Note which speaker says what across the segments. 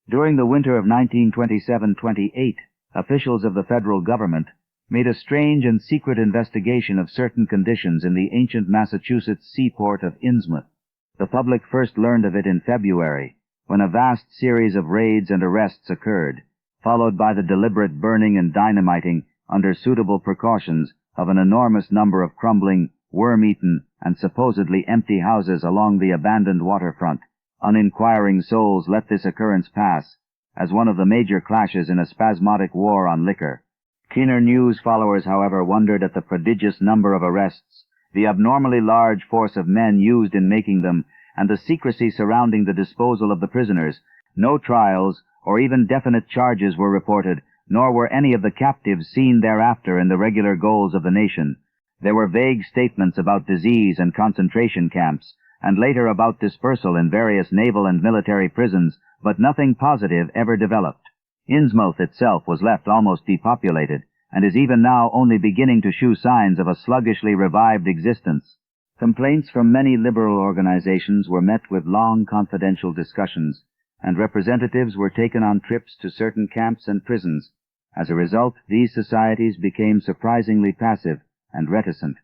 Speaker 1: During the winter of 1927-28, officials of the federal government made a strange and secret investigation of certain conditions in the ancient Massachusetts seaport of Innsmouth. The public first learned of it in February, when a vast series of raids and arrests occurred, followed by the deliberate burning and dynamiting, under suitable precautions, of an enormous number of crumbling, worm-eaten, and supposedly empty houses along the abandoned waterfront. Uninquiring souls let this occurrence pass as one of the major clashes in a spasmodic war on liquor. Keener news followers, however, wondered at the prodigious number of arrests, the abnormally large force of men used in making them, and the secrecy surrounding the disposal of the prisoners. No trials or even definite charges were reported, nor were any of the captives seen thereafter in the regular goals of the nation. There were vague statements about disease and concentration camps, and later about dispersal in various naval and military prisons, but nothing positive ever developed. Innsmouth itself was left almost depopulated, and is even now only beginning to shew signs of a sluggishly revived existence. Complaints from many liberal organizations were met with long confidential discussions, and representatives were taken on trips to certain camps and prisons. As a result, these societies became surprisingly passive and reticent.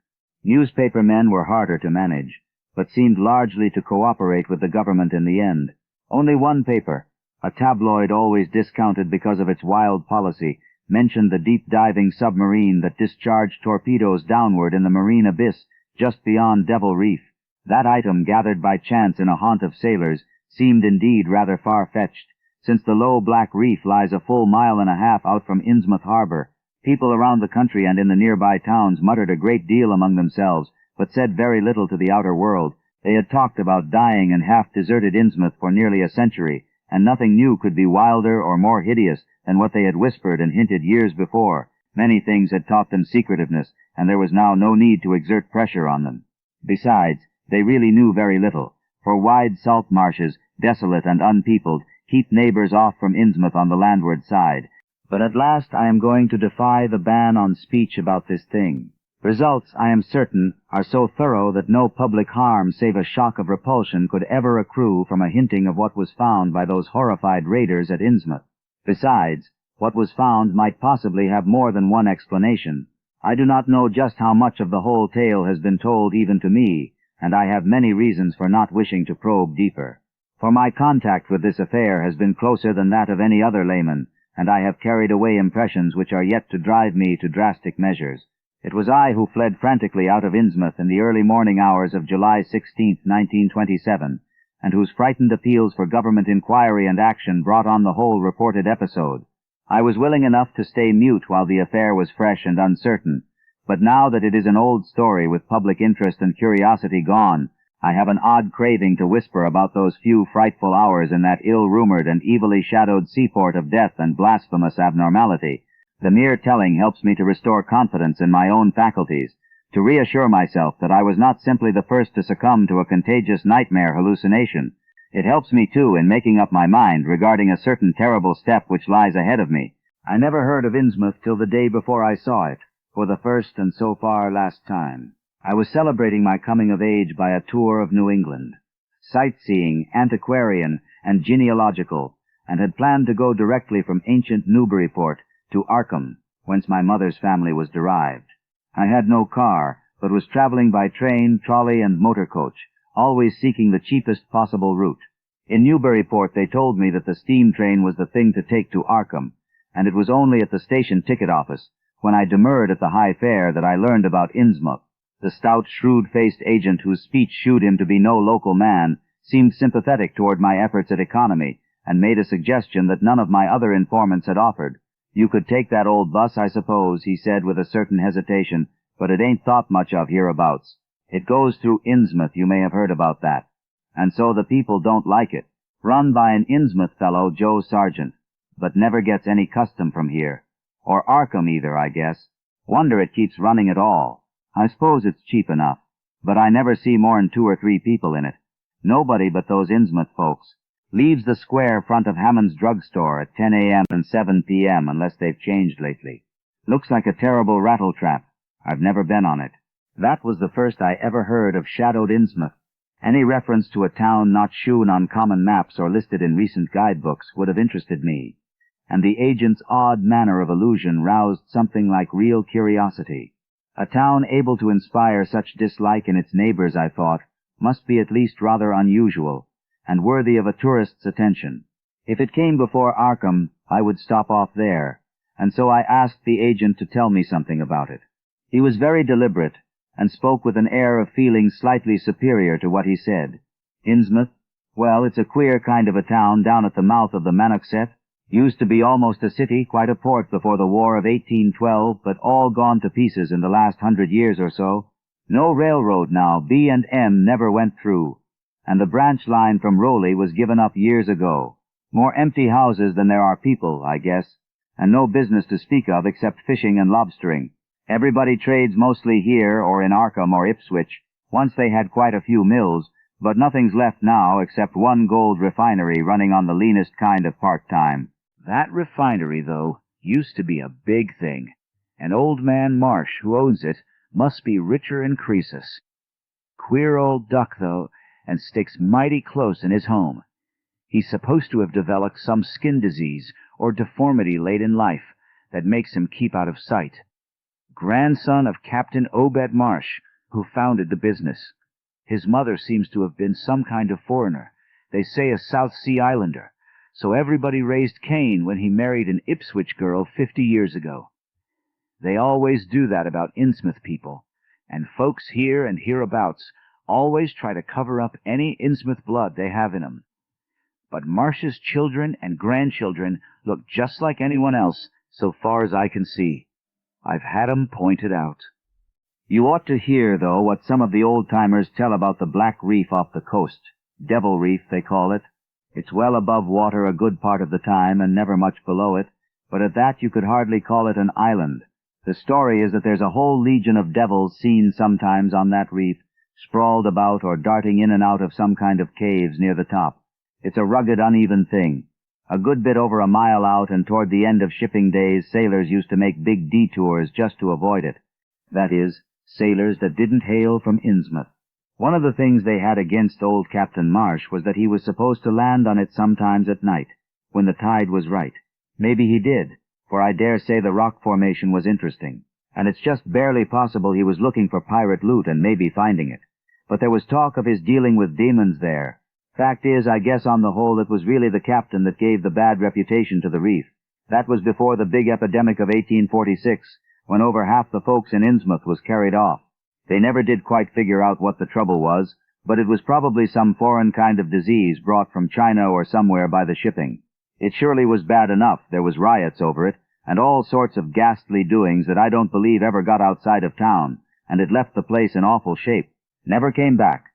Speaker 1: Newspaper men were harder to manage, but seemed largely to cooperate with the government in the end. Only one paper, a tabloid always discounted because of its wild policy, mentioned the deep-diving submarine that discharged torpedoes downward in the marine abyss just beyond Devil Reef. That item, gathered by chance in a haunt of sailors, seemed indeed rather far-fetched, since the low black reef lies a full mile and a half out from Innsmouth harbor. People around the country and in the nearby towns muttered a great deal among themselves, but said very little to the outer world. They had talked about dying and half-deserted Innsmouth for nearly a century, and nothing new could be wilder or more hideous than what they had whispered and hinted years before. Many things had taught them secretiveness, and there was now no need to exert pressure on them. Besides, they really knew very little, for wide salt marshes, desolate and unpeopled, keep neighbors off from Innsmouth on the landward side. But at last I am going to defy the ban on speech about this thing. Results, I am certain, are so thorough that no public harm save a shock of repulsion could ever accrue from a hinting of what was found by those horrified raiders at Innsmouth. Besides, what was found might possibly have more than one explanation. I do not know just how much of the whole tale has been told even to me, and I have many reasons for not wishing to probe deeper. For my contact with this affair has been closer than that of any other layman, and I have carried away impressions which are yet to drive me to drastic measures. It was I who fled frantically out of Innsmouth in the early morning hours of July 16, 1927, and whose frightened appeals for government inquiry and action brought on the whole reported episode. I was willing enough to stay mute while the affair was fresh and uncertain, but now that it is an old story with public interest and curiosity gone, I have an odd craving to whisper about those few frightful hours in that ill-rumored and evilly shadowed seaport of death and blasphemous abnormality. The mere telling helps me to restore confidence in my own faculties, to reassure myself that I was not simply the first to succumb to a contagious nightmare hallucination. It helps me, too, in making up my mind regarding a certain terrible step which lies ahead of me. I never heard of Innsmouth till the day before I saw it, for the first and so far last time. I was celebrating my coming of age by a tour of New England, sightseeing, antiquarian, and genealogical, and had planned to go directly from ancient Newburyport to Arkham, whence my mother's family was derived. I had no car, but was traveling by train, trolley, and motor coach, always seeking the cheapest possible route. In Newburyport they told me that the steam train was the thing to take to Arkham, and it was only at the station ticket office, when I demurred at the high fare, that I learned about Innsmouth. The stout, shrewd-faced agent, whose speech shewed him to be no local man, seemed sympathetic toward my efforts at economy, and made a suggestion that none of my other informants had offered. "You could take that old bus, I suppose," he said with a certain hesitation, "but it ain't thought much of hereabouts. It goes through Innsmouth, you may have heard about that. And so the people don't like it. Run by an Innsmouth fellow, Joe Sargent, but never gets any custom from here. Or Arkham either, I guess. Wonder it keeps running at all. I suppose it's cheap enough, but I never see more'n 2 or 3 people in it. Nobody but those Innsmouth folks. Leaves the square front of Hammond's drugstore at 10 a.m. and 7 p.m. unless they've changed lately. Looks like a terrible rattletrap. I've never been on it." That was the first I ever heard of shadowed Innsmouth, Any reference to a town not shewn on common maps or listed in recent guidebooks would have interested me, and the agent's odd manner of allusion roused something like real curiosity. A town able to inspire such dislike in its neighbors, I thought, must be at least rather unusual, and worthy of a tourist's attention. If it came before Arkham, I would stop off there, and so I asked the agent to tell me something about it. He was very deliberate, and spoke with an air of feeling slightly superior to what he said. Innsmouth? Well, it's a queer kind of a town down at the mouth of the Manoxet. Used to be almost a city, quite a port before the War of 1812, but all gone to pieces in the last 100 years or so. No railroad now, B&M never went through, and the branch line from Rowley was given up years ago. More empty houses than there are people, I guess, and no business to speak of except fishing and lobstering. Everybody trades mostly here or in Arkham or Ipswich. Once they had quite a few mills, but nothing's left now except one gold refinery running on the leanest kind of part-time. That refinery, though, used to be a big thing. And old man Marsh, who owns it, must be richer in Croesus. Queer old duck, though, and sticks mighty close in his home. He's supposed to have developed some skin disease or deformity late in life that makes him keep out of sight. Grandson of Captain Obed Marsh, who founded the business. His mother seems to have been some kind of foreigner, they say a South Sea Islander, so everybody raised Cain when he married an Ipswich girl 50 years ago. They always do that about Innsmouth people, and folks here and hereabouts always try to cover up any Innsmouth blood they have in 'em. But Marsh's children and grandchildren look just like anyone else, so far as I can see. I've had 'em pointed out. You ought to hear, though, what some of the old-timers tell about the Black Reef off the coast. Devil Reef, they call it. It's well above water a good part of the time and never much below it, but at that you could hardly call it an island. The story is that there's a whole legion of devils seen sometimes on that reef, sprawled about or darting in and out of some kind of caves near the top. It's a rugged, uneven thing. A good bit over a mile out, and toward the end of shipping days, sailors used to make big detours just to avoid it. That is, sailors that didn't hail from Innsmouth. One of the things they had against old Captain Marsh was that he was supposed to land on it sometimes at night, when the tide was right. Maybe he did, for I dare say the rock formation was interesting, and it's just barely possible he was looking for pirate loot and maybe finding it. But there was talk of his dealing with demons there. Fact is, I guess on the whole it was really the captain that gave the bad reputation to the reef. That was before the big epidemic of 1846, when over half the folks in Innsmouth was carried off. They never did quite figure out what the trouble was, but it was probably some foreign kind of disease brought from China or somewhere by the shipping. It surely was bad enough. There was riots over it, and all sorts of ghastly doings that I don't believe ever got outside of town, and it left the place in awful shape. Never came back.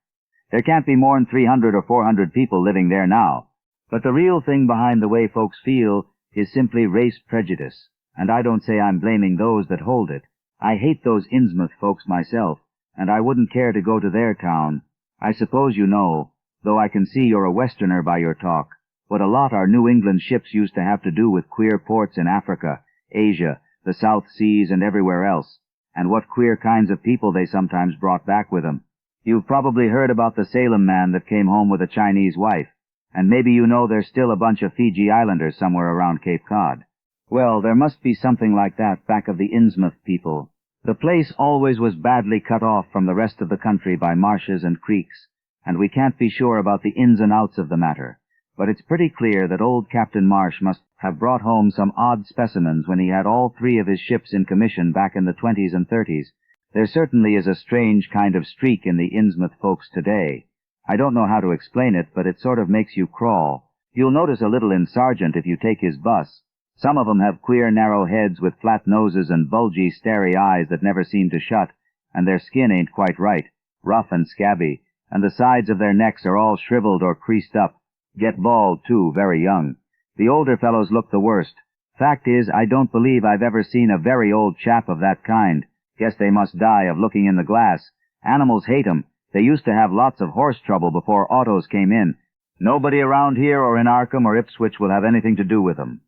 Speaker 1: There can't be more than 300 or 400 people living there now. But the real thing behind the way folks feel is simply race prejudice, and I don't say I'm blaming those that hold it. I hate those Innsmouth folks myself, and I wouldn't care to go to their town. I suppose you know, though I can see you're a Westerner by your talk, what a lot our New England ships used to have to do with queer ports in Africa, Asia, the South Seas, and everywhere else, and what queer kinds of people they sometimes brought back with them. You've probably heard about the Salem man that came home with a Chinese wife, and maybe you know there's still a bunch of Fiji Islanders somewhere around Cape Cod. Well, there must be something like that back of the Innsmouth people. The place always was badly cut off from the rest of the country by marshes and creeks, and we can't be sure about the ins and outs of the matter, but it's pretty clear that old Captain Marsh must have brought home some odd specimens when he had all three of his ships in commission back in the 20s and 30s. There certainly is a strange kind of streak in the Innsmouth folks today. I don't know how to explain it, but it sort of makes you crawl. You'll notice a little in Sargent if you take his bus. Some of 'em have queer narrow heads with flat noses and bulgy, starry eyes that never seem to shut, and their skin ain't quite right, rough and scabby, and the sides of their necks are all shriveled or creased up. Get bald, too, very young. The older fellows look the worst. Fact is, I don't believe I've ever seen a very old chap of that kind. Guess they must die of looking in the glass. Animals hate 'em. They used to have lots of horse trouble before autos came in. Nobody around here or in Arkham or Ipswich will have anything to do with 'em.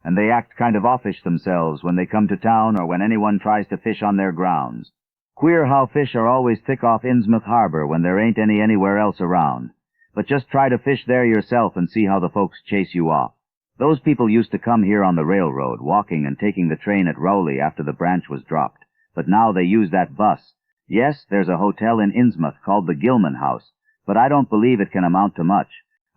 Speaker 1: And they act kind of offish themselves when they come to town or when anyone tries to fish on their grounds. Queer how fish are always thick off Innsmouth harbor when there ain't any anywhere else around. But just try to fish there yourself and see how the folks chase you off. Those people used to come here on the railroad, walking and taking the train at Rowley after the branch was dropped. But now they use that bus. Yes, there's a hotel in Innsmouth called the Gilman House, but I don't believe it can amount to much.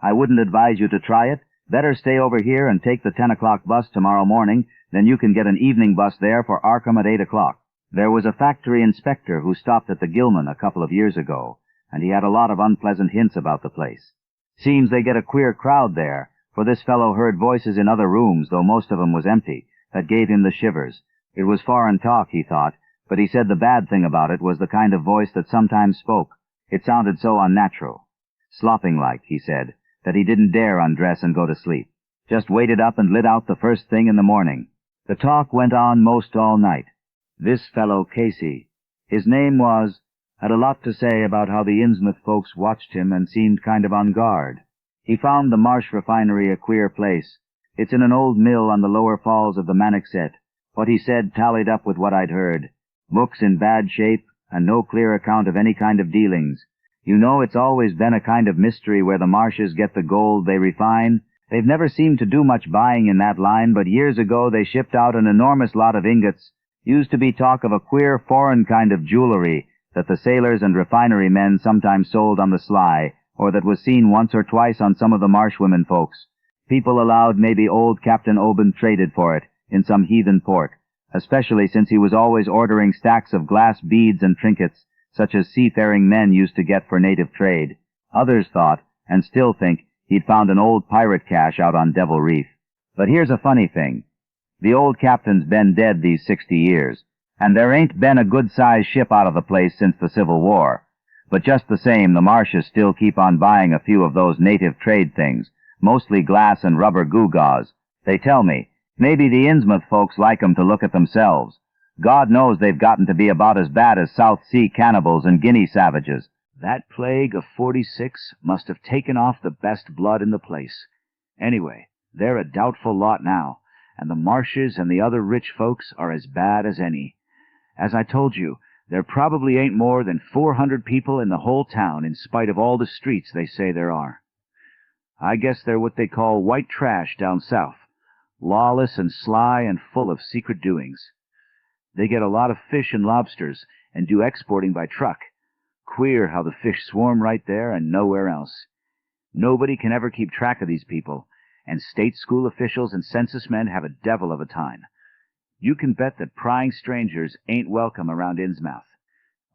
Speaker 1: I wouldn't advise you to try it. Better stay over here and take the 10 o'clock bus tomorrow morning, then you can get an evening bus there for Arkham at 8 o'clock. There was a factory inspector who stopped at the Gilman a couple of years ago, and he had a lot of unpleasant hints about the place. Seems they get a queer crowd there, for this fellow heard voices in other rooms, though most of them was empty. That gave him the shivers. It was foreign talk, he thought, but he said the bad thing about it was the kind of voice that sometimes spoke. It sounded so unnatural. Slopping-like, he said, that he didn't dare undress and go to sleep. Just waited up and lit out the first thing in the morning. The talk went on most all night. This fellow Casey, his name was, had a lot to say about how the Innsmouth folks watched him and seemed kind of on guard. He found the Marsh refinery a queer place. It's in an old mill on the lower falls of the Manixet. What he said tallied up with what I'd heard. Books in bad shape, and no clear account of any kind of dealings. You know, it's always been a kind of mystery where the Marshes get the gold they refine. They've never seemed to do much buying in that line, but years ago they shipped out an enormous lot of ingots. Used to be talk of a queer foreign kind of jewelry that the sailors and refinery men sometimes sold on the sly, or that was seen once or twice on some of the Marsh women folks. People allowed maybe old Captain Oban traded for it in some heathen port, especially since he was always ordering stacks of glass beads and trinkets, such as seafaring men used to get for native trade. Others thought, and still think, he'd found an old pirate cache out on Devil Reef. But here's a funny thing. The old captain's been dead these 60 years, and there ain't been a good-sized ship out of the place since the Civil War. But just the same, the Marshes still keep on buying a few of those native trade things, mostly glass and rubber gewgaws. They tell me, maybe the Innsmouth folks like 'em to look at themselves. God knows they've gotten to be about as bad as South Sea cannibals and Guinea savages. That plague of 46 must have taken off the best blood in the place. Anyway, they're a doubtful lot now, and the Marshes and the other rich folks are as bad as any. As I told you, there probably ain't more than 400 people in the whole town, in spite of all the streets they say there are. I guess they're what they call white trash down south, lawless and sly and full of secret doings. They get a lot of fish and lobsters, and do exporting by truck. Queer how the fish swarm right there and nowhere else. Nobody can ever keep track of these people, and state school officials and census men have a devil of a time. You can bet that prying strangers ain't welcome around Innsmouth.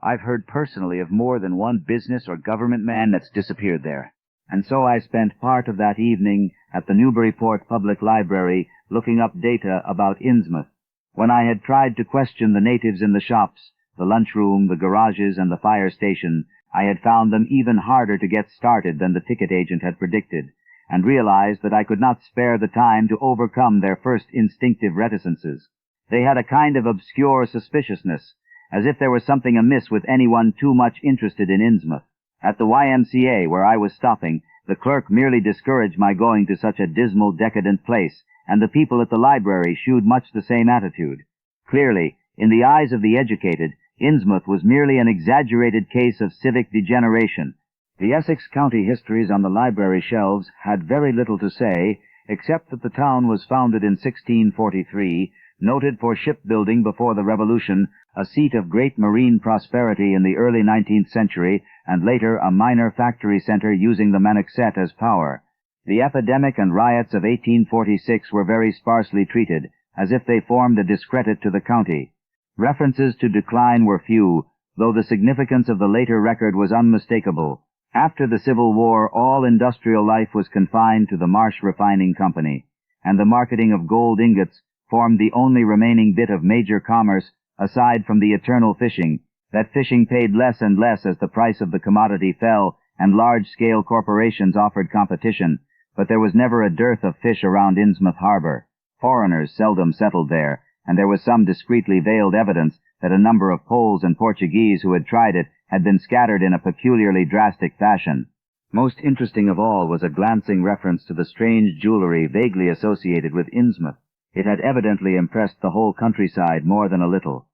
Speaker 1: I've heard personally of more than one business or government man that's disappeared there. And so I spent part of that evening at the Newburyport Public Library looking up data about Innsmouth. When I had tried to question the natives in the shops, the lunchroom, the garages, and the fire station, I had found them even harder to get started than the ticket agent had predicted, and realized that I could not spare the time to overcome their first instinctive reticences. They had a kind of obscure suspiciousness, as if there was something amiss with anyone too much interested in Innsmouth. At the YMCA, where I was stopping, the clerk merely discouraged my going to such a dismal, decadent place, and the people at the library shewed much the same attitude. Clearly, in the eyes of the educated, Innsmouth was merely an exaggerated case of civic degeneration. The Essex County histories on the library shelves had very little to say, except that the town was founded in 1643, noted for shipbuilding before the Revolution, a seat of great marine prosperity in the early 19th century, and later a minor factory center using the Manixet as power. The epidemic and riots of 1846 were very sparsely treated, as if they formed a discredit to the county. References to decline were few, though the significance of the later record was unmistakable. After the Civil War, all industrial life was confined to the Marsh Refining Company, and the marketing of gold ingots formed the only remaining bit of major commerce aside from the eternal fishing. That fishing paid less and less as the price of the commodity fell and large-scale corporations offered competition, but there was never a dearth of fish around Innsmouth harbor. Foreigners seldom settled there, and there was some discreetly veiled evidence that a number of Poles and Portuguese who had tried it had been scattered in a peculiarly drastic fashion. Most interesting of all was a glancing reference to the strange jewelry vaguely associated with Innsmouth. It had evidently impressed the whole countryside more than a little.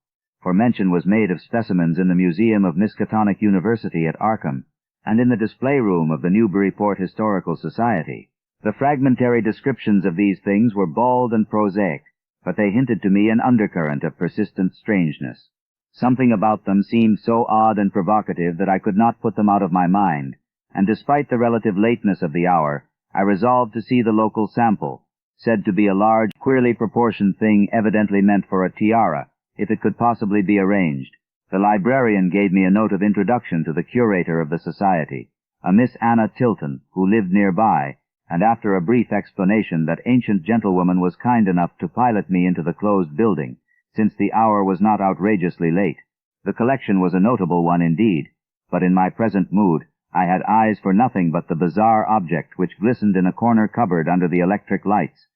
Speaker 1: for mention was made of specimens in the Museum of Miskatonic University at Arkham, and in the display room of the Newburyport Historical Society. The fragmentary descriptions of these things were bald and prosaic, but they hinted to me an undercurrent of persistent strangeness. Something about them seemed so odd and provocative that I could not put them out of my mind, and despite the relative lateness of the hour, I resolved to see the local sample, said to be a large, queerly proportioned thing evidently meant for a tiara, if it could possibly be arranged. The librarian gave me a note of introduction to the curator of the society, a Miss Anna Tilton, who lived nearby, and after a brief explanation that ancient gentlewoman was kind enough to pilot me into the closed building, since the hour was not outrageously late. The collection was a notable one indeed, but in my present mood I had eyes for nothing but the bizarre object which glistened in a corner cupboard under the electric lights.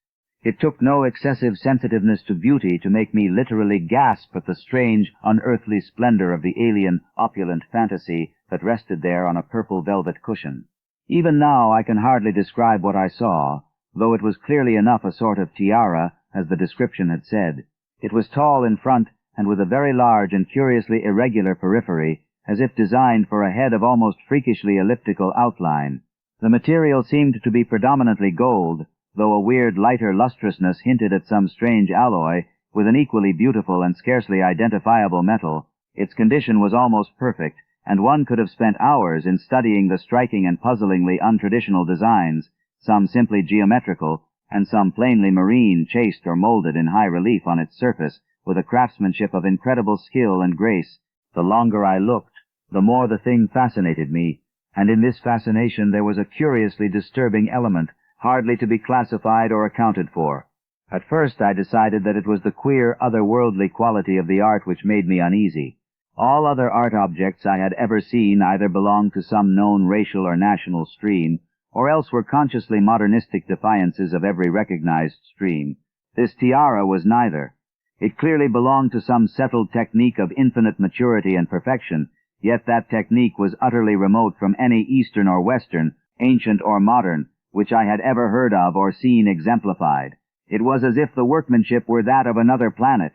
Speaker 1: It took no excessive sensitiveness to beauty to make me literally gasp at the strange, unearthly splendor of the alien, opulent fantasy that rested there on a purple velvet cushion. Even now I can hardly describe what I saw, though it was clearly enough a sort of tiara, as the description had said. It was tall in front, and with a very large and curiously irregular periphery, as if designed for a head of almost freakishly elliptical outline. The material seemed to be predominantly gold, though a weird lighter lustrousness hinted at some strange alloy, with an equally beautiful and scarcely identifiable metal. Its condition was almost perfect, and one could have spent hours in studying the striking and puzzlingly untraditional designs, some simply geometrical, and some plainly marine, chased or molded in high relief on its surface, with a craftsmanship of incredible skill and grace. The longer I looked, the more the thing fascinated me, and in this fascination there was a curiously disturbing element, hardly to be classified or accounted for. At first I decided that it was the queer, otherworldly quality of the art which made me uneasy. All other art objects I had ever seen either belonged to some known racial or national stream, or else were consciously modernistic defiances of every recognized stream. This tiara was neither. It clearly belonged to some settled technique of infinite maturity and perfection, yet that technique was utterly remote from any Eastern or Western, ancient or modern, which I had ever heard of or seen exemplified. It was as if the workmanship were that of another planet.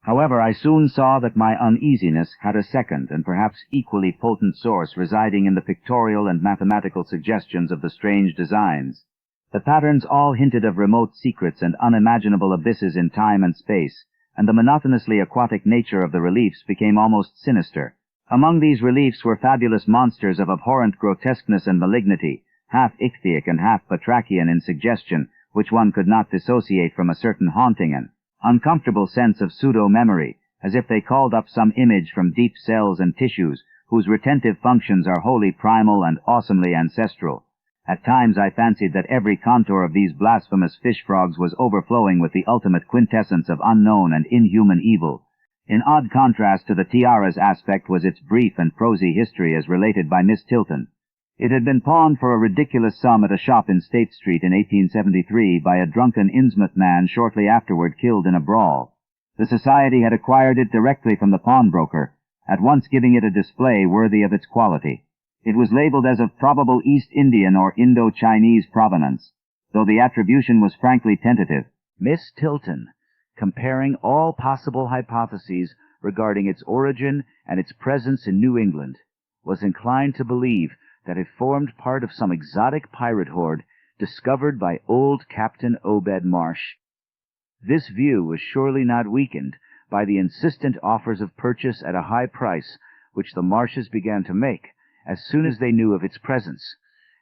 Speaker 1: However, I soon saw that my uneasiness had a second and perhaps equally potent source residing in the pictorial and mathematical suggestions of the strange designs. The patterns all hinted of remote secrets and unimaginable abysses in time and space, and the monotonously aquatic nature of the reliefs became almost sinister. Among these reliefs were fabulous monsters of abhorrent grotesqueness and malignity, half ichthyaic and half batrachian in suggestion, which one could not dissociate from a certain haunting and uncomfortable sense of pseudo-memory, as if they called up some image from deep cells and tissues whose retentive functions are wholly primal and awesomely ancestral. At times I fancied that every contour of these blasphemous fish-frogs was overflowing with the ultimate quintessence of unknown and inhuman evil. In odd contrast to the tiara's aspect was its brief and prosy history as related by Miss Tilton. It had been pawned for a ridiculous sum at a shop in State Street in 1873 by a drunken Innsmouth man shortly afterward killed in a brawl. The society had acquired it directly from the pawnbroker, at once giving it a display worthy of its quality. It was labeled as of probable East Indian or Indo-Chinese provenance, though the attribution was frankly tentative. Miss Tilton, comparing all possible hypotheses regarding its origin and its presence in New England, was inclined to believe that it formed part of some exotic pirate horde discovered by old Captain Obed Marsh. This view was surely not weakened by the insistent offers of purchase at a high price which the Marshes began to make as soon as they knew of its presence,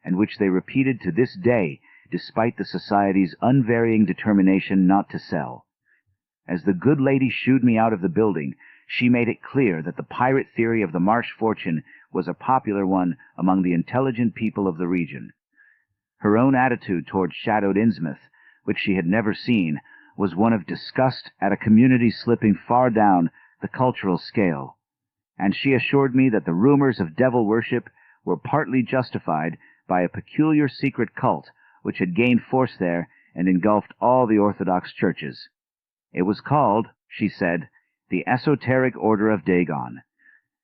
Speaker 1: and which they repeated to this day despite the Society's unvarying determination not to sell. As the good lady shooed me out of the building, she made it clear that the pirate theory of the Marsh fortune was a popular one among the intelligent people of the region. Her own attitude toward shadowed Innsmouth, which she had never seen, was one of disgust at a community slipping far down the cultural scale, and she assured me that the rumors of devil worship were partly justified by a peculiar secret cult which had gained force there and engulfed all the Orthodox churches. It was called, she said, the Esoteric Order of Dagon,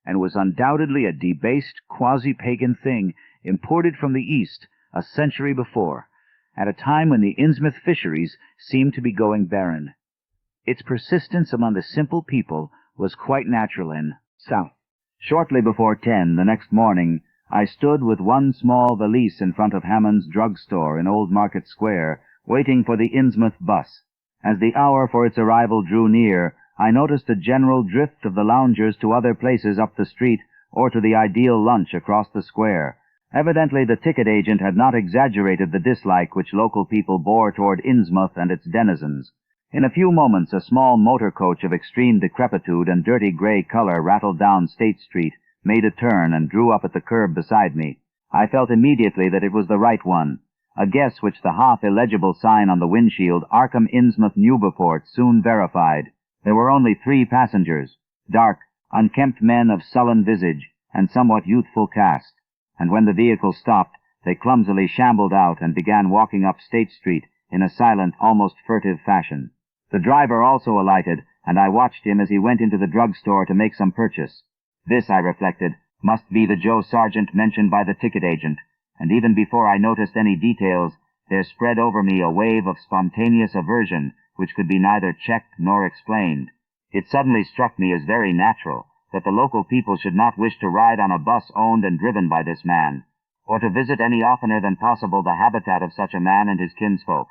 Speaker 1: and was undoubtedly a debased, quasi-pagan thing imported from the East a century before, at a time when the Innsmouth fisheries seemed to be going barren. Its persistence among the simple people was quite natural and south. Shortly before 10 the next morning, I stood with one small valise in front of Hammond's drugstore in Old Market Square, waiting for the Innsmouth bus. As the hour for its arrival drew near, I noticed a general drift of the loungers to other places up the street or to the ideal lunch across the square. Evidently the ticket agent had not exaggerated the dislike which local people bore toward Innsmouth and its denizens. In a few moments a small motor coach of extreme decrepitude and dirty gray color rattled down State Street, made a turn, and drew up at the curb beside me. I felt immediately that it was the right one, a guess which the half-illegible sign on the windshield, Arkham Innsmouth Newburyport, soon verified. There were only 3 passengers, dark, unkempt men of sullen visage and somewhat youthful cast, and when the vehicle stopped, they clumsily shambled out and began walking up State Street in a silent, almost furtive fashion. The driver also alighted, and I watched him as he went into the drugstore to make some purchase. This, I reflected, must be the Joe Sargent mentioned by the ticket agent, and even before I noticed any details, there spread over me a wave of spontaneous aversion which could be neither checked nor explained. It suddenly struck me as very natural that the local people should not wish to ride on a bus owned and driven by this man, or to visit any oftener than possible the habitat of such a man and his kinsfolk.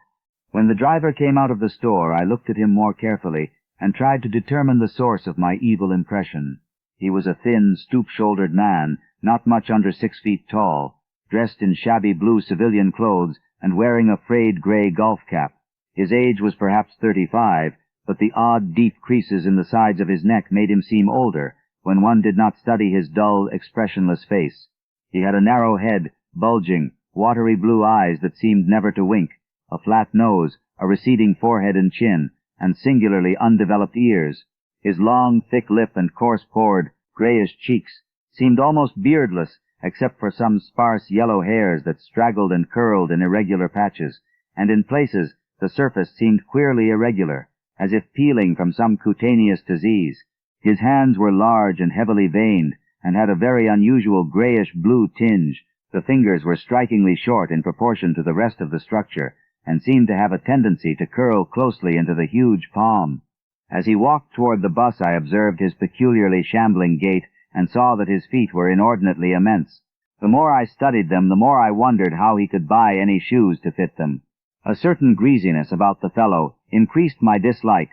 Speaker 1: When the driver came out of the store, I looked at him more carefully and tried to determine the source of my evil impression. He was a thin, stoop-shouldered man, not much under 6 feet tall, dressed in shabby blue civilian clothes and wearing a frayed gray golf cap. His age was perhaps 35, but the odd, deep creases in the sides of his neck made him seem older when one did not study his dull, expressionless face. He had a narrow head, bulging, watery blue eyes that seemed never to wink, a flat nose, a receding forehead and chin, and singularly undeveloped ears. His long, thick lip and coarse-pored, grayish cheeks seemed almost beardless, except for some sparse yellow hairs that straggled and curled in irregular patches, and in places the surface seemed queerly irregular, as if peeling from some cutaneous disease. His hands were large and heavily veined, and had a very unusual grayish-blue tinge. The fingers were strikingly short in proportion to the rest of the structure, and seemed to have a tendency to curl closely into the huge palm. As he walked toward the bus, I observed his peculiarly shambling gait, and saw that his feet were inordinately immense. The more I studied them, the more I wondered how he could buy any shoes to fit them. A certain greasiness about the fellow increased my dislike.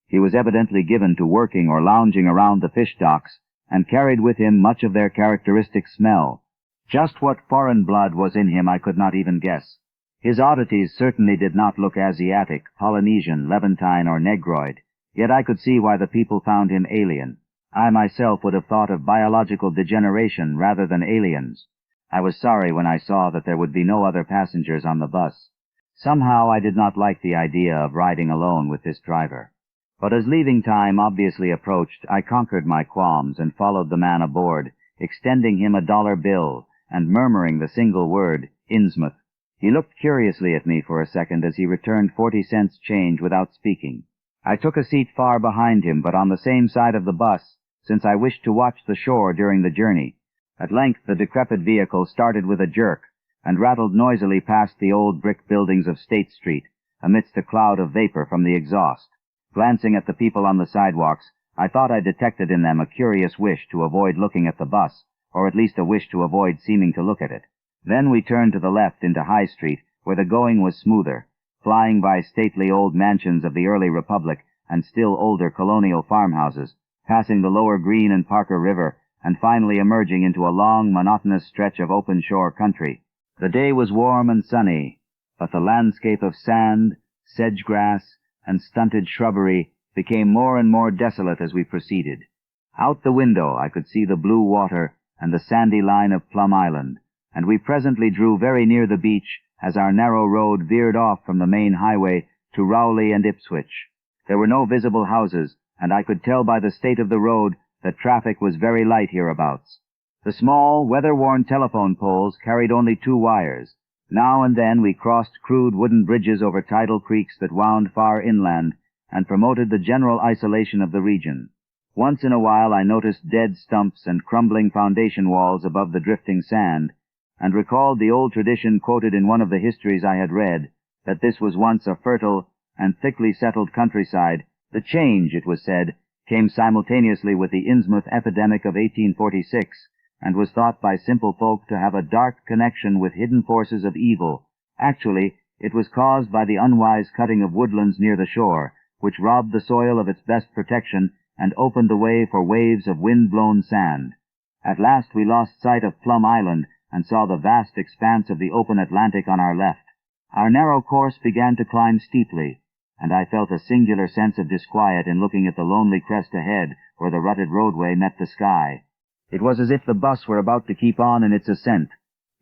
Speaker 1: He was evidently given to working or lounging around the fish docks, and carried with him much of their characteristic smell. Just what foreign blood was in him I could not even guess. His oddities certainly did not look Asiatic, Polynesian, Levantine, or Negroid, yet I could see why the people found him alien. I myself would have thought of biological degeneration rather than aliens. I was sorry when I saw that there would be no other passengers on the bus. Somehow I did not like the idea of riding alone with this driver. But as leaving time obviously approached, I conquered my qualms and followed the man aboard, extending him a $1 bill and murmuring the single word, Innsmouth. He looked curiously at me for a second as he returned 40 cents change without speaking. I took a seat far behind him, but on the same side of the bus, since I wished to watch the shore during the journey. At length the decrepit vehicle started with a jerk, and rattled noisily past the old brick buildings of State Street, amidst a cloud of vapor from the exhaust. Glancing at the people on the sidewalks, I thought I detected in them a curious wish to avoid looking at the bus, or at least a wish to avoid seeming to look at it. Then we turned to the left into High Street, where the going was smoother, flying by stately old mansions of the early Republic and still older colonial farmhouses, passing the lower Green and Parker River, and finally emerging into a long, monotonous stretch of open-shore country. The day was warm and sunny, but the landscape of sand, sedge-grass, and stunted shrubbery became more and more desolate as we proceeded. Out the window I could see the blue water and the sandy line of Plum Island, and we presently drew very near the beach as our narrow road veered off from the main highway to Rowley and Ipswich. There were no visible houses, and I could tell by the state of the road that traffic was very light hereabouts. The small, weather-worn telephone poles carried only 2 wires. Now and then we crossed crude wooden bridges over tidal creeks that wound far inland and promoted the general isolation of the region. Once in a while I noticed dead stumps and crumbling foundation walls above the drifting sand, and recalled the old tradition quoted in one of the histories I had read, that this was once a fertile and thickly settled countryside. The change, it was said, came simultaneously with the Innsmouth epidemic of 1846, and was thought by simple folk to have a dark connection with hidden forces of evil. Actually, it was caused by the unwise cutting of woodlands near the shore, which robbed the soil of its best protection and opened the way for waves of wind-blown sand. At last we lost sight of Plum Island and saw the vast expanse of the open Atlantic on our left. Our narrow course began to climb steeply, and I felt a singular sense of disquiet in looking at the lonely crest ahead where the rutted roadway met the sky. It was as if the bus were about to keep on in its ascent,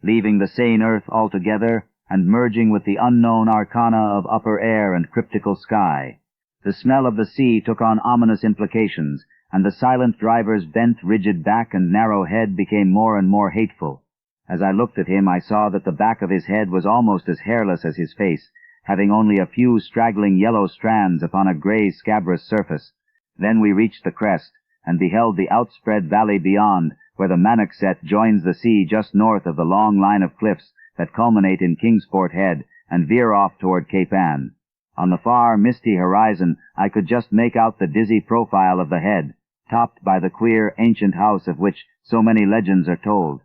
Speaker 1: leaving the sane earth altogether and merging with the unknown arcana of upper air and cryptical sky. The smell of the sea took on ominous implications, and the silent driver's bent, rigid back and narrow head became more and more hateful. As I looked at him, I saw that the back of his head was almost as hairless as his face, having only a few straggling yellow strands upon a gray, scabrous surface. Then we reached the crest, and beheld the outspread valley beyond, where the Manockset joins the sea just north of the long line of cliffs that culminate in Kingsport Head and veer off toward Cape Ann. On the far, misty horizon, I could just make out the dizzy profile of the head, topped by the queer, ancient house of which so many legends are told.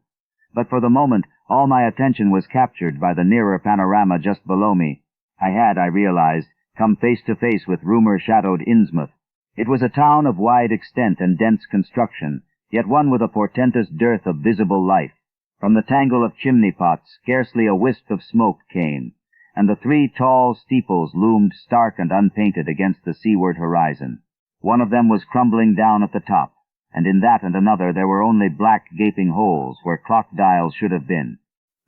Speaker 1: But for the moment, all my attention was captured by the nearer panorama just below me. I had, I realized, come face to face with rumor-shadowed Innsmouth. It was a town of wide extent and dense construction, yet one with a portentous dearth of visible life. From the tangle of chimney-pots, scarcely a wisp of smoke came, and the three tall steeples loomed stark and unpainted against the seaward horizon. One of them was crumbling down at the top, and in that and another there were only black gaping holes where clock dials should have been.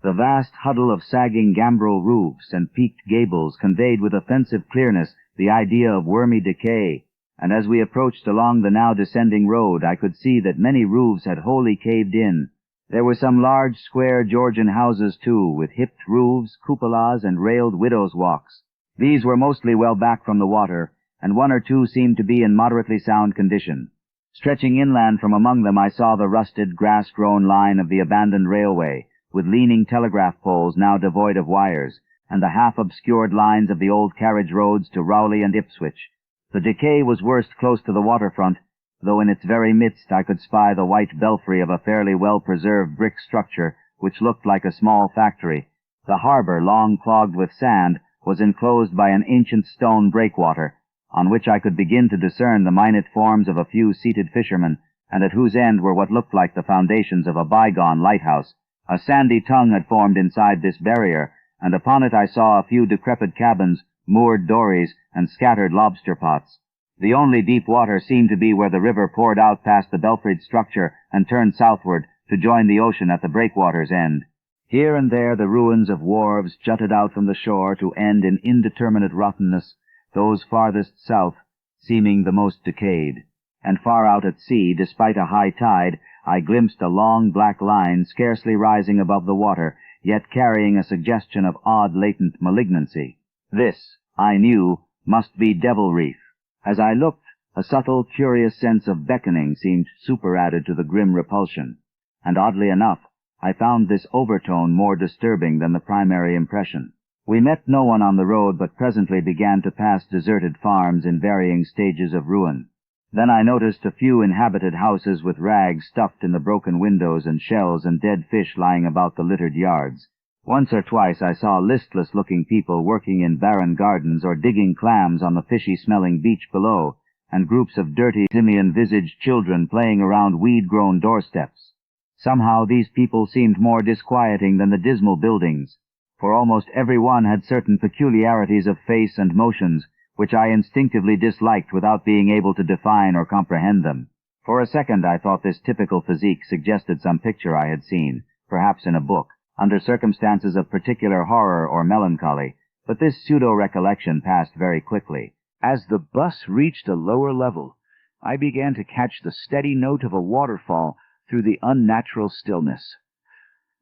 Speaker 1: The vast huddle of sagging gambrel roofs and peaked gables conveyed with offensive clearness the idea of wormy decay, and as we approached along the now descending road I could see that many roofs had wholly caved in. There were some large square Georgian houses too, with hipped roofs, cupolas, and railed widows' walks. These were mostly well back from the water, and one or two seemed to be in moderately sound condition. Stretching inland from among them I saw the rusted, grass-grown line of the abandoned railway, with leaning telegraph poles now devoid of wires, and the half-obscured lines of the old carriage roads to Rowley and Ipswich. The decay was worst close to the waterfront, though in its very midst I could spy the white belfry of a fairly well-preserved brick structure which looked like a small factory. The harbor, long clogged with sand, was enclosed by an ancient stone breakwater, on which I could begin to discern the minute forms of a few seated fishermen, and at whose end were what looked like the foundations of a bygone lighthouse. A sandy tongue had formed inside this barrier, and upon it I saw a few decrepit cabins, moored dories, and scattered lobster pots. The only deep water seemed to be where the river poured out past the belfried structure and turned southward to join the ocean at the breakwater's end. Here and there the ruins of wharves jutted out from the shore to end in indeterminate rottenness, those farthest south seeming the most decayed. And far out at sea, despite a high tide, I glimpsed a long black line scarcely rising above the water, yet carrying a suggestion of odd latent malignancy. This, I knew, must be Devil Reef. As I looked, a subtle, curious sense of beckoning seemed superadded to the grim repulsion, and oddly enough, I found this overtone more disturbing than the primary impression. We met no one on the road, but presently began to pass deserted farms in varying stages of ruin. Then I noticed a few inhabited houses with rags stuffed in the broken windows and shells and dead fish lying about the littered yards. Once or twice I saw listless-looking people working in barren gardens or digging clams on the fishy-smelling beach below, and groups of dirty, simian-visaged children playing around weed-grown doorsteps. Somehow these people seemed more disquieting than the dismal buildings, for almost every one had certain peculiarities of face and motions, which I instinctively disliked without being able to define or comprehend them. For a second I thought this typical physique suggested some picture I had seen, perhaps in a book, under circumstances of particular horror or melancholy, but this pseudo-recollection passed very quickly. As the bus reached a lower level, I began to catch the steady note of a waterfall through the unnatural stillness.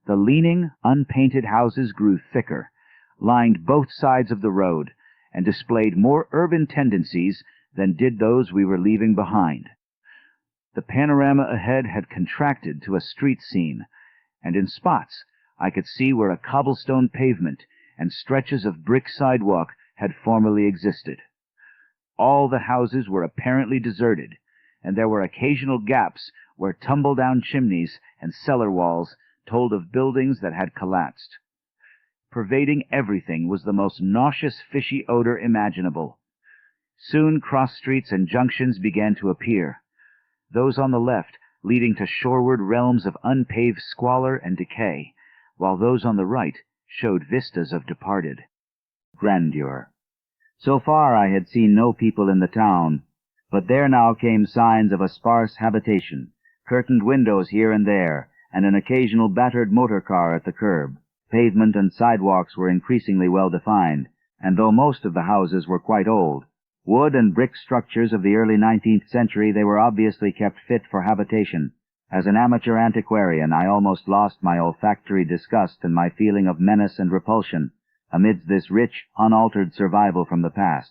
Speaker 1: The leaning, unpainted houses grew thicker, lined both sides of the road, and displayed more urban tendencies than did those we were leaving behind. The panorama ahead had contracted to a street scene, and in spots I could see where a cobblestone pavement and stretches of brick sidewalk had formerly existed. All the houses were apparently deserted, and there were occasional gaps where tumble-down chimneys and cellar walls told of buildings that had collapsed. Pervading everything was the most nauseous, fishy odor imaginable. Soon cross-streets and junctions began to appear, those on the left leading to shoreward realms of unpaved squalor and decay, while those on the right showed vistas of departed grandeur. So far I had seen no people in the town, but there now came signs of a sparse habitation, curtained windows here and there, and an occasional battered motor car at the curb. Pavement and sidewalks were increasingly well defined, and though most of the houses were quite old, wood and brick structures of the early 19th century, they were obviously kept fit for habitation. As an amateur antiquarian, I almost lost my olfactory disgust and my feeling of menace and repulsion amidst this rich, unaltered survival from the past.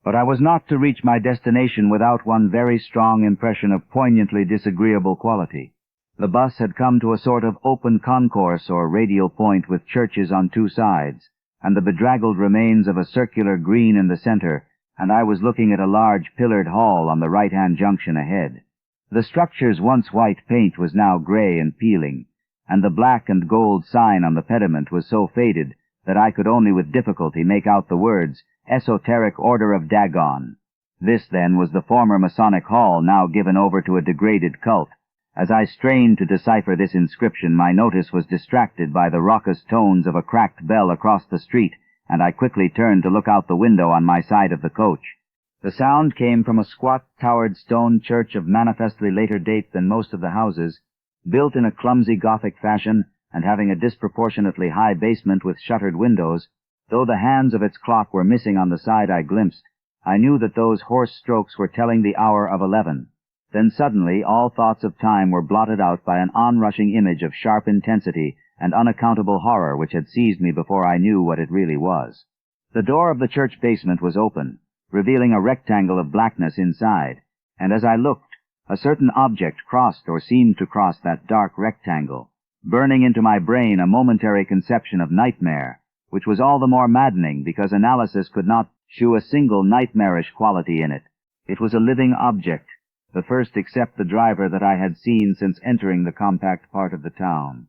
Speaker 1: But I was not to reach my destination without one very strong impression of poignantly disagreeable quality. The bus had come to a sort of open concourse or radial point with churches on two sides, and the bedraggled remains of a circular green in the center, and I was looking at a large pillared hall on the right-hand junction ahead. The structure's once white paint was now gray and peeling, and the black and gold sign on the pediment was so faded that I could only with difficulty make out the words, Esoteric Order of Dagon. This, then, was the former Masonic hall, now given over to a degraded cult. As I strained to decipher this inscription, my notice was distracted by the raucous tones of a cracked bell across the street, and I quickly turned to look out the window on my side of the coach. The sound came from a squat, towered stone church of manifestly later date than most of the houses, built in a clumsy Gothic fashion and having a disproportionately high basement with shuttered windows. Though the hands of its clock were missing on the side I glimpsed, I knew that those hoarse strokes were telling the hour of 11. Then suddenly all thoughts of time were blotted out by an onrushing image of sharp intensity and unaccountable horror which had seized me before I knew what it really was. The door of the church basement was open, revealing a rectangle of blackness inside, and as I looked, a certain object crossed or seemed to cross that dark rectangle, burning into my brain a momentary conception of nightmare, which was all the more maddening because analysis could not shew a single nightmarish quality in it. It was a living object, the first except the driver that I had seen since entering the compact part of the town.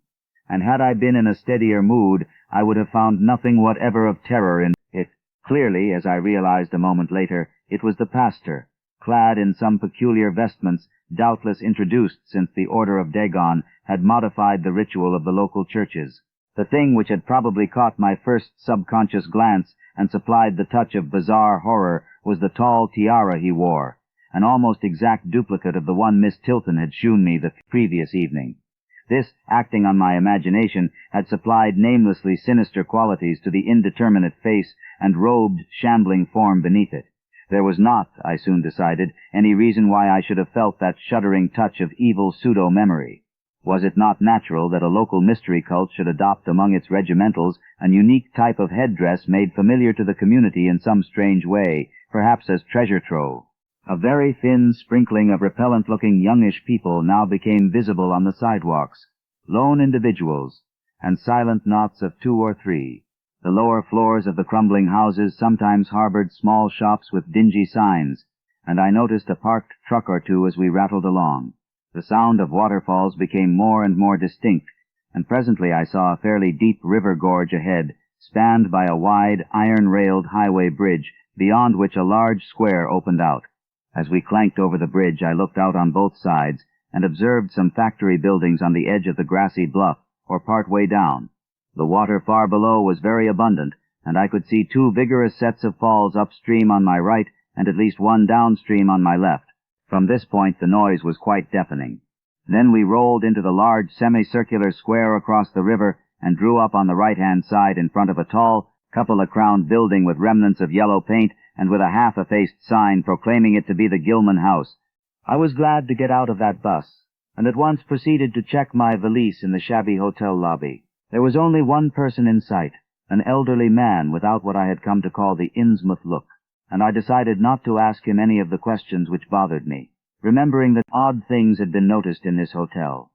Speaker 1: And had I been in a steadier mood, I would have found nothing whatever of terror in it. Clearly, as I realized a moment later, it was the pastor, clad in some peculiar vestments, doubtless introduced since the Order of Dagon had modified the ritual of the local churches. The thing which had probably caught my first subconscious glance and supplied the touch of bizarre horror was the tall tiara he wore, an almost exact duplicate of the one Miss Tilton had shewn me the previous evening. This, acting on my imagination, had supplied namelessly sinister qualities to the indeterminate face and robed, shambling form beneath it. There was not, I soon decided, any reason why I should have felt that shuddering touch of evil pseudo-memory. Was it not natural that a local mystery cult should adopt among its regimentals an unique type of headdress made familiar to the community in some strange way, perhaps as treasure trove? A very thin sprinkling of repellent-looking youngish people now became visible on the sidewalks, lone individuals, and silent knots of 2 or 3. The lower floors of the crumbling houses sometimes harbored small shops with dingy signs, and I noticed a parked truck or two as we rattled along. The sound of waterfalls became more and more distinct, and presently I saw a fairly deep river gorge ahead, spanned by a wide, iron-railed highway bridge, beyond which a large square opened out. As we clanked over the bridge, I looked out on both sides and observed some factory buildings on the edge of the grassy bluff, or part way down. The water far below was very abundant, and I could see 2 vigorous sets of falls upstream on my right and at least 1 downstream on my left. From this point the noise was quite deafening. Then we rolled into the large semicircular square across the river and drew up on the right-hand side in front of a tall, cupola-crowned building with remnants of yellow paint and with a half-effaced sign proclaiming it to be the Gilman House. I was glad to get out of that bus, and at once proceeded to check my valise in the shabby hotel lobby. There was only one person in sight, an elderly man without what I had come to call the Innsmouth look, and I decided not to ask him any of the questions which bothered me, remembering that odd things had been noticed in this hotel.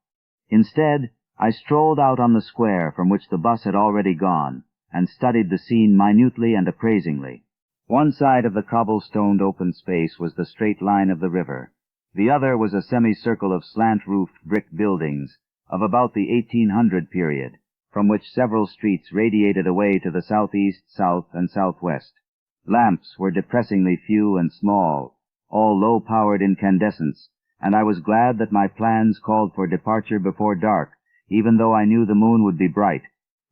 Speaker 1: Instead, I strolled out on the square from which the bus had already gone, and studied the scene minutely and appraisingly. One side of the cobblestoned open space was the straight line of the river. The other was a semicircle of slant-roofed brick buildings of about the 1800 period, from which several streets radiated away to the southeast, south, and southwest. Lamps were depressingly few and small, all low-powered incandescents, and I was glad that my plans called for departure before dark, even though I knew the moon would be bright.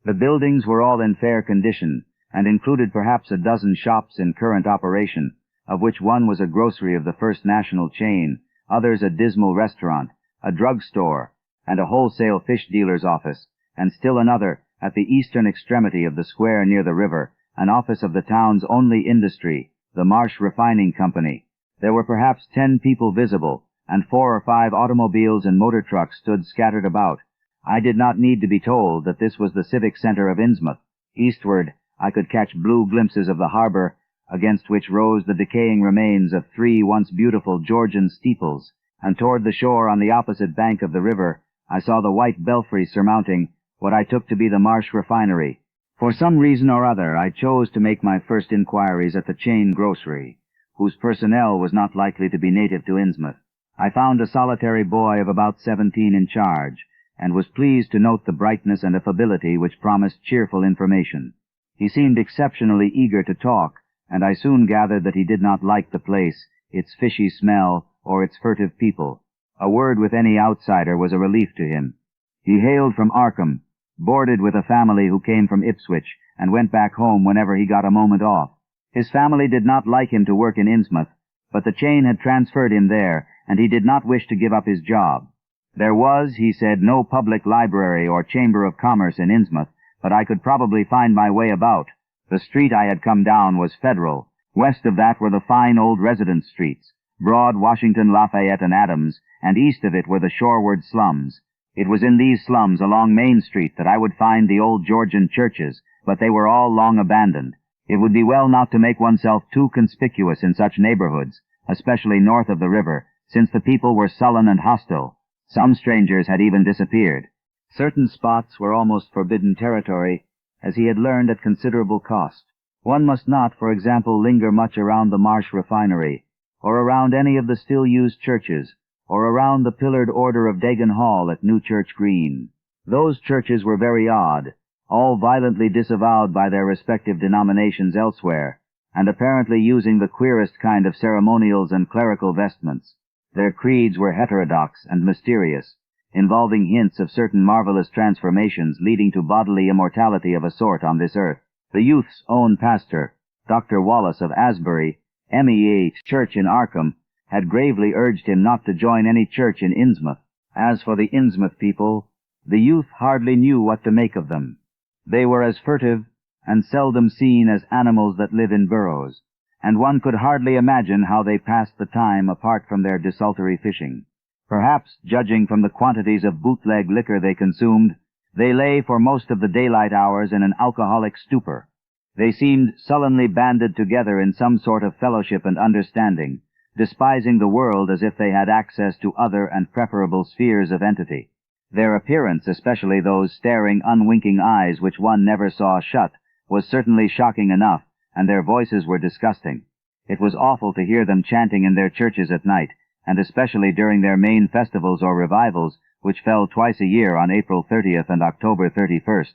Speaker 1: The buildings were all in fair condition, and included perhaps a dozen shops in current operation, of which one was a grocery of the First National chain, others a dismal restaurant, a drugstore, and a wholesale fish dealer's office, and still another, at the eastern extremity of the square near the river, an office of the town's only industry, the Marsh Refining Company. There were perhaps 10 people visible, and 4 or 5 automobiles and motor trucks stood scattered about. I did not need to be told that this was the civic center of Innsmouth. Eastward, I could catch blue glimpses of the harbor, against which rose the decaying remains of 3 once beautiful Georgian steeples, and toward the shore on the opposite bank of the river, I saw the white belfry surmounting what I took to be the Marsh Refinery. For some reason or other, I chose to make my first inquiries at the chain grocery, whose personnel was not likely to be native to Innsmouth. I found a solitary boy of about 17 in charge, and was pleased to note the brightness and affability which promised cheerful information. He seemed exceptionally eager to talk, and I soon gathered that he did not like the place, its fishy smell, or its furtive people. A word with any outsider was a relief to him. He hailed from Arkham, boarded with a family who came from Ipswich, and went back home whenever he got a moment off. His family did not like him to work in Innsmouth, but the chain had transferred him there, and he did not wish to give up his job. There was, he said, no public library or chamber of commerce in Innsmouth, but I could probably find my way about. The street I had come down was Federal. West of that were the fine old residence streets, Broad, Washington, Lafayette, and Adams, and east of it were the shoreward slums. It was in these slums along Main Street that I would find the old Georgian churches, but they were all long abandoned. It would be well not to make oneself too conspicuous in such neighborhoods, especially north of the river, since the people were sullen and hostile. Some strangers had even disappeared. Certain spots were almost forbidden territory, as he had learned at considerable cost. One must not, for example, linger much around the Marsh Refinery, or around any of the still-used churches, or around the pillared order of Dagon Hall at New Church Green. Those churches were very odd, all violently disavowed by their respective denominations elsewhere, and apparently using the queerest kind of ceremonials and clerical vestments. Their creeds were heterodox and mysterious, involving hints of certain marvelous transformations leading to bodily immortality of a sort on this earth. The youth's own pastor, Dr. Wallace of Asbury, MEA Church in Arkham, had gravely urged him not to join any church in Innsmouth. As for the Innsmouth people, the youth hardly knew what to make of them. They were as furtive and seldom seen as animals that live in burrows, and one could hardly imagine how they passed the time apart from their desultory fishing. Perhaps, judging from the quantities of bootleg liquor they consumed, they lay for most of the daylight hours in an alcoholic stupor. They seemed sullenly banded together in some sort of fellowship and understanding, despising the world as if they had access to other and preferable spheres of entity. Their appearance, especially those staring, unwinking eyes which one never saw shut, was certainly shocking enough, and their voices were disgusting. It was awful to hear them chanting in their churches at night, and especially during their main festivals or revivals, which fell twice a year on April 30th and October 31st.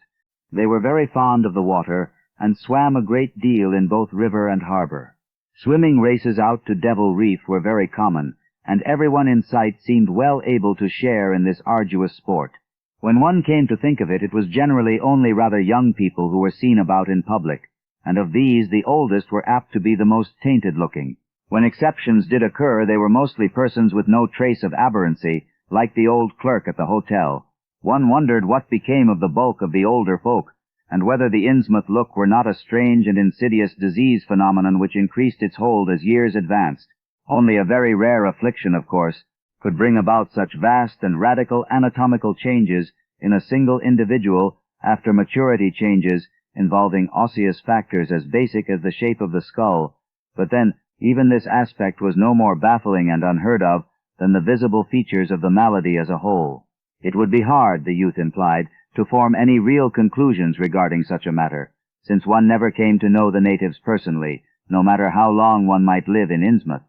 Speaker 1: They were very fond of the water, and swam a great deal in both river and harbor. Swimming races out to Devil Reef were very common, and everyone in sight seemed well able to share in this arduous sport. When one came to think of it, it was generally only rather young people who were seen about in public, and of these the oldest were apt to be the most tainted-looking. When exceptions did occur, they were mostly persons with no trace of aberrancy, like the old clerk at the hotel. One wondered what became of the bulk of the older folk, and whether the Innsmouth look were not a strange and insidious disease phenomenon which increased its hold as years advanced. Only a very rare affliction, of course, could bring about such vast and radical anatomical changes in a single individual after maturity changes involving osseous factors as basic as the shape of the skull. But then, even this aspect was no more baffling and unheard of than the visible features of the malady as a whole. It would be hard, the youth implied, to form any real conclusions regarding such a matter, since one never came to know the natives personally, no matter how long one might live in Innsmouth.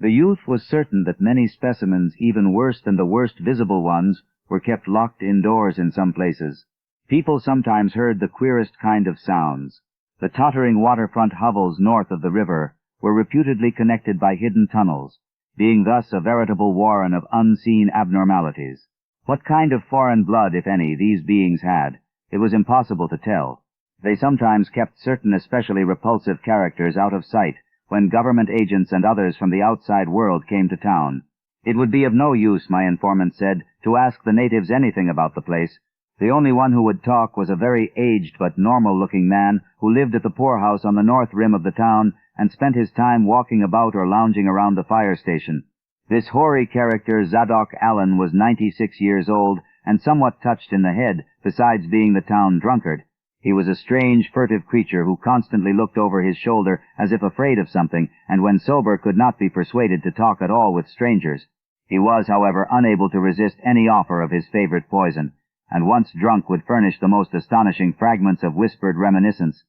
Speaker 1: The youth was certain that many specimens, even worse than the worst visible ones, were kept locked indoors in some places. People sometimes heard the queerest kind of sounds. The tottering waterfront hovels north of the river were reputedly connected by hidden tunnels, being thus a veritable warren of unseen abnormalities. What kind of foreign blood, if any, these beings had, it was impossible to tell. They sometimes kept certain especially repulsive characters out of sight when government agents and others from the outside world came to town. It would be of no use, my informant said, to ask the natives anything about the place. The only one who would talk was a very aged but normal-looking man who lived at the poorhouse on the north rim of the town and spent his time walking about or lounging around the fire station. This hoary character, Zadok Allen, was 96 years old and somewhat touched in the head, besides being the town drunkard. He was a strange, furtive creature who constantly looked over his shoulder as if afraid of something, and when sober could not be persuaded to talk at all with strangers. He was, however, unable to resist any offer of his favorite poison, and once drunk would furnish the most astonishing fragments of whispered reminiscence.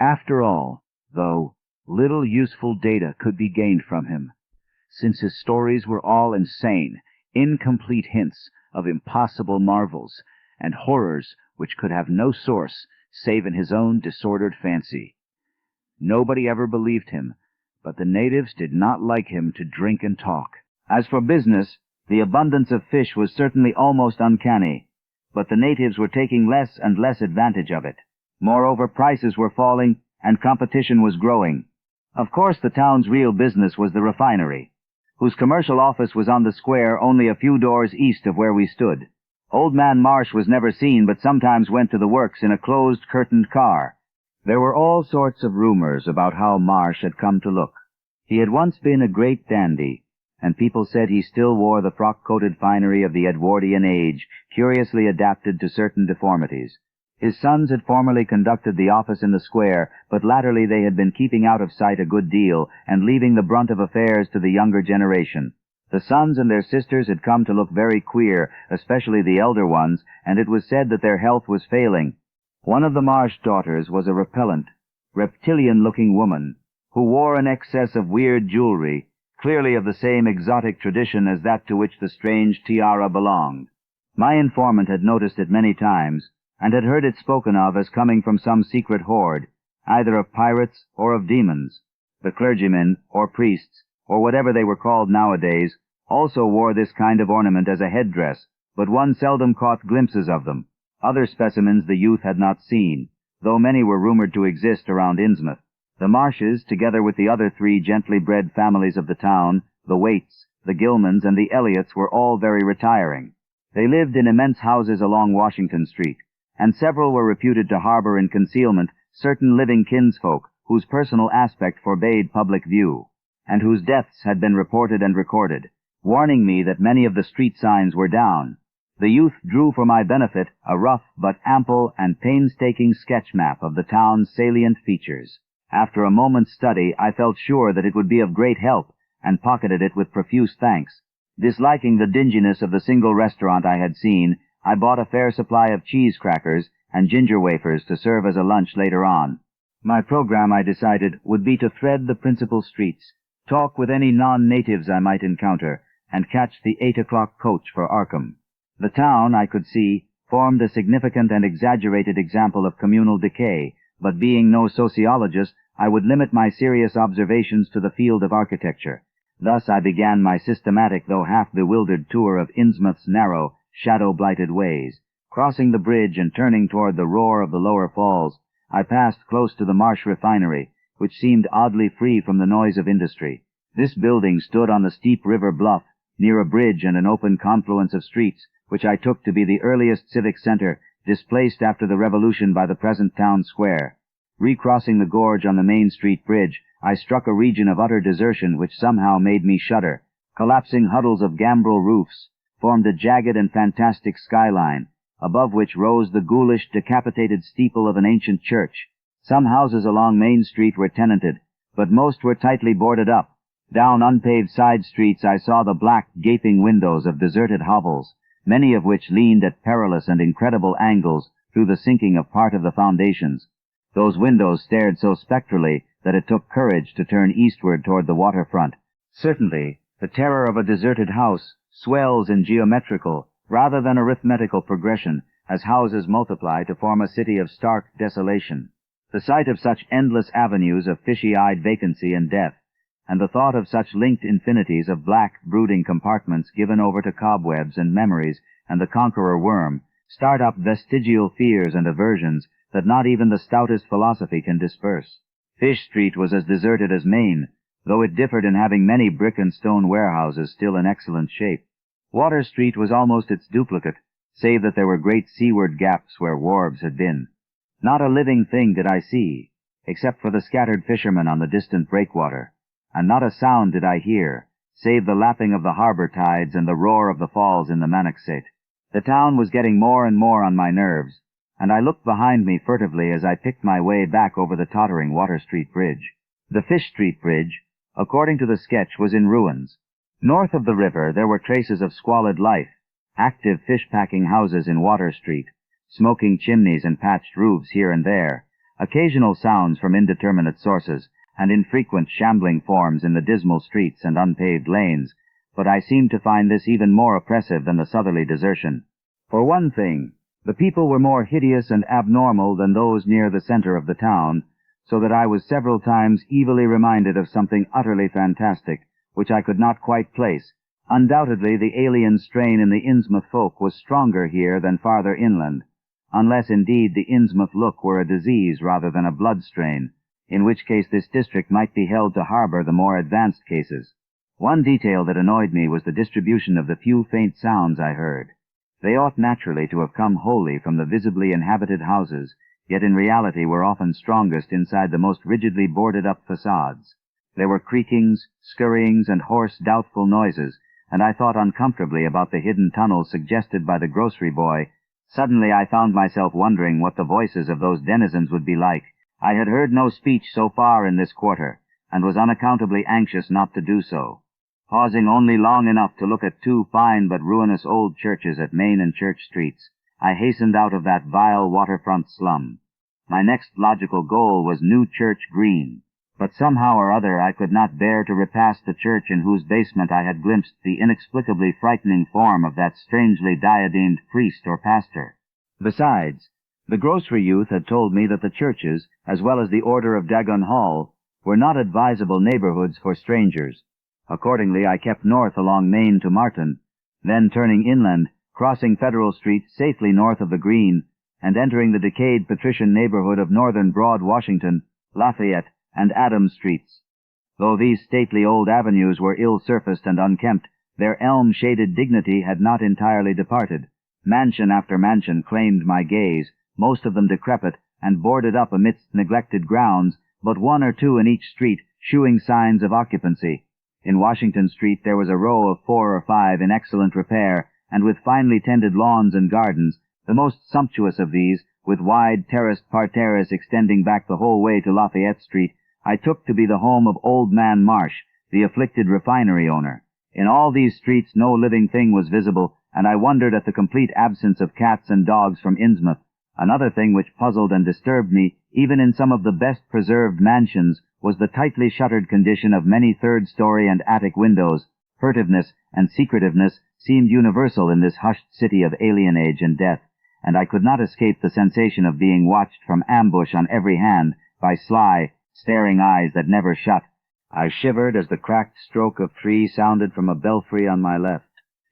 Speaker 1: After all, though, little useful data could be gained from him, since his stories were all insane, incomplete hints of impossible marvels and horrors which could have no source save in his own disordered fancy. Nobody ever believed him, but the natives did not like him to drink and talk. As for business, the abundance of fish was certainly almost uncanny, but the natives were taking less and less advantage of it. Moreover, prices were falling and competition was growing. Of course, the town's real business was the refinery, whose commercial office was on the square only a few doors east of where we stood. Old Man Marsh was never seen, but sometimes went to the works in a closed, curtained car. There were all sorts of rumors about how Marsh had come to look. He had once been a great dandy, and people said he still wore the frock-coated finery of the Edwardian age, curiously adapted to certain deformities. His sons had formerly conducted the office in the square, but latterly they had been keeping out of sight a good deal and leaving the brunt of affairs to the younger generation. The sons and their sisters had come to look very queer, especially the elder ones, and it was said that their health was failing. One of the Marsh daughters was a repellent, reptilian-looking woman, who wore an excess of weird jewelry, clearly of the same exotic tradition as that to which the strange tiara belonged. My informant had noticed it many times, and had heard it spoken of as coming from some secret horde, either of pirates or of demons. The clergymen, or priests, or whatever they were called nowadays, also wore this kind of ornament as a headdress, but one seldom caught glimpses of them. Other specimens the youth had not seen, though many were rumored to exist around Innsmouth. The Marshes, together with the other three gently bred families of the town, the Waits, the Gilmans, and the Elliots, were all very retiring. They lived in immense houses along Washington Street, and several were reputed to harbor in concealment certain living kinsfolk whose personal aspect forbade public view, and whose deaths had been reported and recorded, warning me that many of the street signs were down. The youth drew for my benefit a rough but ample and painstaking sketch map of the town's salient features. After a moment's study, I felt sure that it would be of great help, and pocketed it with profuse thanks. Disliking the dinginess of the single restaurant I had seen, I bought a fair supply of cheese crackers and ginger wafers to serve as a lunch later on. My program, I decided, would be to thread the principal streets, talk with any non-natives I might encounter, and catch the 8 o'clock coach for Arkham. The town, I could see, formed a significant and exaggerated example of communal decay, but being no sociologist, I would limit my serious observations to the field of architecture. Thus I began my systematic though half-bewildered tour of Innsmouth's narrow, shadow-blighted ways. Crossing the bridge and turning toward the roar of the lower falls, I passed close to the Marsh refinery, which seemed oddly free from the noise of industry. This building stood on the steep river bluff, near a bridge and an open confluence of streets, which I took to be the earliest civic center, displaced after the Revolution by the present town square. Recrossing the gorge on the Main Street Bridge, I struck a region of utter desertion which somehow made me shudder. Collapsing huddles of gambrel roofs formed a jagged and fantastic skyline, above which rose the ghoulish, decapitated steeple of an ancient church. Some houses along Main Street were tenanted, but most were tightly boarded up. Down unpaved side streets I saw the black, gaping windows of deserted hovels, many of which leaned at perilous and incredible angles through the sinking of part of the foundations. Those windows stared so spectrally that it took courage to turn eastward toward the waterfront, Certainly, the terror of a deserted house swells in geometrical rather than arithmetical progression as houses multiply to form a city of stark desolation. The sight of such endless avenues of fishy-eyed vacancy and death, and the thought of such linked infinities of black, brooding compartments given over to cobwebs and memories and the conqueror worm, start up vestigial fears and aversions that not even the stoutest philosophy can disperse. Fish Street was as deserted as Maine, though it differed in having many brick and stone warehouses still in excellent shape. Water Street was almost its duplicate, save that there were great seaward gaps where wharves had been. Not a living thing did I see, except for the scattered fishermen on the distant breakwater, and not a sound did I hear, save the lapping of the harbor tides and the roar of the falls in the Manaxet. The town was getting more and more on my nerves, and I looked behind me furtively as I picked my way back over the tottering Water Street Bridge. The Fish Street Bridge, according to the sketch, was in ruins. North of the river there were traces of squalid life, active fish-packing houses in Water Street, smoking chimneys and patched roofs here and there, occasional sounds from indeterminate sources, and infrequent shambling forms in the dismal streets and unpaved lanes, but I seemed to find this even more oppressive than the southerly desertion. For one thing, the people were more hideous and abnormal than those near the center of the town, so that I was several times evilly reminded of something utterly fantastic, which I could not quite place. Undoubtedly the alien strain in the Innsmouth folk was stronger here than farther inland, unless indeed the Innsmouth look were a disease rather than a blood strain, in which case this district might be held to harbor the more advanced cases. One detail that annoyed me was the distribution of the few faint sounds I heard. They ought naturally to have come wholly from the visibly inhabited houses, yet in reality were often strongest inside the most rigidly boarded-up facades. There were creakings, scurryings, and hoarse, doubtful noises, and I thought uncomfortably about the hidden tunnels suggested by the grocery boy. Suddenly I found myself wondering what the voices of those denizens would be like. I had heard no speech so far in this quarter, and was unaccountably anxious not to do so. Pausing only long enough to look at two fine but ruinous old churches at Main and Church Streets, I hastened out of that vile waterfront slum. My next logical goal was New Church Green, but somehow or other I could not bear to repass the church in whose basement I had glimpsed the inexplicably frightening form of that strangely diademed priest or pastor. Besides, the grocery youth had told me that the churches, as well as the Order of Dagon Hall, were not advisable neighborhoods for strangers. Accordingly, I kept north along Main to Martin, then turning inland, crossing Federal Street safely north of the Green, and entering the decayed patrician neighborhood of northern Broad Washington, Lafayette, and Adams Streets. Though these stately old avenues were ill-surfaced and unkempt, their elm-shaded dignity had not entirely departed. Mansion after mansion claimed my gaze, most of them decrepit and boarded up amidst neglected grounds, but one or two in each street shewing signs of occupancy. In Washington Street there was a row of 4 or 5 in excellent repair, and with finely tended lawns and gardens, the most sumptuous of these, with wide terraced parterres extending back the whole way to Lafayette Street, I took to be the home of Old Man Marsh, the afflicted refinery owner. In all these streets no living thing was visible, and I wondered at the complete absence of cats and dogs from Innsmouth. Another thing which puzzled and disturbed me, even in some of the best preserved mansions, was the tightly shuttered condition of many third-story and attic windows. Furtiveness and secretiveness seemed universal in this hushed city of alienage and death, and I could not escape the sensation of being watched from ambush on every hand by sly, staring eyes that never shut. I shivered as the cracked stroke of 3 sounded from a belfry on my left.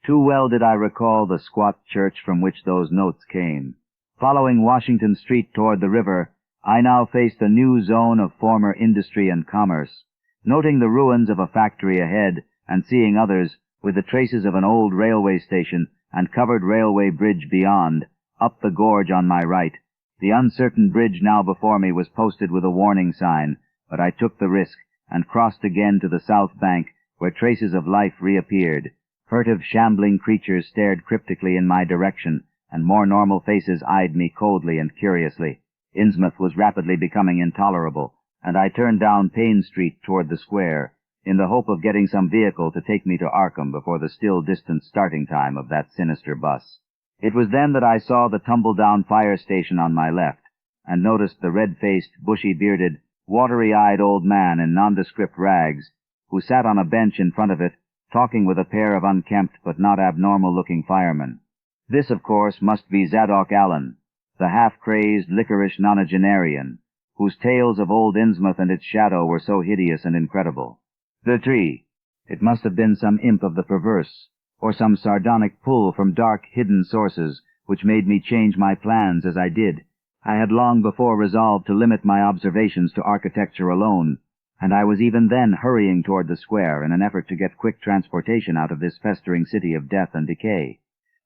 Speaker 1: Too well did I recall the squat church from which those notes came. Following Washington Street toward the river, I now faced a new zone of former industry and commerce. Noting the ruins of a factory ahead, and seeing others, with the traces of an old railway station and covered railway bridge beyond, up the gorge on my right. The uncertain bridge now before me was posted with a warning sign, but I took the risk and crossed again to the south bank, where traces of life reappeared. Furtive, shambling creatures stared cryptically in my direction, and more normal faces eyed me coldly and curiously. Innsmouth was rapidly becoming intolerable, and I turned down Payne Street toward the square, in the hope of getting some vehicle to take me to Arkham before the still distant starting time of that sinister bus. It was then that I saw the tumble-down fire station on my left, and noticed the red-faced, bushy-bearded, watery-eyed old man in nondescript rags, who sat on a bench in front of it, talking with a pair of unkempt but not abnormal-looking firemen. This, of course, must be Zadok Allen, the half-crazed, liquorish nonagenarian, whose tales of old Innsmouth and its shadow were so hideous and incredible. The tree. It must have been some imp of the perverse, or some sardonic pull from dark, hidden sources, which made me change my plans as I did. I had long before resolved to limit my observations to architecture alone, and I was even then hurrying toward the square in an effort to get quick transportation out of this festering city of death and decay.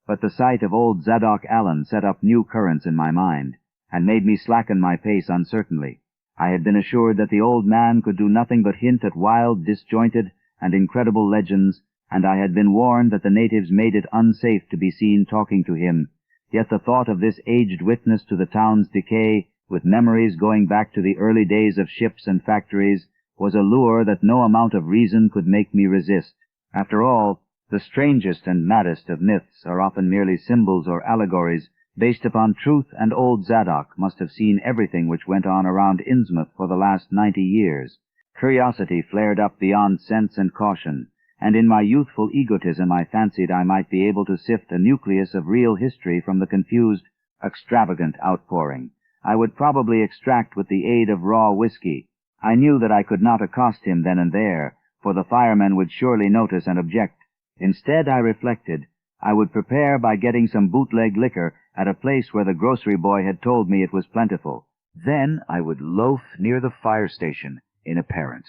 Speaker 1: But the sight of old Zadok Allen set up new currents in my mind, and made me slacken my pace uncertainly. I had been assured that the old man could do nothing but hint at wild, disjointed, and incredible legends, and I had been warned that the natives made it unsafe to be seen talking to him. Yet the thought of this aged witness to the town's decay, with memories going back to the early days of ships and factories, was a lure that no amount of reason could make me resist. After all, the strangest and maddest of myths are often merely symbols or allegories based upon truth, and old Zadok must have seen everything which went on around Innsmouth for the last 90 years. Curiosity flared up beyond sense and caution, and in my youthful egotism I fancied I might be able to sift a nucleus of real history from the confused, extravagant outpouring. I would probably extract with the aid of raw whiskey. I knew that I could not accost him then and there, for the firemen would surely notice and object. Instead, I reflected, I would prepare by getting some bootleg liquor at a place where the grocery boy had told me it was plentiful. Then I would loaf near the fire station in apparent.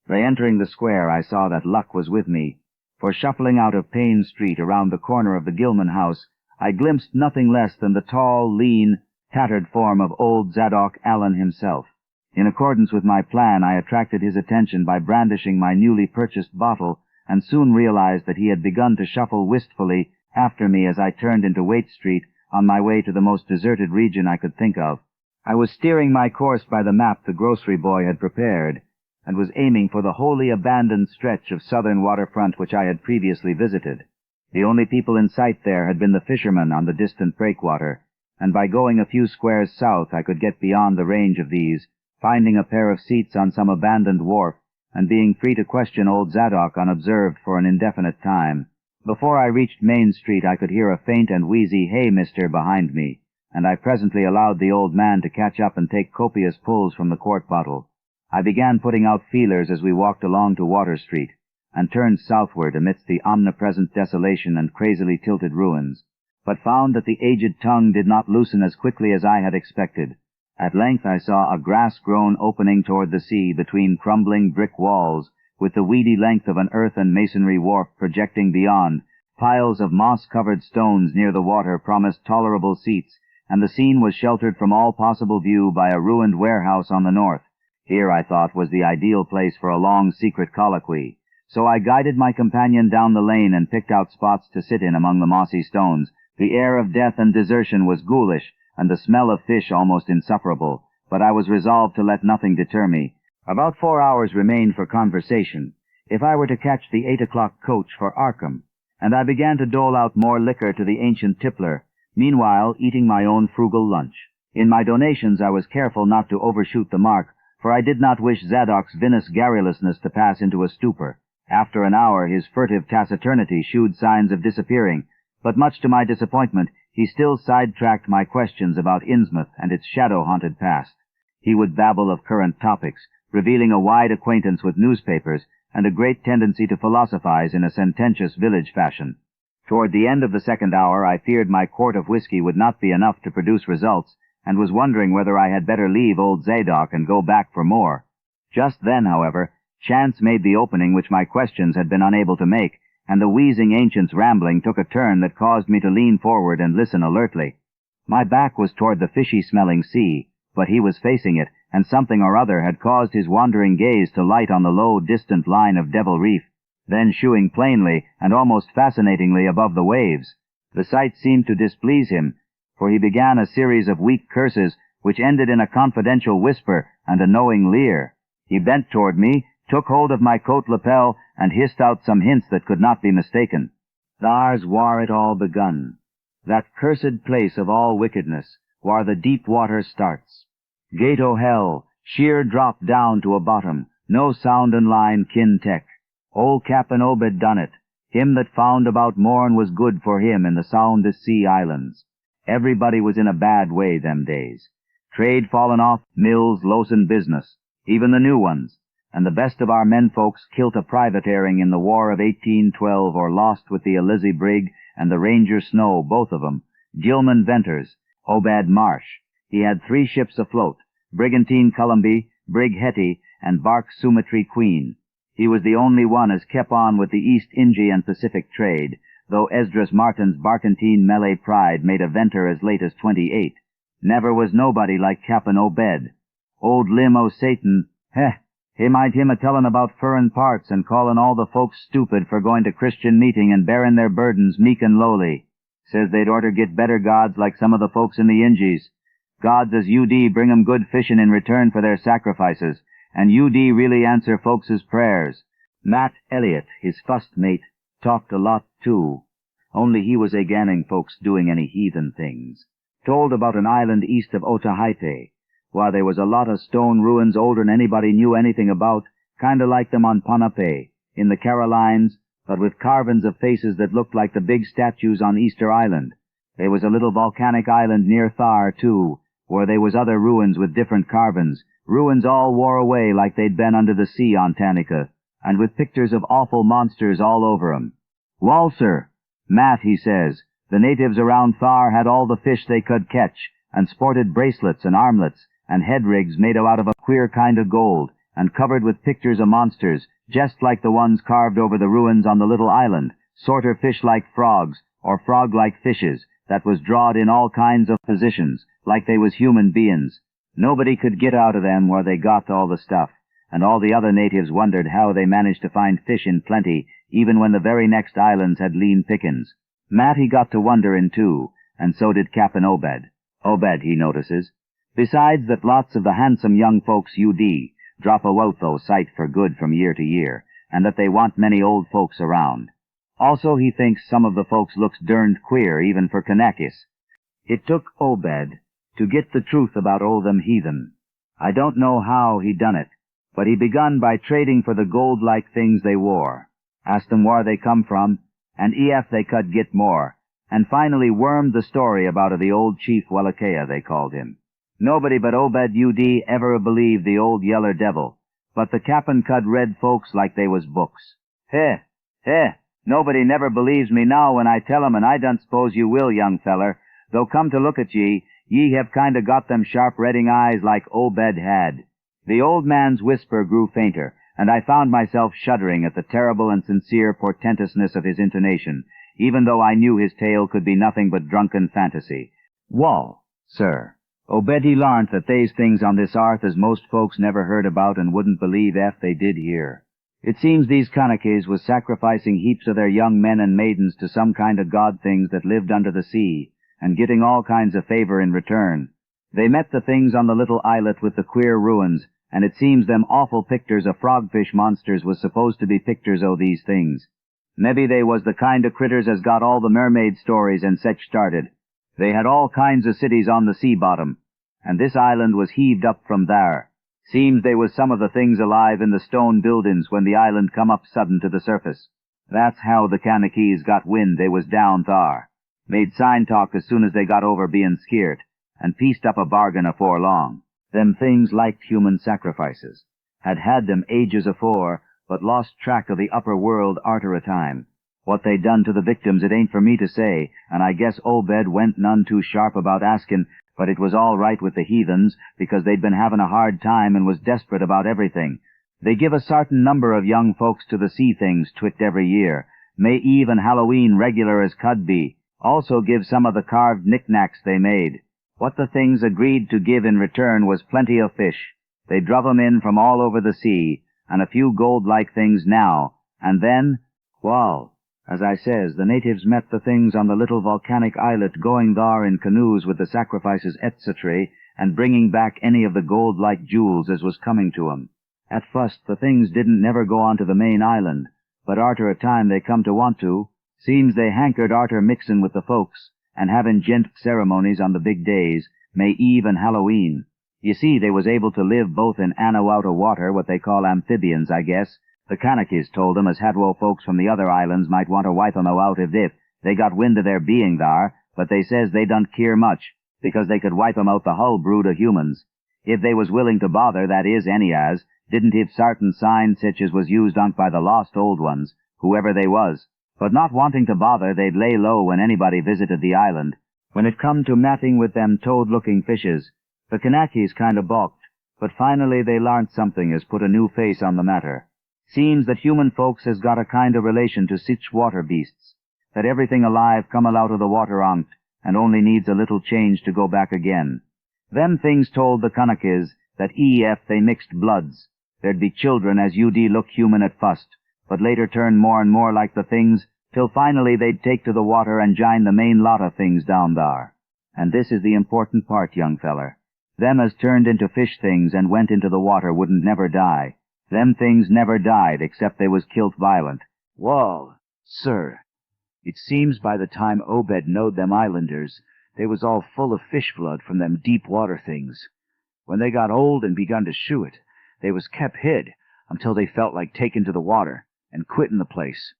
Speaker 1: Re-entering the square, I saw that luck was with me, for shuffling out of Payne Street around the corner of the Gilman house, I glimpsed nothing less than the tall, lean, tattered form of old Zadok Allen himself. In accordance with my plan, I attracted his attention by brandishing my newly purchased bottle, and soon realized that he had begun to shuffle wistfully after me as I turned into Waite Street on my way to the most deserted region I could think of. I was steering my course by the map the grocery boy had prepared, and was aiming for the wholly abandoned stretch of southern waterfront which I had previously visited. The only people in sight there had been the fishermen on the distant breakwater, and by going a few squares south I could get beyond the range of these, finding a pair of seats on some abandoned wharf, and being free to question old Zadok unobserved for an indefinite time. Before I reached Main Street I could hear a faint and wheezy "Hey, mister" behind me, and I presently allowed the old man to catch up and take copious pulls from the quart bottle. I began putting out feelers as we walked along to Water Street, and turned southward amidst the omnipresent desolation and crazily tilted ruins, but found that the aged tongue did not loosen as quickly as I had expected. At length I saw a grass-grown opening toward the sea between crumbling brick walls, with the weedy length of an earth and masonry wharf projecting beyond. Piles of moss-covered stones near the water promised tolerable seats, and the scene was sheltered from all possible view by a ruined warehouse on the north. Here, I thought, was the ideal place for a long secret colloquy, so I guided my companion down the lane and picked out spots to sit in among the mossy stones. The air of death and desertion was ghoulish, and the smell of fish almost insufferable, but I was resolved to let nothing deter me. About 4 hours remained for conversation, if I were to catch the 8 o'clock coach for Arkham, and I began to dole out more liquor to the ancient tippler, meanwhile eating my own frugal lunch. In my donations I was careful not to overshoot the mark, for I did not wish Zadok's vinous garrulousness to pass into a stupor. After an hour his furtive taciturnity shewed signs of disappearing, but much to my disappointment he still sidetracked my questions about Innsmouth and its shadow-haunted past. He would babble of current topics, revealing a wide acquaintance with newspapers and a great tendency to philosophize in a sententious village fashion. Toward the end of the second hour I feared my quart of whiskey would not be enough to produce results, and was wondering whether I had better leave old Zadok and go back for more. Just then, however, chance made the opening which my questions had been unable to make, and the wheezing ancient's rambling took a turn that caused me to lean forward and listen alertly. My back was toward the fishy-smelling sea, but he was facing it, and something or other had caused his wandering gaze to light on the low, distant line of Devil Reef, then shewing plainly and almost fascinatingly above the waves. The sight seemed to displease him, for he began a series of weak curses which ended in a confidential whisper and a knowing leer. He bent toward me, took hold of my coat lapel, and hissed out some hints that could not be mistaken. "Thar's whar it all begun, that cursed place of all wickedness, whar the deep water starts. Gate o' hell, sheer drop down to a bottom, no sound and line kin tech. Old Cap'n Obed done it. Him that found about morn was good for him in the soundest sea islands. Everybody was in a bad way them days. Trade fallen off, mills loosened business, even the new ones, and the best of our menfolks kilt a privateering in the War of 1812 or lost with the Elizabeth brig and the Ranger Snow, both of 'em. Gilman Venters, Obed Marsh. He had 3 ships afloat, Brigantine Columby, Brig Hetty, and Bark Sumetry Queen. He was the only one as kep on with the East Ingy and Pacific trade, though Esdras Martin's barkentine Malay Pride made a venter as late as 28. Never was nobody like Cap'n Obed. Old Lim o' Satan, he might him a-tellin' about furrin parts and callin' all the folks stupid for going to Christian meeting and bearin' their burdens meek and lowly. Says they'd orter get better gods like some of the folks in the Ingies. Gods as UD bring 'em good fishin' in return for their sacrifices, and UD really answer folks' prayers. Matt Elliott, his fust mate, talked a lot too, only he was a-ganning folks doing any heathen things. Told about an island east of Otaheite. Why, there was a lot of stone ruins older'n anybody knew anything about, kinda like them on Ponape, in the Carolines, but with carvin's of faces that looked like the big statues on Easter Island. There was a little volcanic island near Thar, too, where they was other ruins with different carvin's, ruins all wore away like they'd been under the sea on Tanica, and with pictures of awful monsters all over 'em. Walser, Matt, he says, the natives around Thar had all the fish they could catch, and sported bracelets and armlets, and head rigs made out of a queer kind of gold, and covered with pictures of monsters, just like the ones carved over the ruins on the little island, sorter fish like frogs, or frog-like fishes, that was drawed in all kinds of positions, like they was human beings. Nobody could get out of them where they got all the stuff, and all the other natives wondered how they managed to find fish in plenty, even when the very next islands had lean pickin's. Matt he got to wonderin' too, and so did Cap'n Obed. Obed, he notices. Besides that lots of the handsome young folks UD drop out though sight for good from year to year, and that they want many old folks around. Also he thinks some of the folks looks derned queer even for Kanakis. It took Obed to get the truth about all them heathen. I don't know how he done it, but he begun by trading for the gold-like things they wore, asked them where they come from, and ef they could get more, and finally wormed the story about the old chief Wallachia, they called him. Nobody but Obed UD ever believed the old yeller devil, but the cap'n cud read folks like they was books. Nobody never believes me now when I tell 'em, and I don't suppose you will, young feller, though come to look at ye, ye have kinda got them sharp reading eyes like Obed had. The old man's whisper grew fainter, and I found myself shuddering at the terrible and sincere portentousness of his intonation, even though I knew his tale could be nothing but drunken fantasy. Wall, sir, Obed he larnt that they's things on this arth as most folks never heard about and wouldn't believe ef they did hear. It seems these Kanakes was sacrificing heaps of their young men and maidens to some kind of god things that lived under the sea, and getting all kinds of favor in return. They met the things on the little islet with the queer ruins, and it seems them awful pictures of frogfish monsters was supposed to be pictures o' these things. Mebbe they was the kind of critters as got all the mermaid stories and such started. They had all kinds of cities on the sea bottom, and this island was heaved up from there. Seems they was some of the things alive in the stone buildings when the island come up sudden to the surface. That's how the Kanakes got wind they was down thar. Made sign talk as soon as they got over bein' skeert, and pieced up a bargain afore long. Them things liked human sacrifices. Had them ages afore, but lost track of the upper world arter a time. What they done to the victims it ain't for me to say, and I guess Obed went none too sharp about askin', but it was all right with the heathens, because they'd been havin' a hard time and was desperate about everything. They give a sartain number of young folks to the sea things twict every year, May Eve and Halloween regular as could be, also give some of the carved knickknacks they made. What the things agreed to give in return was plenty of fish. They druv 'em in from all over the sea, and a few gold-like things now, and then, wall, as I says, the natives met the things on the little volcanic islet going thar in canoes with the sacrifices etc., and bringing back any of the gold-like jewels as was coming to 'em. At fust, the things didn't never go on to the main island, but arter a time they come to want to. Seems they hankered arter mixin' with the folks, and havin' gent ceremonies on the big days, May Eve and Halloween. You see, they was able to live both in and out o' water, what they call amphibians, I guess, The Kanakys told them as Hadwo folks from the other islands might want to wipe 'em out if they got wind of their being thar, but they says they don't care much, because they could wipe 'em out the hull brood of humans. If they was willing to bother, that is, anyas, didn't have sartain signs such as was used on by the lost old ones, whoever they was. But not wanting to bother, they'd lay low when anybody visited the island. When it come to matting with them toad-looking fishes, the Kanakys kind of balked, but finally they larnt something as put a new face on the matter. Seems that human folks has got a kind of relation to sich water beasts, that everything alive come out of the water on't, and only needs a little change to go back again. Them things told the Kanakys that ef they mixed bloods, there'd be children as look human at fust, but later turn more and more like the things, till finally they'd take to the water and jine the main lot of things down thar. And this is the important part, young feller. Them as turned into fish things and went into the water wouldn't never die. Them things never died, except they was kilt violent.
Speaker 2: Wall, sir, it seems by the time Obed knowed them islanders, they was all full of fish blood from them deep water things. When they got old and begun to shew it, they was kep hid until they felt like taking to the water and quitting the place.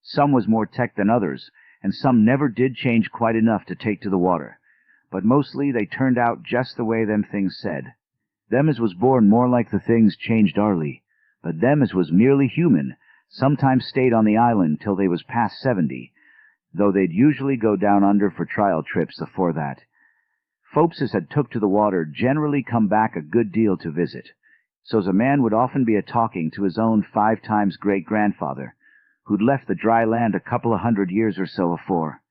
Speaker 2: Some was more tech than others, and some never did change quite enough to take to the water, but mostly they turned out just the way them things said. Them as was born more like the things changed early, but them as was merely human sometimes stayed on the island till they was past 70, though they'd usually go down under for trial trips afore that. Folks as had took to the water generally come back a good deal to visit, so's a man would often be a-talking to his own 5 times great-grandfather, who'd left the dry land a couple of 100 years or so afore.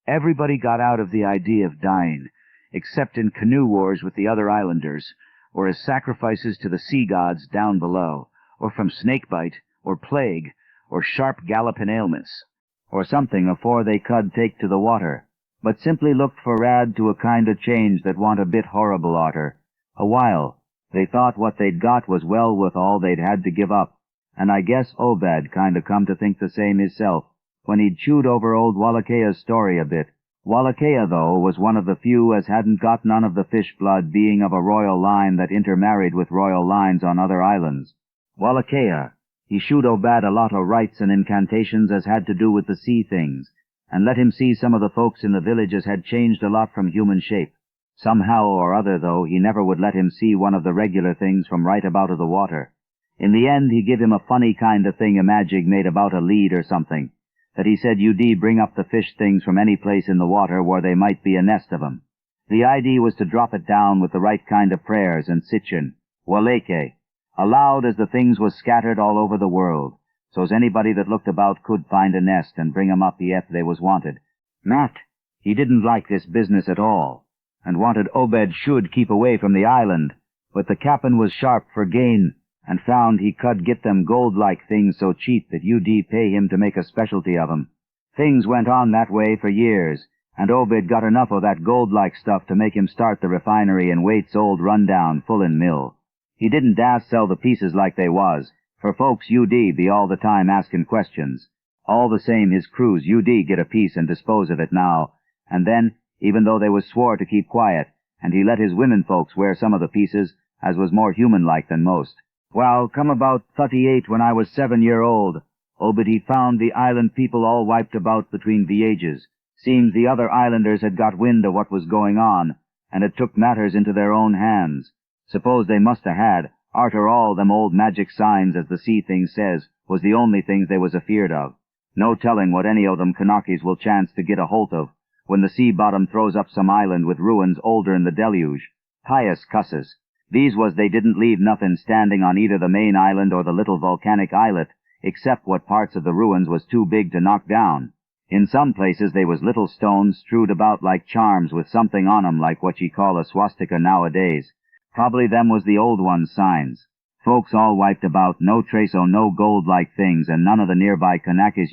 Speaker 2: Everybody got out of the idea of dying, except in canoe wars with the other islanders, or as sacrifices to the sea gods down below, or from snakebite, or plague, or sharp galloping ailments,
Speaker 1: or something afore they could take to the water, but simply looked for rad to a kind of change that want a bit horrible arter. A while, they thought what they'd got was well with all they'd had to give up, and I guess Obed kind of come to think the same hisself, when he'd chewed over old Wallacheia's story a bit. Wallachia, though, was one of the few as hadn't got none of the fish blood, being of a royal line that intermarried with royal lines on other islands. Wallachia, he shewed Obed a lot of rites and incantations as had to do with the sea things, and let him see some of the folks in the villages had changed a lot from human shape. Somehow or other, though, he never would let him see one of the regular things from right about of the water. In the end, he give him a funny kind of thing, a magic made about a lead or something, that he said you'd bring up the fish things from any place in the water where they might be a nest of 'em. The idea was to drop it down with the right kind of prayers and sitchin, waleke, aloud as the things was scattered all over the world, so's anybody that looked about could find a nest and bring 'em up if they was wanted. Matt, he didn't like this business at all, and wanted Obed should keep away from the island, but the cap'n was sharp for gain, and found he could get them gold-like things so cheap that you'd pay him to make a specialty of 'em. Things went on that way for years, and Obed got enough of that gold-like stuff to make him start the refinery in Waite's old run-down fullin' mill. He didn't dast sell the pieces like they was, for folks be all the time asking questions. All the same, his crews get a piece and dispose of it now, and then, even though they was swore to keep quiet, and he let his women folks wear some of the pieces, as was more human-like than most. Well, come about 38 when I was 7-year-old, Obed he found the island people all wiped about between the ages. Seems the other islanders had got wind of what was going on, and had took matters into their own hands. Suppose they must ha' had, arter all them old magic signs, as the sea things says, was the only things they was afeard of. No telling what any o' them Kanakys will chance to get a holt of, when the sea bottom throws up some island with ruins older'n the deluge. Pious cusses. These was they didn't leave nothing standing on either the main island or the little volcanic islet, except what parts of the ruins was too big to knock down. In some places they was little stones strewed about like charms with something on 'em like what ye call a swastika nowadays. Probably them was the old ones' signs. Folks all wiped about, no trace o' no gold-like things, and none of the nearby Kanakys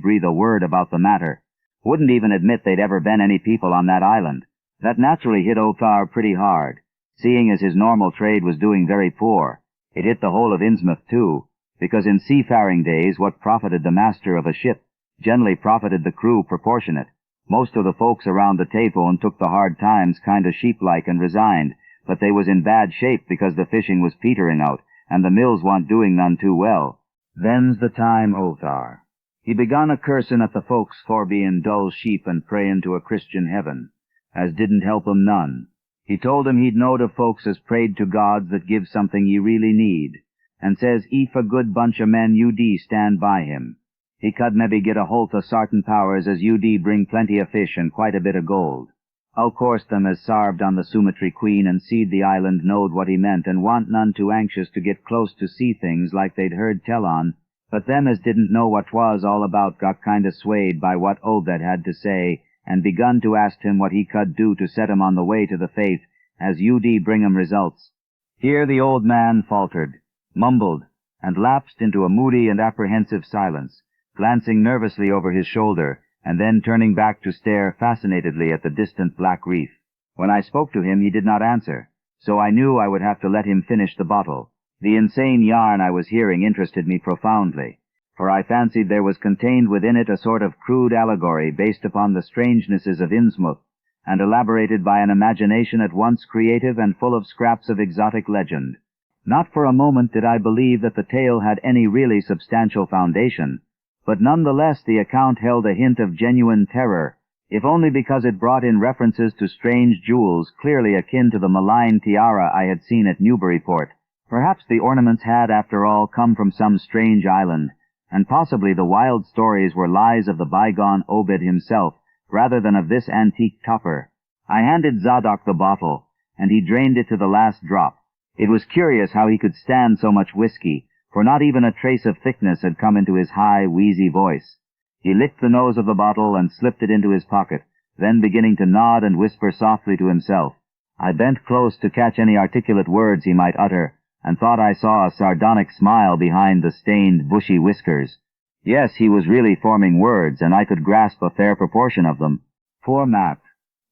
Speaker 1: breathe a word about the matter. Wouldn't even admit they'd ever been any people on that island. That naturally hit Ophar pretty hard, seeing as his normal trade was doing very poor. It hit the whole of Innsmouth, too, because in seafaring days what profited the master of a ship generally profited the crew proportionate. Most of the folks around the Tayphone took the hard times kind of sheep-like and resigned, but they was in bad shape because the fishing was petering out, and the mills wa'n't doing none too well. Then's the time, Othar. He begun a cursin' at the folks for bein' dull sheep and prayin' to a Christian heaven, as didn't help 'em none. He told 'em he'd knowed of folks as prayed to gods that give something ye really need, and says if a good bunch o' men UD stand by him, he could maybe get a holt o' sartin powers as UD bring plenty o' fish and quite a bit o' gold. O' course them as sarved on the Sumatry Queen and seed the island knowed what he meant and want none too anxious to get close to see things like they'd heard tell on, but them as didn't know what 'twas all about got kind o' swayed by what Obed had to say, and begun to ask him what he could do to set 'em on the way to the faith, as UD bring 'em results. Here the old man faltered, mumbled, and lapsed into a moody and apprehensive silence, glancing nervously over his shoulder, and then turning back to stare fascinatedly at the distant black reef. When I spoke to him, he did not answer, so I knew I would have to let him finish the bottle. The insane yarn I was hearing interested me profoundly, for I fancied there was contained within it a sort of crude allegory based upon the strangenesses of Innsmouth, and elaborated by an imagination at once creative and full of scraps of exotic legend. Not for a moment did I believe that the tale had any really substantial foundation, but none the less the account held a hint of genuine terror, if only because it brought in references to strange jewels clearly akin to the malign tiara I had seen at Newburyport. Perhaps the ornaments had, after all, come from some strange island, and possibly the wild stories were lies of the bygone Obed himself, rather than of this antique topper. I handed Zadok the bottle, and he drained it to the last drop. It was curious how he could stand so much whiskey, for not even a trace of thickness had come into his high, wheezy voice. He licked the nose of the bottle and slipped it into his pocket, then beginning to nod and whisper softly to himself. I bent close to catch any articulate words he might utter, and thought I saw a sardonic smile behind the stained, bushy whiskers. Yes, he was really forming words, and I could grasp a fair proportion of them. Poor Matt.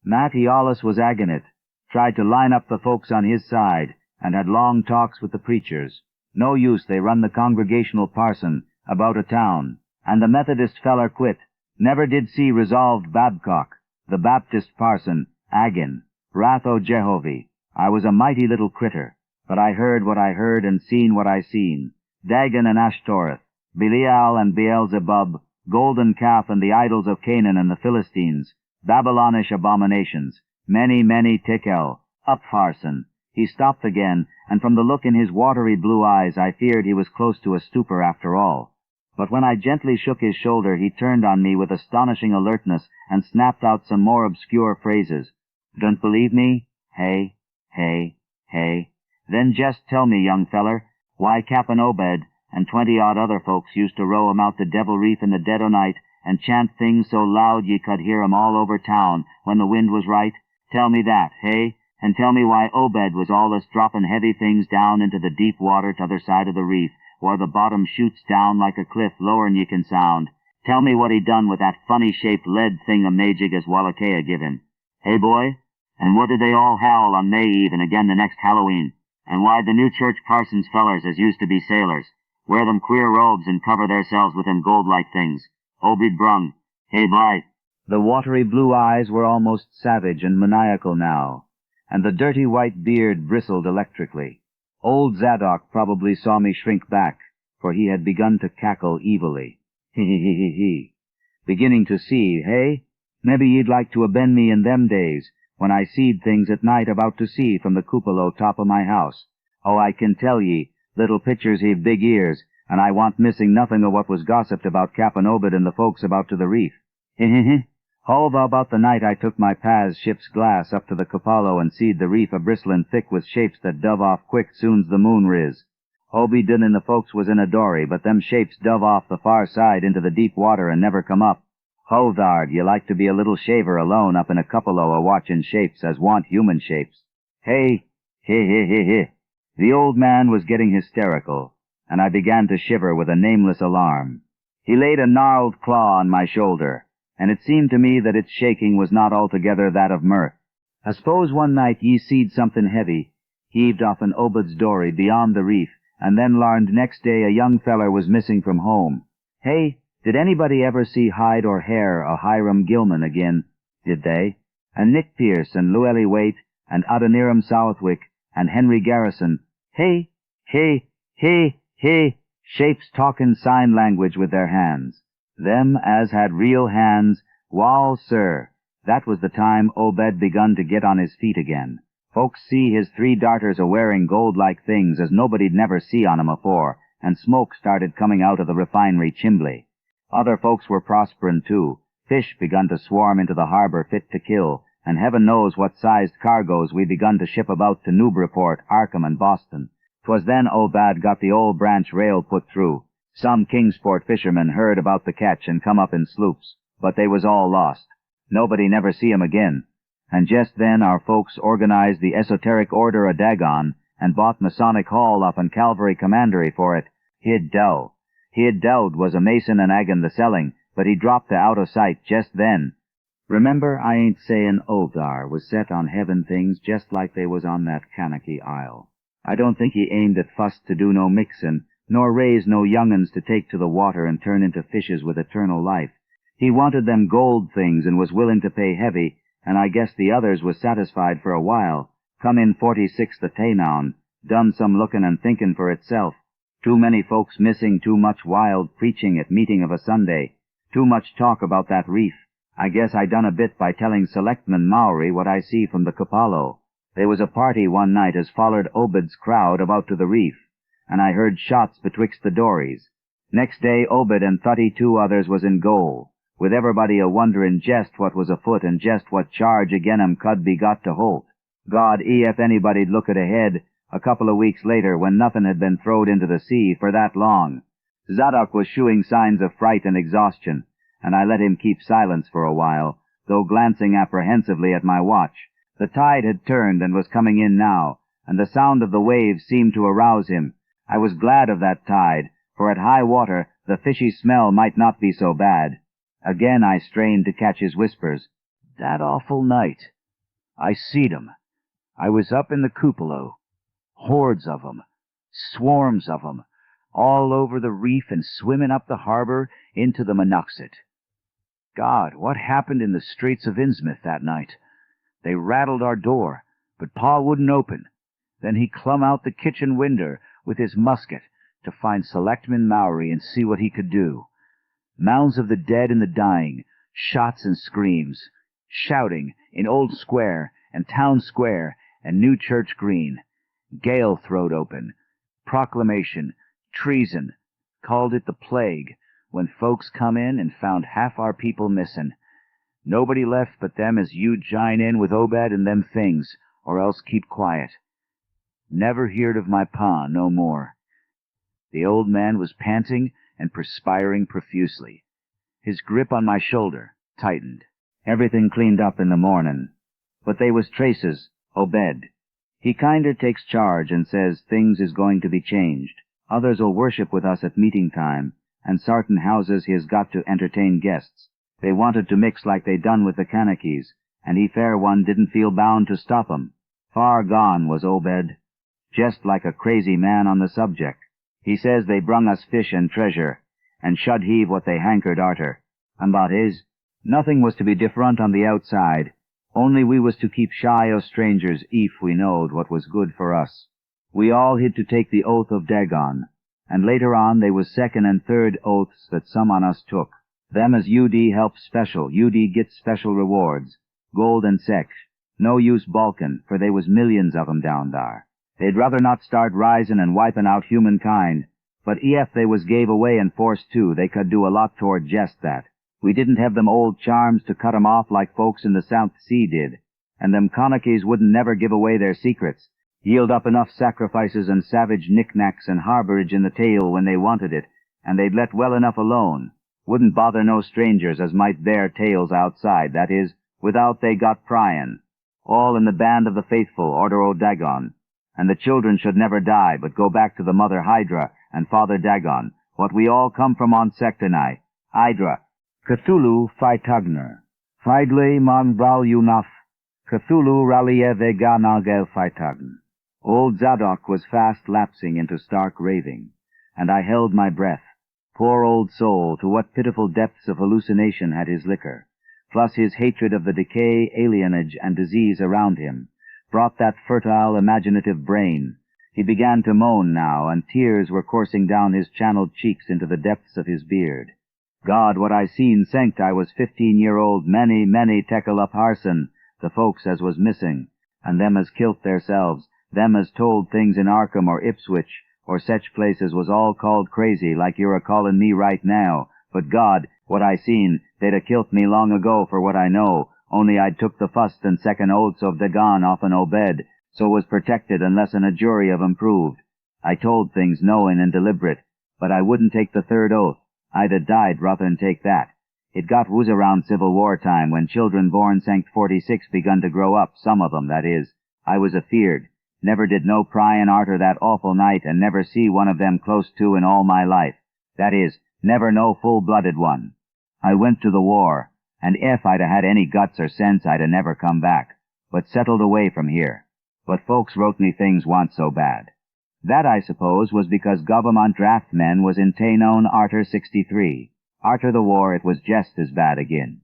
Speaker 1: Matt, he allus was agonite, tried to line up the folks on his side, and had long talks with the preachers. No use, they run the Congregational parson about a town, and the Methodist feller quit. Never did see resolved Babcock, the Baptist parson, agin. Wrath o' Jehovah. I was a mighty little critter, but I heard what I heard and seen what I seen. Dagon and Ashtoreth, Belial and Beelzebub, golden calf and the idols of Canaan and the Philistines, Babylonish abominations, many, many tekel, upfarson. He stopped again, and from the look in his watery blue eyes I feared he was close to a stupor after all. But when I gently shook his shoulder, he turned on me with astonishing alertness and snapped out some more obscure phrases. Don't believe me? Hey, hey, hey. Then just tell me, young feller, why Cap'n Obed and 20-odd other folks used to row 'em out the Devil Reef in the dead o' night and chant things so loud ye could hear 'em all over town when the wind was right? Tell me that, hey? And tell me why Obed was allus droppin' heavy things down into the deep water t'other side of the reef, where the bottom shoots down like a cliff lower'n ye can sound. Tell me what he done with that funny-shaped lead thing-a-majig as Wallachia give him. Hey, boy? And what did they all howl on May Eve and again the next Halloween? And why'd the New Church parsons fellers as used to be sailors wear them queer robes and cover theirselves with them gold-like things? Obed brung. Hey, boy. The watery blue eyes were almost savage and maniacal now, and the dirty white beard bristled electrically. Old Zadok probably saw me shrink back, for he had begun to cackle evilly. He. Beginning to see, hey? Maybe ye'd like to abend me in them days, when I seed things at night about to see from the cupola top of my house. Oh, I can tell ye, little pitchers he've big ears, and I want missing nothing of what was gossiped about Cap'n Obed and the folks about to the reef. How about the night I took my pa's ship's glass up to the Capallo and seed the reef a-bristlin' thick with shapes that dove off quick soon's the moon riz. Obie Dunn and the folks was in a dory, but them shapes dove off the far side into the deep water and never come up. Hovard, you like to be a little shaver alone up in a Capallo a-watchin' shapes as want human shapes. Hey. The old man was getting hysterical, and I began to shiver with a nameless alarm. He laid a gnarled claw on my shoulder, and it seemed to me that its shaking was not altogether that of mirth. I suppose one night ye seed something heavy, heaved off an Obed's dory beyond the reef, and then larned next day a young feller was missing from home. Hey, did anybody ever see hide or hair o' Hiram Gilman again? Did they? And Nick Pierce and Llewellyn Waite and Adoniram Southwick and Henry Garrison. Hey, Shapes talkin' sign language with their hands. Them as had real hands, wall, sir. That was the time Obed begun to get on his feet again. Folks see his 3 darters a-wearing gold-like things as nobody'd never see on 'em afore, and smoke started coming out of the refinery chimbley. Other folks were prosperin' too. Fish begun to swarm into the harbor fit to kill, and heaven knows what sized cargoes we begun to ship about to Newburyport, Arkham, and Boston. 'Twas then Obad got the old branch rail put through. Some Kingsport fishermen heard about the catch and come up in sloops, but they was all lost. Nobody never see 'em again. And just then our folks organized the Esoteric Order o' Dagon and bought Masonic Hall up in Calvary Commandery for it. He'd Dowd was a mason and agin the selling, but he dropped to out o' sight just then. Remember, I ain't sayin' Olgar was set on heaven things just like they was on that Kanaki Isle. I don't think he aimed at fuss to do no mixin', nor raise no young'uns to take to the water and turn into fishes with eternal life. He wanted them gold things and was willin' to pay heavy, and I guess the others was satisfied for a while. Come in 46th the Taynown, done some lookin' and thinkin' for itself. Too many folks missing, too much wild preaching at meeting of a Sunday, too much talk about that reef. I guess I done a bit by telling Selectman Mowry what I see from the Cupalo. They was a party one night as follered Obed's crowd about to the reef, and I heard shots betwixt the dories. Next day Obed and 32 others was in goal, with everybody a-wonderin' jest what was afoot and jest what charge agin 'em could be got to Holt. God, if anybody'd look at ahead a couple of weeks later when nothing had been throwed into the sea for that long. Zadok was shewing signs of fright and exhaustion, and I let him keep silence for a while, though glancing apprehensively at my watch. The tide had turned and was coming in now, and the sound of the waves seemed to arouse him. I was glad of that tide, for at high water the fishy smell might not be so bad. Again I strained to catch his whispers.
Speaker 2: That awful night. I seed 'em. I was up in the cupola. Hordes of 'em. Swarms of 'em. All over the reef and swimmin' up the harbor into the Monoxet. God, what happened in the streets of Innsmouth that night? They rattled our door, but Pa wouldn't open. Then he clumb out the kitchen winder with his musket to find Selectman Mowry and see what he could do. Mounds of the dead and the dying, shots and screams, shouting in Old Square and Town Square and New Church Green. Gale throwed open. Proclamation. Treason. Called it the plague, when folks come in and found half our people missin'. Nobody left but them as you'd jine in with Obed and them things, or else keep quiet. Never heard of my pa no more. The old man was panting and perspiring profusely. His grip on my shoulder tightened.
Speaker 1: Everything cleaned up in the mornin', but they was traces, Obed. He kinder takes charge and says things is going to be changed. Others'll worship with us at meeting time, and sartin houses he has got to entertain guests. They wanted to mix like they done with the Kanakis, and he fair one didn't feel bound to stop 'em. Far gone was Obed, just like a crazy man on the subject. He says they brung us fish and treasure, and should heave what they hankered arter. And about his, nothing was to be different on the outside, only we was to keep shy o' strangers if we knowed what was good for us. We all had to take the oath of Dagon, and later on they was second and third oaths that some on us took. Them as UD helps special, UD gets special rewards, gold and sec. No use balkin', for they was millions of 'em down there. They'd rather not start risin' and wipin' out humankind, but if they was gave away and forced to, they could do a lot toward jest that. We didn't have them old charms to cut 'em off like folks in the South Sea did, and them Conakys wouldn't never give away their secrets, yield up enough sacrifices and savage knickknacks and harborage in the tale when they wanted it, and they'd let well enough alone. Wouldn't bother no strangers as might bear tales outside, that is, without they got pryin'. All in the band of the faithful, Order o' Dagon. And the children should never die, but go back to the mother Hydra and father Dagon, what we all come from on Sectonai. Hydra. Cthulhu Phytagner. Feidle man bral unaf. Cthulhu ralie veganagel Phytagn. Old Zadok was fast lapsing into stark raving, and I held my breath. Poor old soul, to what pitiful depths of hallucination had his liquor, plus his hatred of the decay, alienage, and disease around him, brought that fertile, imaginative brain. He began to moan now, and tears were coursing down his channeled cheeks into the depths of his beard. God, what I seen senkt I was 15-year-old many tekel up Harson, the folks as was missing, and them as kilt theirselves, them as told things in Arkham or Ipswich, or sech places was all called crazy like you're a-callin' me right now. But God, what I seen, they'd a-kilt me long ago for what I know, only I'd took the fust and second oaths of Dagon off an Obed, so was protected unless a jury of 'em proved. I told things knowin' and deliberate, but I wouldn't take the third oath. I'd a died rather'n take that. It got was around Civil War time when children born senkt 46 begun to grow up, some of 'em, that is. I was afeard. Never did no pryin' arter that awful night, and never see one of them close to in all my life. That is, never no full-blooded one. I went to the war, and if I'd a had any guts or sense I'd a never come back, but settled away from here. But folks wrote me things once so bad. That, I suppose, was because government draft men was in Taynone arter 63. Arter the war it was jest as bad again.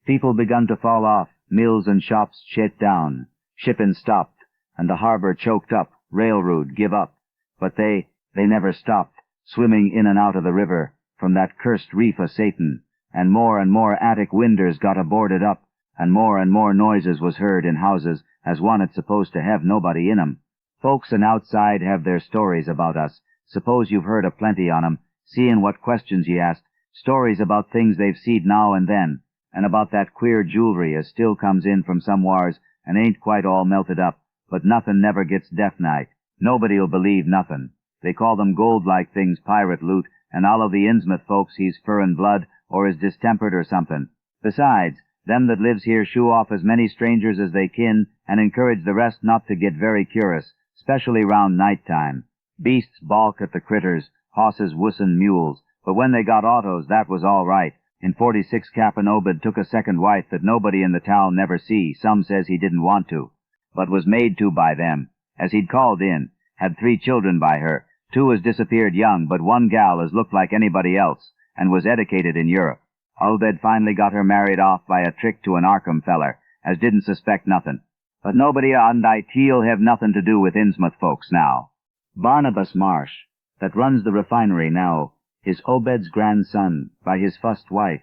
Speaker 1: People begun to fall off, mills and shops shet down, shippin' stopped, and the harbor choked up, railroad give up. But they never stopped, swimming in and out of the river, from that cursed reef of Satan, and more attic winders got aboarded up, and more noises was heard in houses as one it's supposed to have nobody in 'em. Folks an outside have their stories about us. Suppose you've heard a plenty on 'em, seein' what questions ye asked, stories about things they've seed now and then, and about that queer jewelry as still comes in from somewhars and ain't quite all melted up, but nothin' never gets death-night. Nobody'll believe nothin'. They call them gold-like things pirate loot, and all of the Innsmouth folks he's furrin' blood or is distempered or somethin'. Besides, them that lives here shoo off as many strangers as they kin and encourage the rest not to get very curious, specially round night time. Beasts balk at the critters, hosses wussin' mules, but when they got autos that was all right. In 46 Cap'n Obed took a second wife that nobody in the town never see. Some says he didn't want to, but was made to by them, as he'd called in, had 3 children by her. 2 has disappeared young, but 1 gal has looked like anybody else, and was educated in Europe. Obed finally got her married off by a trick to an Arkham feller, as didn't suspect nothin'. But nobody on thy teal have nothin' to do with Innsmouth folks now. Barnabas Marsh, that runs the refinery now, is Obed's grandson by his fust wife,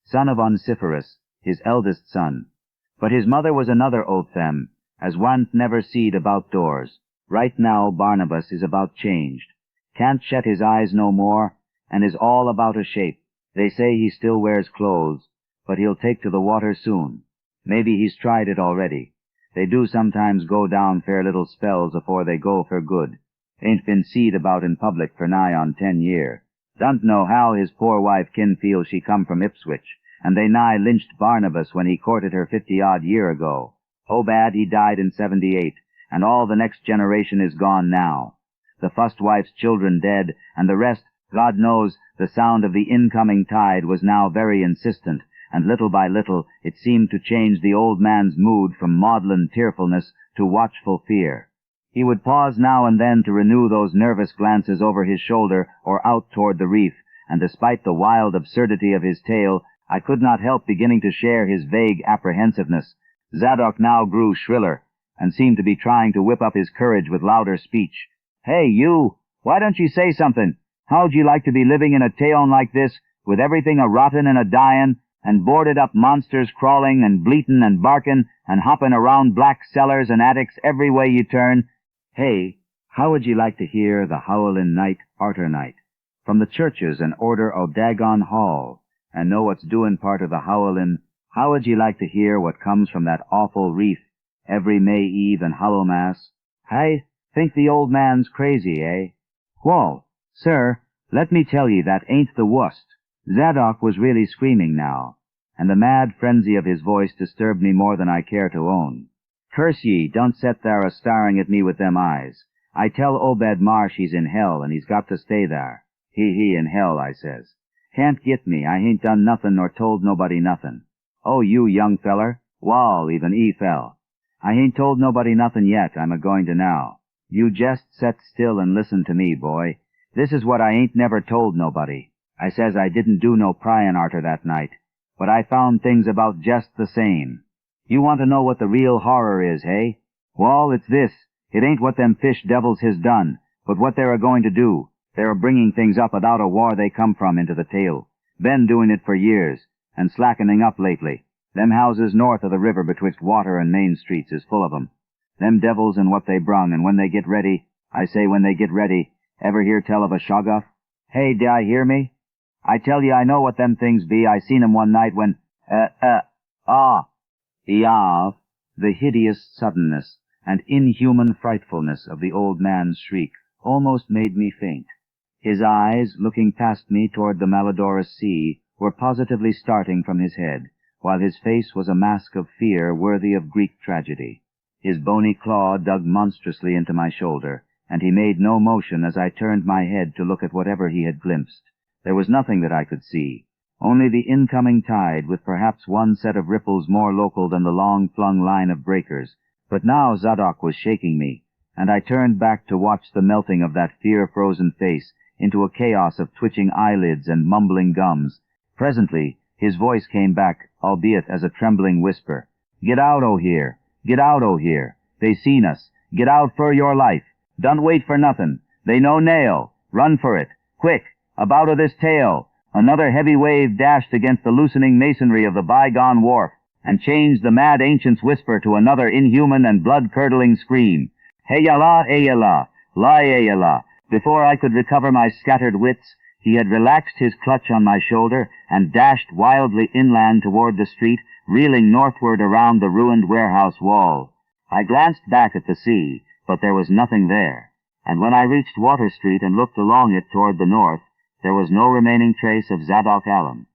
Speaker 1: son of Onesiphorus, his eldest son. But his mother was another old them, as wa'n't never seed about doors. Right now Barnabas is about changed. Can't shut his eyes no more, and is all about a shape. They say he still wears clothes, but he'll take to the water soon. Maybe he's tried it already. They do sometimes go down fair little spells afore they go for good. Ain't been seed about in public for nigh on 10 year. Don't know how his poor wife kin feels she come from Ipswich, and they nigh lynched Barnabas when he courted her 50-odd year ago. Obad he died in 78, and all the next generation is gone now. The fust wife's children dead, and the rest, God knows, the sound of the incoming tide was now very insistent, and little by little it seemed to change the old man's mood from maudlin tearfulness to watchful fear. He would pause now and then to renew those nervous glances over his shoulder or out toward the reef, and despite the wild absurdity of his tale, I could not help beginning to share his vague apprehensiveness. Zadok now grew shriller, and seemed to be trying to whip up his courage with louder speech. "Hey, you! Why don't you say something? How'd you like to be living in a town like this, with everything a-rottin' and a-dyin', and boarded-up monsters crawling and bleatin' and barkin' and hoppin' around black cellars and attics every way you turn? Hey, how would you like to hear the howlin' night arter night, from the churches and order o' Dagon Hall, and know what's doin' part of the howlin'? How would you like to hear what comes from that awful reef every May Eve and Hallowmass? Hey, think the old man's crazy, eh? Wall, sir, let me tell ye that ain't the wust." Zadok was really screaming now, and the mad frenzy of his voice disturbed me more than I care to own. "Curse ye, don't set there a-staring at me with them eyes. I tell Obed Marsh he's in hell, and he's got to stay there. He in hell, I says. Can't git me, I ain't done nothin' nor told nobody nothin'. Oh, you young feller, wall, even fell. I ain't told nobody nothin' yet, I'm a-going to now. You jest set still and listen to me, boy. This is what I ain't never told nobody. I says I didn't do no pryin' arter that night, but I found things about jest the same. You want to know what the real horror is, hey? Wall, it's this. It ain't what them fish devils has done, but what they're a-going to do. They're a-bringing things up about a war they come from into the tale. Been doing it for years, and slackening up lately. Them houses north of the river betwixt Water and Main Streets is full of 'em. Them devils and what they brung, and when they get ready, I say when they get ready, ever hear tell of a shoggoth? Hey, d'ye hear me? I tell ye I know what them things be. I seen 'em one night when, Eav, the hideous suddenness and inhuman frightfulness of the old man's shriek almost made me faint. His eyes, looking past me toward the malodorous sea, were positively starting from his head, while his face was a mask of fear worthy of Greek tragedy. His bony claw dug monstrously into my shoulder, and he made no motion as I turned my head to look at whatever he had glimpsed. There was nothing that I could see, only the incoming tide, with perhaps one set of ripples more local than the long-flung line of breakers. But now Zadok was shaking me, and I turned back to watch the melting of that fear-frozen face into a chaos of twitching eyelids and mumbling gums. Presently, his voice came back, albeit as a trembling whisper. "Get out o' here! Get out o' here! They seen us! Get out for your life! Don't wait for nothin'! They no nail! Run for it! Quick! About o' this tale!" Another heavy wave dashed against the loosening masonry of the bygone wharf, and changed the mad ancient's whisper to another inhuman and blood-curdling scream. "Hey-yallah, Eyallah! Lie, Eyallah!" Before I could recover my scattered wits, he had relaxed his clutch on my shoulder and dashed wildly inland toward the street, reeling northward around the ruined warehouse wall. I glanced back at the sea, but there was nothing there, and when I reached Water Street and looked along it toward the north, there was no remaining trace of Zadok Allen.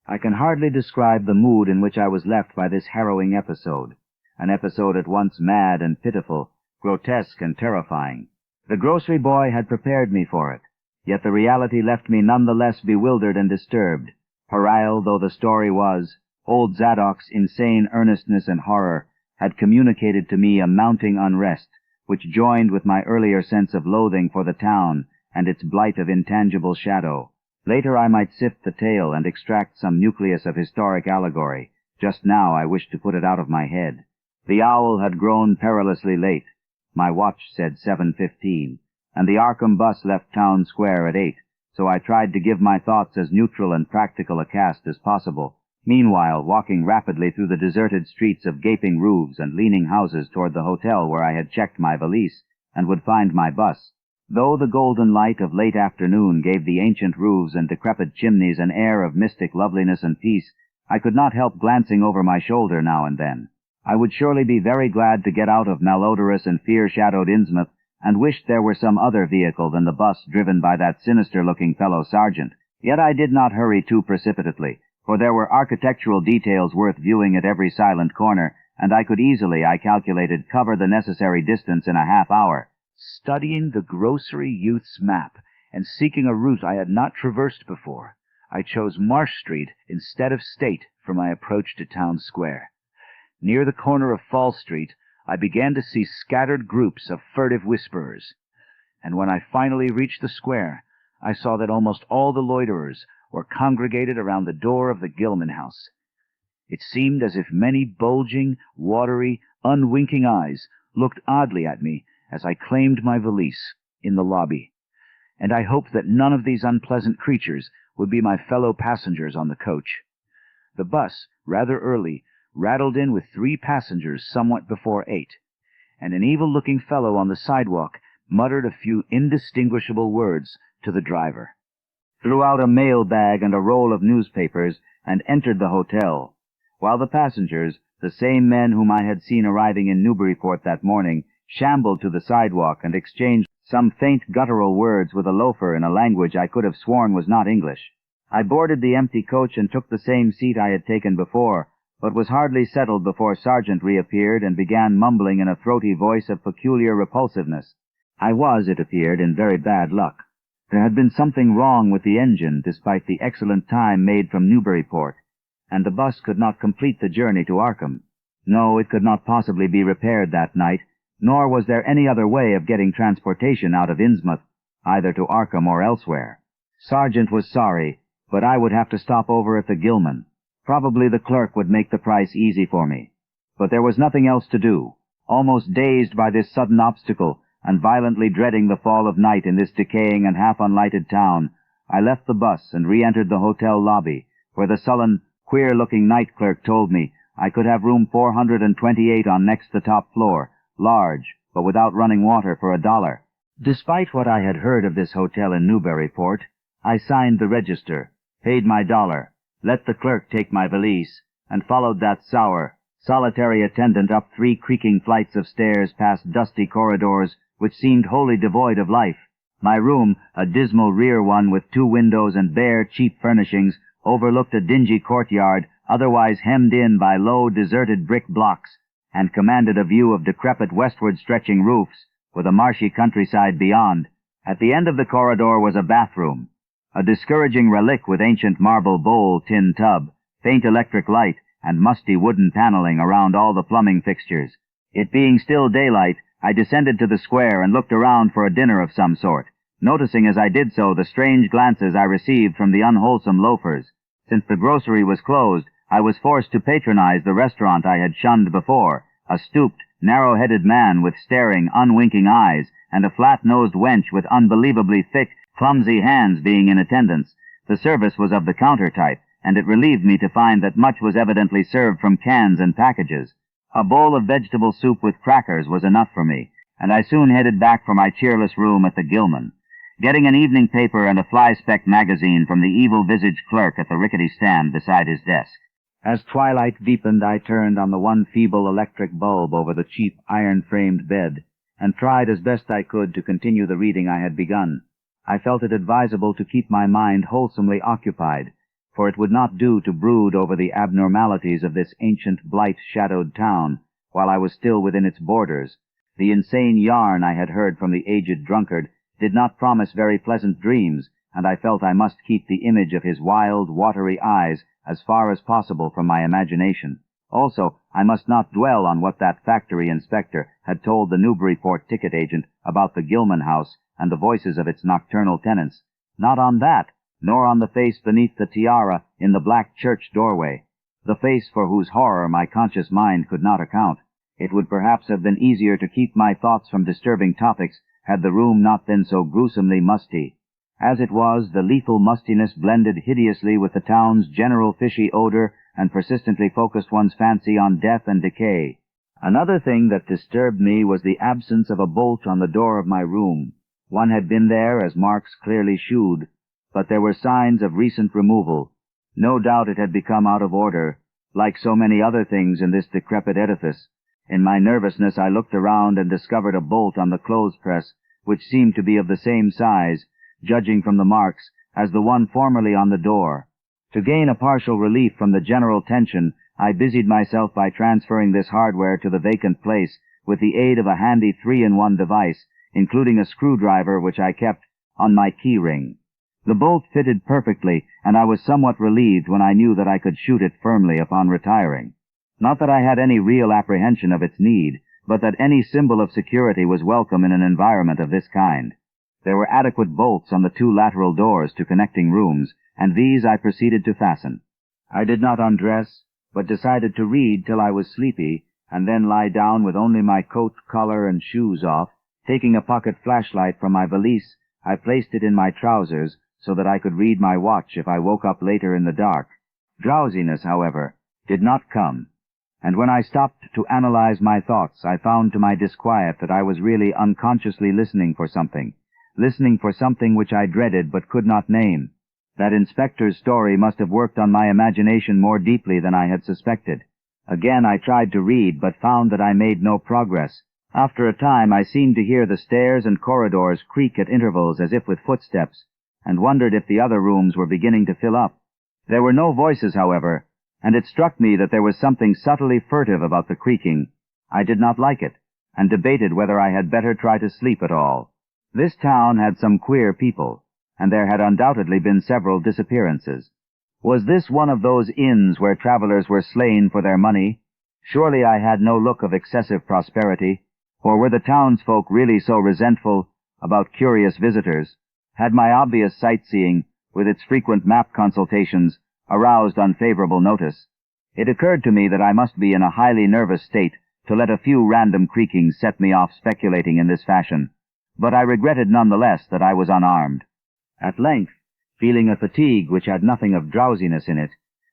Speaker 1: I can hardly describe the mood in which I was left by this harrowing episode, an episode at once mad and pitiful, grotesque and terrifying. The grocery boy had prepared me for it, yet the reality left me none the less bewildered and disturbed. Puerile though the story was, old Zadok's insane earnestness and horror had communicated to me a mounting unrest, which joined with my earlier sense of loathing for the town and its blight of intangible shadow. Later I might sift the tale and extract some nucleus of historic allegory. Just now I wished to put it out of my head. The hour had grown perilously late. My watch said 7:15, and the Arkham bus left Town Square at 8, so I tried to give my thoughts as neutral and practical a cast as possible, meanwhile walking rapidly through the deserted streets of gaping roofs and leaning houses toward the hotel where I had checked my valise and would find my bus. Though the golden light of late afternoon gave the ancient roofs and decrepit chimneys an air of mystic loveliness and peace, I could not help glancing over my shoulder now and then. I would surely be very glad to get out of malodorous and fear-shadowed Innsmouth, and wished there were some other vehicle than the bus driven by that sinister-looking fellow sergeant. Yet I did not hurry too precipitately, for there were architectural details worth viewing at every silent corner, and I could easily, I calculated, cover the necessary distance in a half-hour. Studying the grocery youth's map and seeking a route I had not traversed before, I chose Marsh Street instead of State for my approach to Town Square. Near the corner of Fall Street, I began to see scattered groups of furtive whisperers, and when I finally reached the square, I saw that almost all the loiterers were congregated around the door of the Gilman house. It seemed as if many bulging, watery, unwinking eyes looked oddly at me as I claimed my valise in the lobby, and I hoped that none of these unpleasant creatures would be my fellow passengers on the coach. The bus, rather early, rattled in with 3 passengers somewhat before 8, and an evil-looking fellow on the sidewalk muttered a few indistinguishable words to the driver, threw out a mail bag and a roll of newspapers, and entered the hotel, while the passengers, the same men whom I had seen arriving in Newburyport that morning, shambled to the sidewalk and exchanged some faint guttural words with a loafer in a language I could have sworn was not English. I boarded the empty coach and took the same seat I had taken before, but was hardly settled before Sargent reappeared and began mumbling in a throaty voice of peculiar repulsiveness. I was, it appeared, in very bad luck. There had been something wrong with the engine, despite the excellent time made from Newburyport, and the bus could not complete the journey to Arkham. No, it could not possibly be repaired that night, nor was there any other way of getting transportation out of Innsmouth, either to Arkham or elsewhere. Sargent was sorry, but I would have to stop over at the Gilman. Probably the clerk would make the price easy for me. But there was nothing else to do. Almost dazed by this sudden obstacle, and violently dreading the fall of night in this decaying and half-unlighted town, I left the bus and re-entered the hotel lobby, where the sullen, queer-looking night clerk told me I could have room 428 on next the top floor, large, but without running water, for $1. Despite what I had heard of this hotel in Newburyport, I signed the register, paid my $1, let the clerk take my valise, and followed that sour, solitary attendant up 3 creaking flights of stairs past dusty corridors which seemed wholly devoid of life. My room, a dismal rear one with 2 windows and bare, cheap furnishings, overlooked a dingy courtyard otherwise hemmed in by low, deserted brick blocks, and commanded a view of decrepit westward-stretching roofs, with a marshy countryside beyond. At the end of the corridor was a bathroom, a discouraging relic with ancient marble bowl, tin tub, faint electric light, and musty wooden paneling around all the plumbing fixtures. It being still daylight, I descended to the square and looked around for a dinner of some sort, noticing as I did so the strange glances I received from the unwholesome loafers. Since the grocery was closed, I was forced to patronize the restaurant I had shunned before, a stooped, narrow-headed man with staring, unwinking eyes, and a flat-nosed wench with unbelievably thick, clumsy hands being in attendance. The service was of the counter type, and it relieved me to find that much was evidently served from cans and packages. A bowl of vegetable soup with crackers was enough for me, and I soon headed back for my cheerless room at the Gilman, getting an evening paper and a fly-speck magazine from the evil-visaged clerk at the rickety stand beside his desk. As twilight deepened, I turned on the one feeble electric bulb over the cheap iron-framed bed, and tried as best I could to continue the reading I had begun. I felt it advisable to keep my mind wholesomely occupied, for it would not do to brood over the abnormalities of this ancient, blight-shadowed town while I was still within its borders. The insane yarn I had heard from the aged drunkard did not promise very pleasant dreams, and I felt I must keep the image of his wild, watery eyes as far as possible from my imagination. Also, I must not dwell on what that factory inspector had told the Newburyport ticket agent about the Gilman house and the voices of its nocturnal tenants. Not on that, nor on the face beneath the tiara in the black church doorway, the face for whose horror my conscious mind could not account. It would perhaps have been easier to keep my thoughts from disturbing topics had the room not been so gruesomely musty. As it was, the lethal mustiness blended hideously with the town's general fishy odor and persistently focused one's fancy on death and decay. Another thing that disturbed me was the absence of a bolt on the door of my room. One had been there, as marks clearly shewed, but there were signs of recent removal. No doubt it had become out of order, like so many other things in this decrepit edifice. In my nervousness I looked around and discovered a bolt on the clothes press, which seemed to be of the same size, judging from the marks, as the one formerly on the door. To gain a partial relief from the general tension, I busied myself by transferring this hardware to the vacant place with the aid of a handy 3-in-1 device, including a screwdriver which I kept on my key ring. The bolt fitted perfectly, and I was somewhat relieved when I knew that I could shoot it firmly upon retiring. Not that I had any real apprehension of its need, but that any symbol of security was welcome in an environment of this kind. There were adequate bolts on the 2 lateral doors to connecting rooms, and these I proceeded to fasten. I did not undress, but decided to read till I was sleepy, and then lie down with only my coat, collar, and shoes off. Taking a pocket flashlight from my valise, I placed it in my trousers so that I could read my watch if I woke up later in the dark. Drowsiness, however, did not come, and when I stopped to analyze my thoughts, I found to my disquiet that I was really unconsciously listening for something which I dreaded but could not name. That inspector's story must have worked on my imagination more deeply than I had suspected. Again I tried to read, but found that I made no progress. After a time I seemed to hear the stairs and corridors creak at intervals as if with footsteps, and wondered if the other rooms were beginning to fill up. There were no voices, however, and it struck me that there was something subtly furtive about the creaking. I did not like it, and debated whether I had better try to sleep at all. This town had some queer people, and there had undoubtedly been several disappearances. Was this one of those inns where travelers were slain for their money? Surely I had no look of excessive prosperity, or were the townsfolk really so resentful about curious visitors? Had my obvious sightseeing, with its frequent map consultations, aroused unfavorable notice? It occurred to me that I must be in a highly nervous state to let a few random creakings set me off speculating in this fashion, but I regretted none the less that I was unarmed. At length, feeling a fatigue which had nothing of drowsiness in it,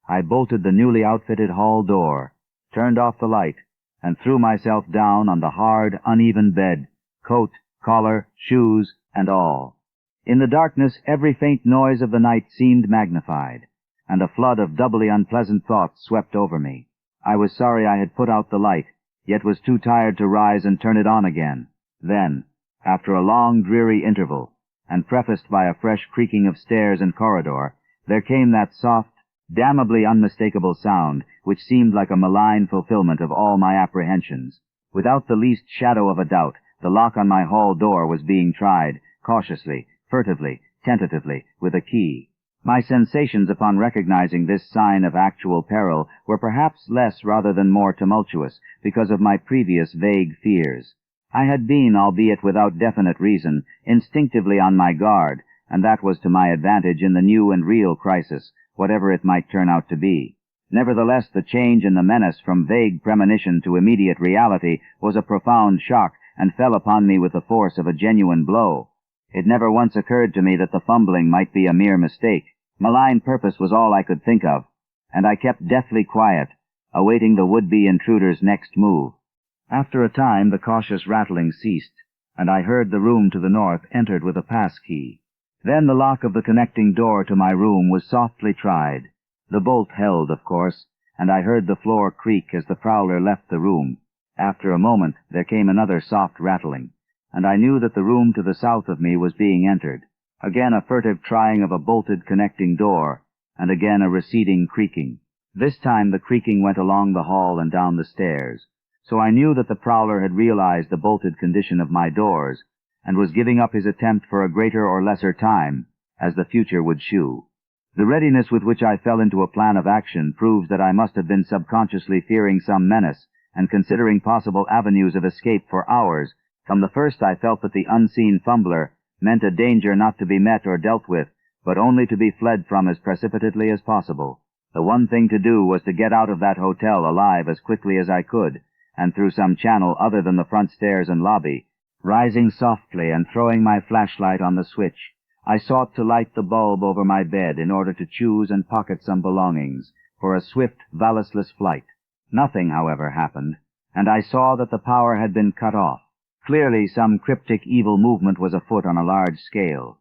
Speaker 1: I bolted the newly outfitted hall door, turned off the light, and threw myself down on the hard, uneven bed, coat, collar, shoes, and all. In the darkness, every faint noise of the night seemed magnified, and a flood of doubly unpleasant thoughts swept over me. I was sorry I had put out the light, yet was too tired to rise and turn it on again. Then, after a long, dreary interval, and prefaced by a fresh creaking of stairs and corridor, there came that soft, damnably unmistakable sound which seemed like a malign fulfillment of all my apprehensions. Without the least shadow of a doubt, the lock on my hall door was being tried, cautiously, furtively, tentatively, with a key. My sensations upon recognizing this sign of actual peril were perhaps less rather than more tumultuous because of my previous vague fears. I had been, albeit without definite reason, instinctively on my guard, and that was to my advantage in the new and real crisis, whatever it might turn out to be. Nevertheless, the change in the menace from vague premonition to immediate reality was a profound shock and fell upon me with the force of a genuine blow. It never once occurred to me that the fumbling might be a mere mistake. Malign purpose was all I could think of, and I kept deathly quiet, awaiting the would-be intruder's next move. After a time, the cautious rattling ceased, and I heard the room to the north entered with a pass-key. Then the lock of the connecting door to my room was softly tried. The bolt held, of course, and I heard the floor creak as the prowler left the room. After a moment, there came another soft rattling, and I knew that the room to the south of me was being entered. Again a furtive trying of a bolted connecting door, and again a receding creaking. This time the creaking went along the hall and down the stairs, so I knew that the prowler had realized the bolted condition of my doors, and was giving up his attempt for a greater or lesser time, as the future would shew. The readiness with which I fell into a plan of action proves that I must have been subconsciously fearing some menace, and considering possible avenues of escape for hours. From the first I felt that the unseen fumbler meant a danger not to be met or dealt with, but only to be fled from as precipitately as possible. The one thing to do was to get out of that hotel alive as quickly as I could, and through some channel other than the front stairs and lobby. Rising softly and throwing my flashlight on the switch, I sought to light the bulb over my bed in order to choose and pocket some belongings for a swift, valleyless flight. Nothing, however, happened, and I saw that the power had been cut off. Clearly some cryptic evil movement was afoot on a large scale.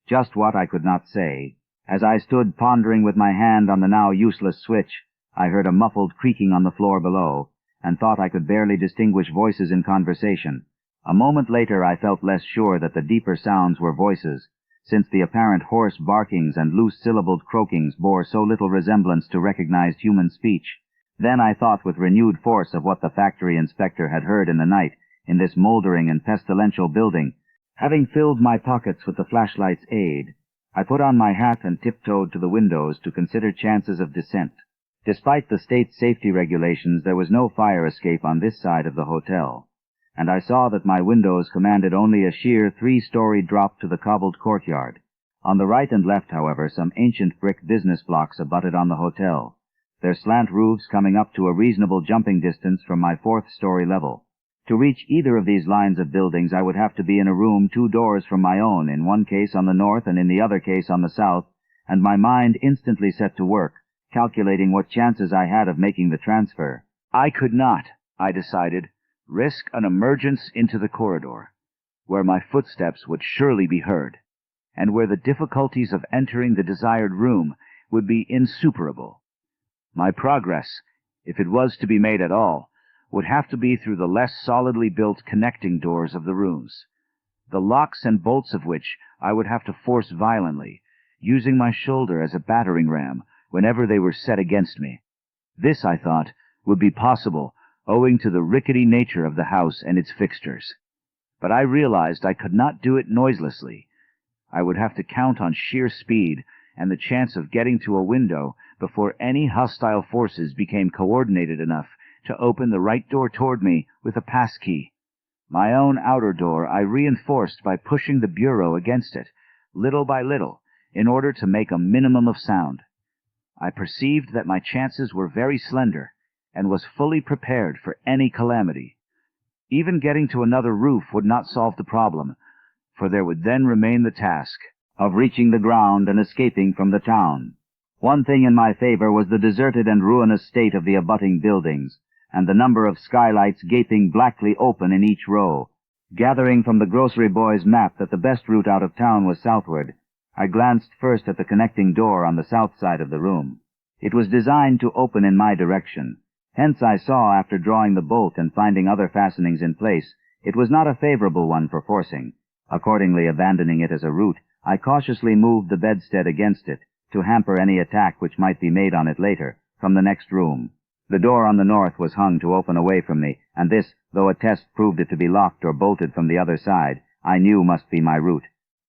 Speaker 1: Just what I could not say. As I stood pondering with my hand on the now useless switch, I heard a muffled creaking on the floor below, and thought I could barely distinguish voices in conversation. A moment later I felt less sure that the deeper sounds were voices, since the apparent hoarse barkings and loose-syllabled croakings bore so little resemblance to recognized human speech. Then I thought with renewed force of what the factory inspector had heard in the night, in this moldering and pestilential building. Having filled my pockets with the flashlight's aid, I put on my hat and tiptoed to the windows to consider chances of descent. Despite the state safety regulations, there was no fire escape on this side of the hotel, and I saw that my windows commanded only a sheer 3-story drop to the cobbled courtyard. On the right and left, however, some ancient brick business blocks abutted on the hotel, their slant roofs coming up to a reasonable jumping distance from my 4th-story level. To reach either of these lines of buildings, I would have to be in a room 2 doors from my own, in one case on the north and in the other case on the south, and my mind instantly set to work, calculating what chances I had of making the transfer. I could not, I decided, risk an emergence into the corridor, where my footsteps would surely be heard, and where the difficulties of entering the desired room would be insuperable. My progress, if it was to be made at all, would have to be through the less solidly built connecting doors of the rooms, the locks and bolts of which I would have to force violently, using my shoulder as a battering ram whenever they were set against me. This, I thought, would be possible owing to the rickety nature of the house and its fixtures. But I realized I could not do it noiselessly. I would have to count on sheer speed and the chance of getting to a window before any hostile forces became coordinated enough to open the right door toward me with a pass-key. My own outer door I reinforced by pushing the bureau against it, little by little, in order to make a minimum of sound. I perceived that my chances were very slender,
Speaker 2: and was fully prepared for any calamity. Even getting to another roof would not solve the problem, for there would then remain the task
Speaker 1: of reaching the ground and escaping from the town. One thing in my favor was the deserted and ruinous state of the abutting buildings, and the number of skylights gaping blackly open in each row. Gathering from the grocery boy's map that the best route out of town was southward, I glanced first at the connecting door on the south side of the room. It was designed to open in my direction. Hence I saw, after drawing the bolt and finding other fastenings in place, it was not a favorable one for forcing. Accordingly, abandoning it as a route, I cautiously moved the bedstead against it, to hamper any attack which might be made on it later, from the next room. The door on the north was hung to open away from me, and this, though a test proved it to be locked or bolted from the other side, I knew must be my route.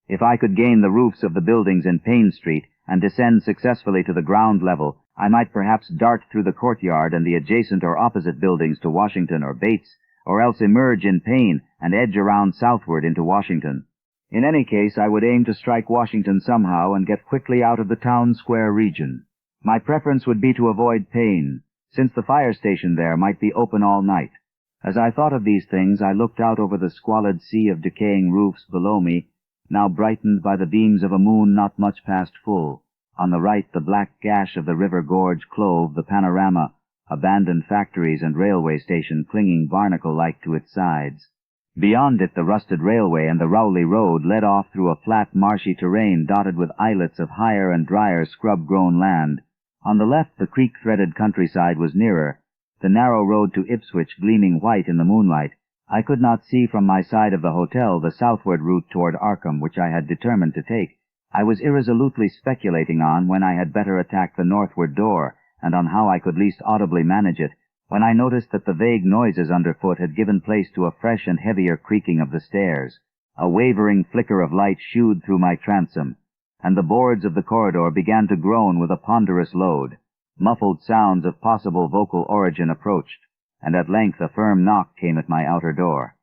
Speaker 1: If I could gain the roofs of the buildings in Payne Street and descend successfully to the ground level, I might perhaps dart through the courtyard and the adjacent or opposite buildings to Washington or Bates, or else emerge in Payne and edge around southward into Washington. In any case, I would aim to strike Washington somehow and get quickly out of the town square region. My preference would be to avoid Payne, since the fire station there might be open all night. As I thought of these things, I looked out over the squalid sea of decaying roofs below me, now brightened by the beams of a moon not much past full. On the right, the black gash of the river gorge clove the panorama, abandoned factories and railway station clinging barnacle-like to its sides. Beyond it, the rusted railway and the Rowley Road led off through a flat, marshy terrain dotted with islets of higher and drier scrub-grown land. On the left, the creek-threaded countryside was nearer, the narrow road to Ipswich gleaming white in the moonlight. I could not see from my side of the hotel the southward route toward Arkham, which I had determined to take. I was irresolutely speculating on when I had better attack the northward door, and on how I could least audibly manage it, when I noticed that the vague noises underfoot had given place to a fresh and heavier creaking of the stairs. A wavering flicker of light shooed through my transom, and the boards of the corridor began to groan with a ponderous load. Muffled sounds of possible vocal origin approached, and at length a firm knock came at my outer door.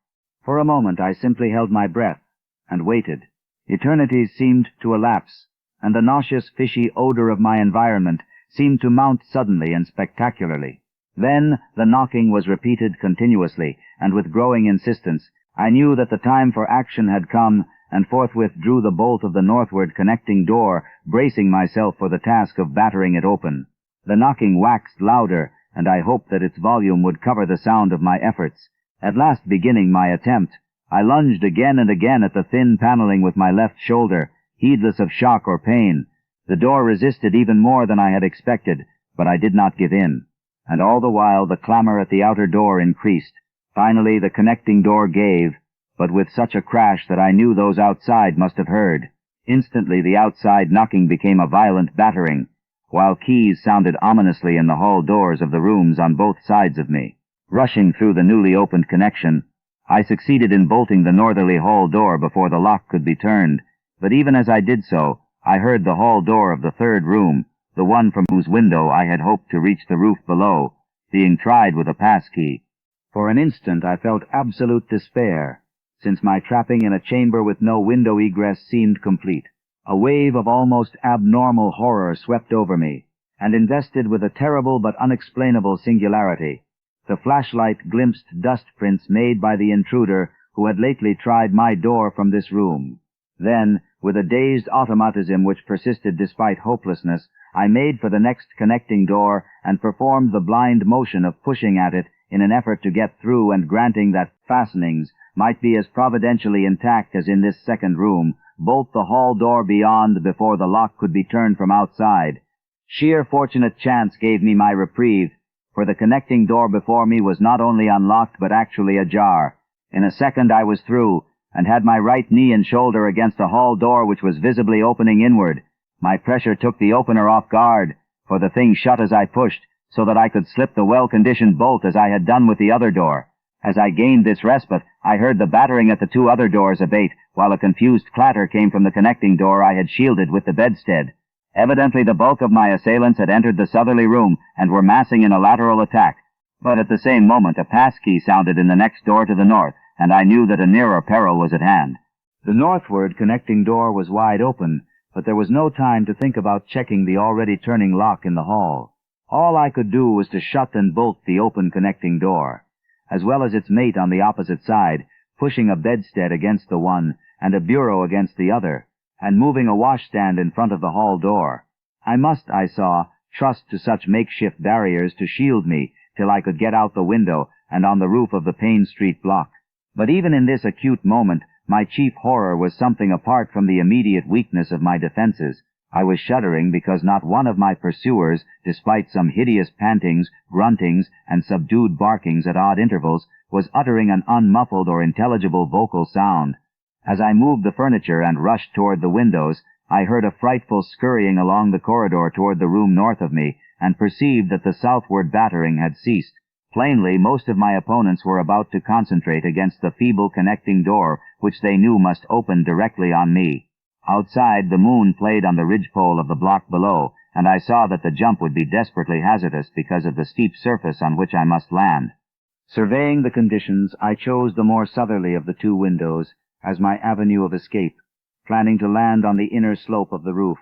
Speaker 1: For a moment I simply held my breath, and waited. Eternities seemed to elapse, and the nauseous, fishy odor of my environment seemed to mount suddenly and spectacularly. Then the knocking was repeated continuously, and with growing insistence. I knew that the time for action had come, and forthwith drew the bolt of the northward connecting door, bracing myself for the task of battering it open. The knocking waxed louder, and I hoped that its volume would cover the sound of my efforts. At last, beginning my attempt, I lunged again and again at the thin paneling with my left shoulder, heedless of shock or pain. The door resisted even more than I had expected, but I did not give in. And all the while the clamor at the outer door increased. Finally the connecting door gave, but with such a crash that I knew those outside must have heard. Instantly the outside knocking became a violent battering, while keys sounded ominously in the hall doors of the rooms on both sides of me. Rushing through the newly opened connection, I succeeded in bolting the northerly hall door before the lock could be turned, but even as I did so, I heard the hall door of the third room, the one from whose window I had hoped to reach the roof below, being tried with a pass-key. For an instant I felt absolute despair, since my trapping in a chamber with no window egress seemed complete. A wave of almost abnormal horror swept over me, and invested with a terrible but unexplainable singularity. The flashlight glimpsed dust prints made by the intruder who had lately tried my door from this room. Then, with a dazed automatism which persisted despite hopelessness, I made for the next connecting door and performed the blind motion of pushing at it in an effort to get through and granting that fastenings might be as providentially intact as in this second room, bolt the hall door beyond before the lock could be turned from outside. Sheer fortunate chance gave me my reprieve, for the connecting door before me was not only unlocked but actually ajar. In a second I was through, and had my right knee and shoulder against a hall door which was visibly opening inward. My pressure took the opener off guard, for the thing shut as I pushed, so that I could slip the well-conditioned bolt as I had done with the other door. As I gained this respite, I heard the battering at the two other doors abate, while a confused clatter came from the connecting door I had shielded with the bedstead. Evidently the bulk of my assailants had entered the southerly room and were massing in a lateral attack, but at the same moment a pass-key sounded in the next door to the north, and I knew that a nearer peril was at hand. The northward connecting door was wide open, but there was no time to think about checking the already turning lock in the hall. All I could do was to shut and bolt the open connecting door, as well as its mate on the opposite side, pushing a bedstead against the one and a bureau against the other, and moving a washstand in front of the hall door. I must, I saw, trust to such makeshift barriers to shield me till I could get out the window and on the roof of the Payne Street block. But even in this acute moment, my chief horror was something apart from the immediate weakness of my defenses. I was shuddering because not one of my pursuers, despite some hideous pantings, gruntings, and subdued barkings at odd intervals, was uttering an unmuffled or intelligible vocal sound. As I moved the furniture and rushed toward the windows, I heard a frightful scurrying along the corridor toward the room north of me, and perceived that the southward battering had ceased. Plainly, most of my opponents were about to concentrate against the feeble connecting door, which they knew must open directly on me. Outside, the moon played on the ridgepole of the block below, and I saw that the jump would be desperately hazardous because of the steep surface on which I must land. Surveying the conditions, I chose the more southerly of the two windows as my avenue of escape, planning to land on the inner slope of the roof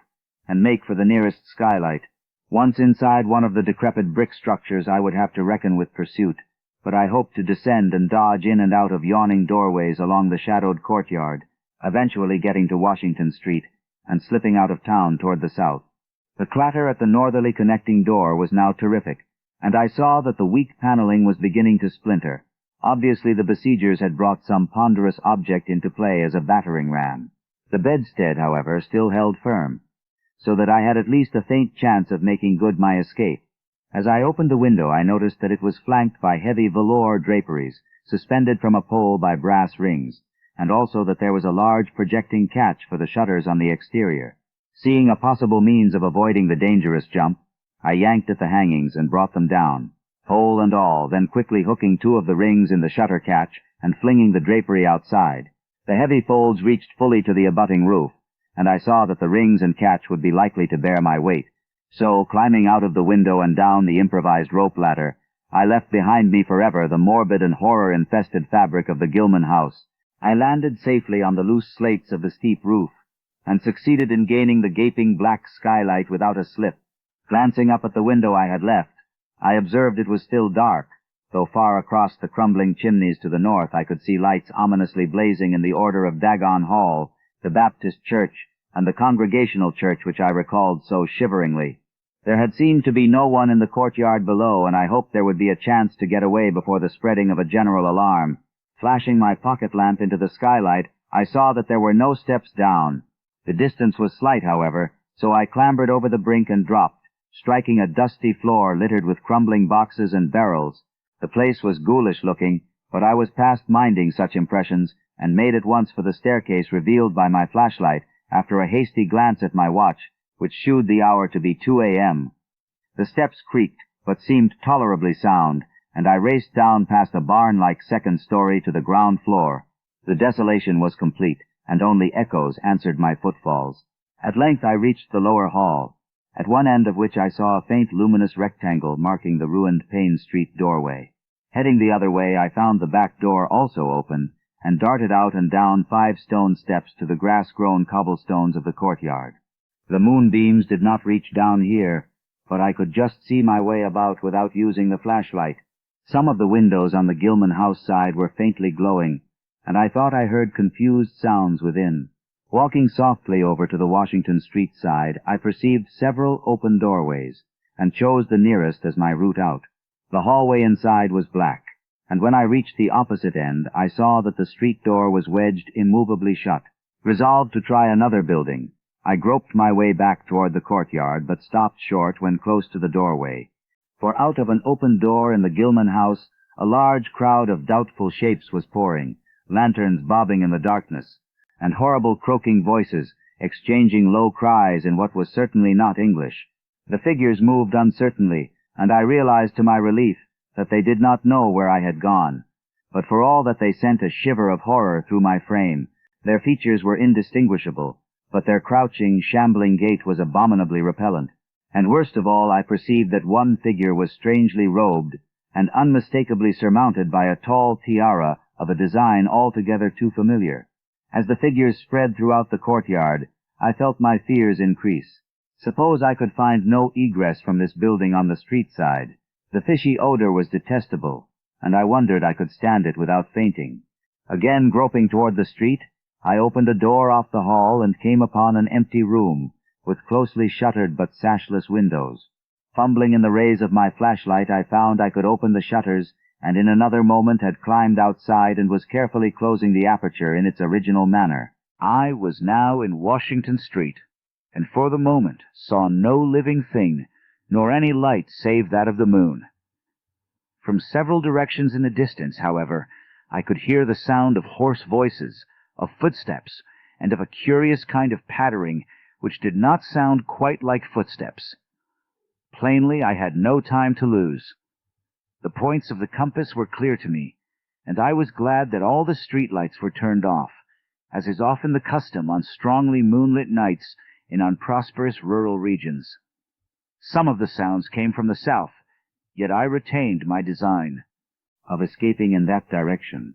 Speaker 1: and make for the nearest skylight. Once inside one of the decrepit brick structures, I would have to reckon with pursuit, but I hoped to descend and dodge in and out of yawning doorways along the shadowed courtyard, eventually getting to Washington Street and slipping out of town toward the south. The clatter at the northerly connecting door was now terrific, and I saw that the weak paneling was beginning to splinter. Obviously the besiegers had brought some ponderous object into play as a battering ram. The bedstead, however, still held firm, so that I had at least a faint chance of making good my escape. As I opened the window, I noticed that it was flanked by heavy velour draperies, suspended from a pole by brass rings, and also that there was a large projecting catch for the shutters on the exterior. Seeing a possible means of avoiding the dangerous jump, I yanked at the hangings and brought them down, pole and all, then quickly hooking two of the rings in the shutter catch and flinging the drapery outside. The heavy folds reached fully to the abutting roof, and I saw that the rings and catch would be likely to bear my weight. So, climbing out of the window and down the improvised rope ladder, I left behind me forever the morbid and horror-infested fabric of the Gilman house. I landed safely on the loose slates of the steep roof, and succeeded in gaining the gaping black skylight without a slip. Glancing up at the window I had left, I observed it was still dark, though far across the crumbling chimneys to the north I could see lights ominously blazing in the order of Dagon Hall, the Baptist Church, and the Congregational Church which I recalled so shiveringly. There had seemed to be no one in the courtyard below, and I hoped there would be a chance to get away before the spreading of a general alarm. Flashing my pocket lamp into the skylight, I saw that there were no steps down. The distance was slight, however, so I clambered over the brink and dropped, striking a dusty floor littered with crumbling boxes and barrels. The place was ghoulish-looking, but I was past minding such impressions, and made at once for the staircase revealed by my flashlight after a hasty glance at my watch, which shewed the hour to be 2 a.m. The steps creaked, but seemed tolerably sound, and I raced down past a barn-like second story to the ground floor. The desolation was complete, and only echoes answered my footfalls. At length I reached the lower hall, at one end of which I saw a faint luminous rectangle marking the ruined Payne Street doorway. Heading the other way, I found the back door also open, and darted out and down 5 stone steps to the grass-grown cobblestones of the courtyard. The moonbeams did not reach down here, but I could just see my way about without using the flashlight. Some of the windows on the Gilman house side were faintly glowing, and I thought I heard confused sounds within. Walking softly over to the Washington Street side, I perceived several open doorways, and chose the nearest as my route out. The hallway inside was black, and when I reached the opposite end, I saw that the street door was wedged immovably shut. Resolved to try another building, I groped my way back toward the courtyard, but stopped short when close to the doorway. For out of an open door in the Gilman house, a large crowd of doubtful shapes was pouring, lanterns bobbing in the darkness, and horrible croaking voices exchanging low cries in what was certainly not English. The figures moved uncertainly, and I realized to my relief that they did not know where I had gone. But for all that they sent a shiver of horror through my frame, their features were indistinguishable, but their crouching, shambling gait was abominably repellent. And worst of all, I perceived that one figure was strangely robed and unmistakably surmounted by a tall tiara of a design altogether too familiar. As the figures spread throughout the courtyard, I felt my fears increase. Suppose I could find no egress from this building on the street side. The fishy odor was detestable, and I wondered I could stand it without fainting. Again groping toward the street, I opened a door off the hall and came upon an empty room, with closely shuttered but sashless windows. Fumbling in the rays of my flashlight, I found I could open the shutters, and in another moment had climbed outside and was carefully closing the aperture in its original manner. I was now in Washington Street, and for the moment saw no living thing, nor any light save that of the moon. From several directions in the distance, however, I could hear the sound of hoarse voices, of footsteps, and of a curious kind of pattering which did not sound quite like footsteps. Plainly, I had no time to lose. The points of the compass were clear to me, and I was glad that all the street lights were turned off, as is often the custom on strongly moonlit nights in unprosperous rural regions. Some of the sounds came from the south, yet I retained my design of escaping in that direction.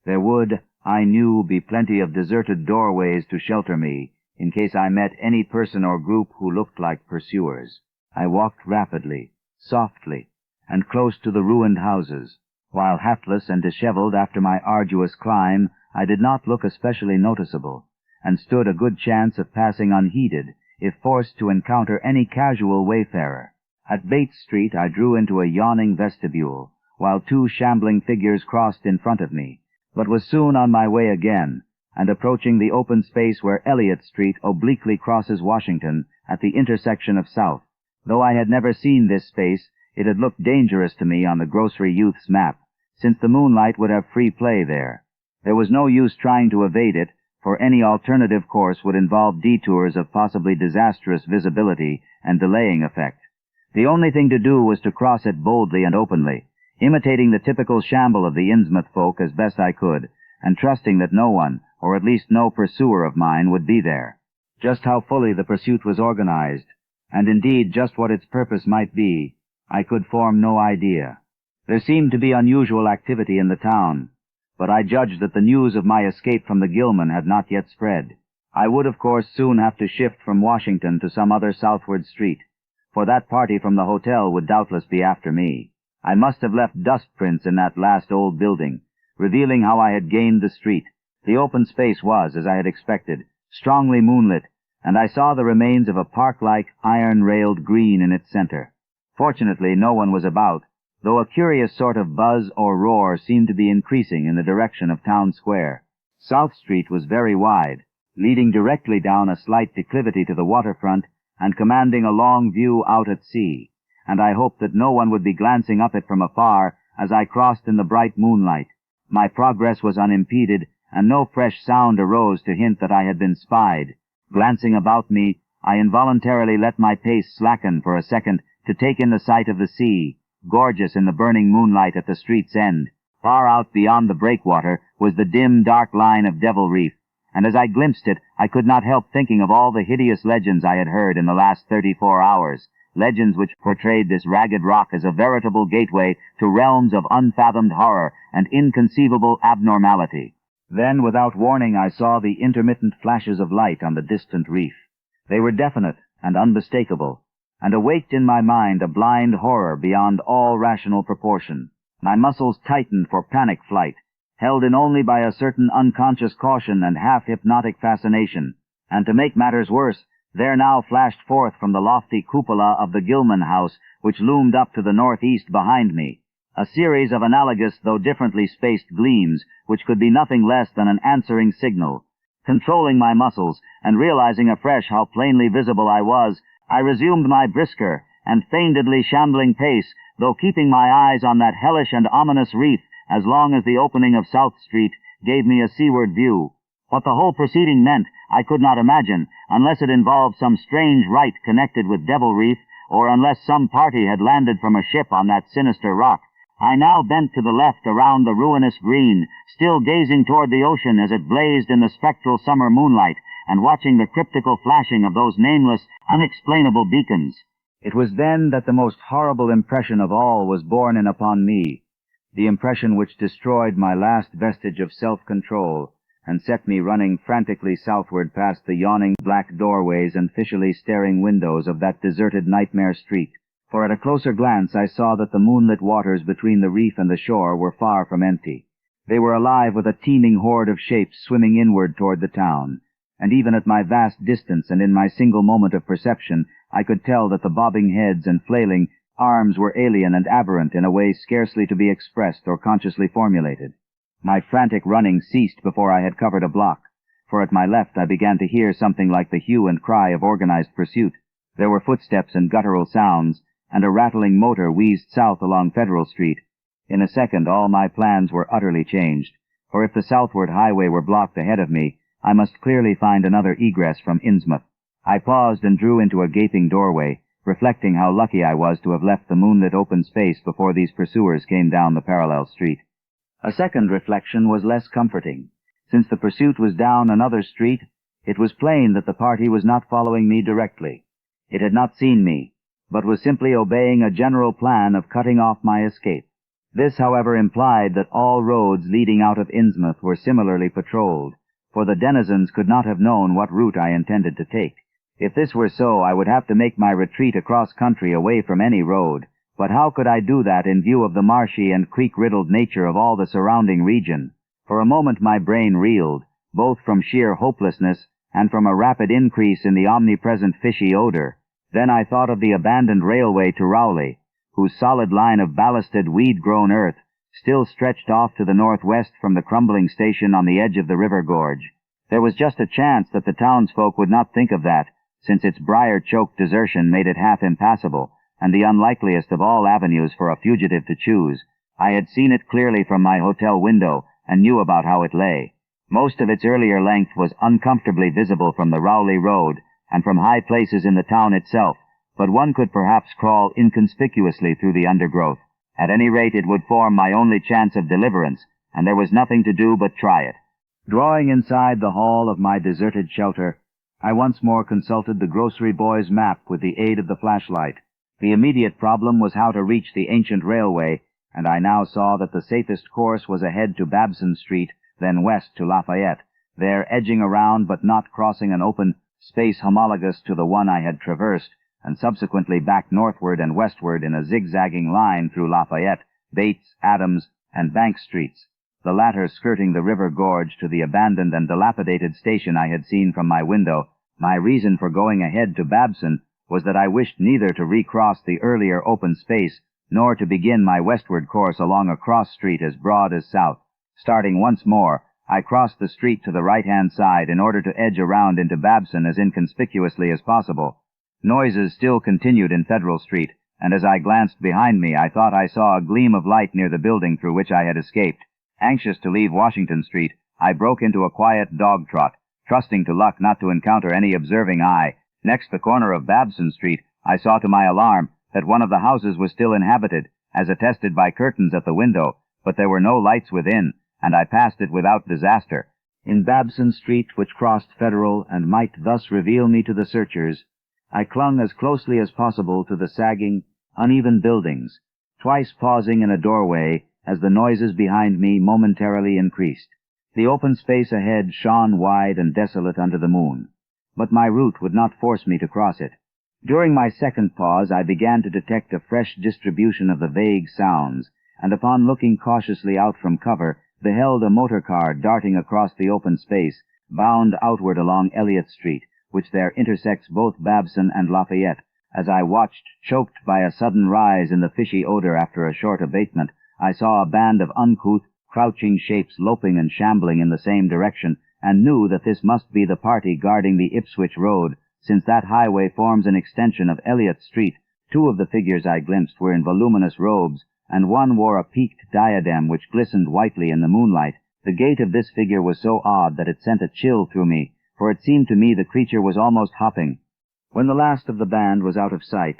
Speaker 1: There would, I knew, be plenty of deserted doorways to shelter me, in case I met any person or group who looked like pursuers. I walked rapidly, softly, and close to the ruined houses. While hatless and disheveled after my arduous climb, I did not look especially noticeable, and stood a good chance of passing unheeded if forced to encounter any casual wayfarer. At Bates Street I drew into a yawning vestibule, while two shambling figures crossed in front of me, but was soon on my way again, and approaching the open space where Elliott Street obliquely crosses Washington at the intersection of South. Though I had never seen this space, it had looked dangerous to me on the Grocery Youth's map, since the moonlight would have free play there. There was no use trying to evade it, for any alternative course would involve detours of possibly disastrous visibility and delaying effect. The only thing to do was to cross it boldly and openly, imitating the typical shamble of the Innsmouth folk as best I could, and trusting that no one, or at least no pursuer of mine, would be there. Just how fully the pursuit was organized, and indeed just what its purpose might be, I could form no idea. There seemed to be unusual activity in the town, but I judged that the news of my escape from the Gilman had not yet spread. I would, of course, soon have to shift from Washington to some other southward street, for that party from the hotel would doubtless be after me. I must have left dust prints in that last old building, revealing how I had gained the street. The open space was, as I had expected, strongly moonlit, and I saw the remains of a park-like iron-railed green in its center. Fortunately, no one was about, though a curious sort of buzz or roar seemed to be increasing in the direction of Town Square. South Street was very wide, leading directly down a slight declivity to the waterfront and commanding a long view out at sea, and I hoped that no one would be glancing up it from afar as I crossed in the bright moonlight. My progress was unimpeded, and no fresh sound arose to hint that I had been spied. Glancing about me, I involuntarily let my pace slacken for a second to take in the sight of the sea, gorgeous in the burning moonlight at the street's end. Far out beyond the breakwater was the dim, dark line of Devil Reef, and as I glimpsed it, I could not help thinking of all the hideous legends I had heard in the last 34 hours, legends which portrayed this ragged rock as a veritable gateway to realms of unfathomed horror and inconceivable abnormality. Then, without warning, I saw the intermittent flashes of light on the distant reef. They were definite and unmistakable, and awaked in my mind a blind horror beyond all rational proportion. My muscles tightened for panic flight, held in only by a certain unconscious caution and half-hypnotic fascination, and to make matters worse, there now flashed forth from the lofty cupola of the Gilman house, which loomed up to the northeast behind me, a series of analogous though differently spaced gleams, which could be nothing less than an answering signal. Controlling my muscles, and realizing afresh how plainly visible I was, I resumed my brisker and feignedly shambling pace, though keeping my eyes on that hellish and ominous reef as long as the opening of South Street gave me a seaward view. What the whole proceeding meant, I could not imagine, unless it involved some strange rite connected with Devil Reef, or unless some party had landed from a ship on that sinister rock. I now bent to the left around the ruinous green, still gazing toward the ocean as it blazed in the spectral summer moonlight, and watching the cryptical flashing of those nameless, unexplainable beacons. It was then that the most horrible impression of all was borne in upon me, the impression which destroyed my last vestige of self-control, and set me running frantically southward past the yawning black doorways and fishily staring windows of that deserted nightmare street. For at a closer glance I saw that the moonlit waters between the reef and the shore were far from empty. They were alive with a teeming horde of shapes swimming inward toward the town, and even at my vast distance and in my single moment of perception, I could tell that the bobbing heads and flailing arms were alien and aberrant in a way scarcely to be expressed or consciously formulated. My frantic running ceased before I had covered a block, for at my left I began to hear something like the hue and cry of organized pursuit. There were footsteps and guttural sounds, and a rattling motor wheezed south along Federal Street. In a second all my plans were utterly changed, for if the southward highway were blocked ahead of me, I must clearly find another egress from Innsmouth. I paused and drew into a gaping doorway, reflecting how lucky I was to have left the moonlit open space before these pursuers came down the parallel street. A second reflection was less comforting. Since the pursuit was down another street, it was plain that the party was not following me directly. It had not seen me, but was simply obeying a general plan of cutting off my escape. This, however, implied that all roads leading out of Innsmouth were similarly patrolled, for the denizens could not have known what route I intended to take. If this were so, I would have to make my retreat across country away from any road. But how could I do that in view of the marshy and creek-riddled nature of all the surrounding region? For a moment my brain reeled, both from sheer hopelessness and from a rapid increase in the omnipresent fishy odor. Then I thought of the abandoned railway to Rowley, whose solid line of ballasted, weed-grown earth still stretched off to the northwest from the crumbling station on the edge of the river gorge. There was just a chance that the townsfolk would not think of that, since its briar-choked desertion made it half impassable, and the unlikeliest of all avenues for a fugitive to choose. I had seen it clearly from my hotel window, and knew about how it lay. Most of its earlier length was uncomfortably visible from the Rowley Road, and from high places in the town itself, but one could perhaps crawl inconspicuously through the undergrowth. At any rate, it would form my only chance of deliverance, and there was nothing to do but try it. Drawing inside the hall of my deserted shelter, I once more consulted the grocery boy's map with the aid of the flashlight. The immediate problem was how to reach the ancient railway, and I now saw that the safest course was ahead to Babson Street, then west to Lafayette, there edging around but not crossing an open space homologous to the one I had traversed, and subsequently back northward and westward in a zigzagging line through Lafayette, Bates, Adams, and Bank Streets, the latter skirting the river gorge to the abandoned and dilapidated station I had seen from my window. My reason for going ahead to Babson was that I wished neither to recross the earlier open space nor to begin my westward course along a cross street as broad as south. Starting once more, I crossed the street to the right-hand side in order to edge around into Babson as inconspicuously as possible. Noises still continued in Federal Street, and as I glanced behind me, I thought I saw a gleam of light near the building through which I had escaped. Anxious to leave Washington Street, I broke into a quiet dog trot, trusting to luck not to encounter any observing eye. Next the corner of Babson Street, I saw to my alarm that one of the houses was still inhabited, as attested by curtains at the window, but there were no lights within, and I passed it without disaster. In Babson Street, which crossed Federal and might thus reveal me to the searchers, I clung as closely as possible to the sagging, uneven buildings, twice pausing in a doorway as the noises behind me momentarily increased. The open space ahead shone wide and desolate under the moon, but my route would not force me to cross it. During my second pause, I began to detect a fresh distribution of the vague sounds, and upon looking cautiously out from cover, beheld a motor car darting across the open space, bound outward along Elliott Street, which there intersects both Babson and Lafayette. As I watched, choked by a sudden rise in the fishy odor after a short abatement, I saw a band of uncouth, crouching shapes loping and shambling in the same direction, and knew that this must be the party guarding the Ipswich Road, since that highway forms an extension of Elliott Street. Two of the figures I glimpsed were in voluminous robes, and one wore a peaked diadem which glistened whitely in the moonlight. The gait of this figure was so odd that it sent a chill through me, for it seemed to me the creature was almost hopping. When the last of the band was out of sight,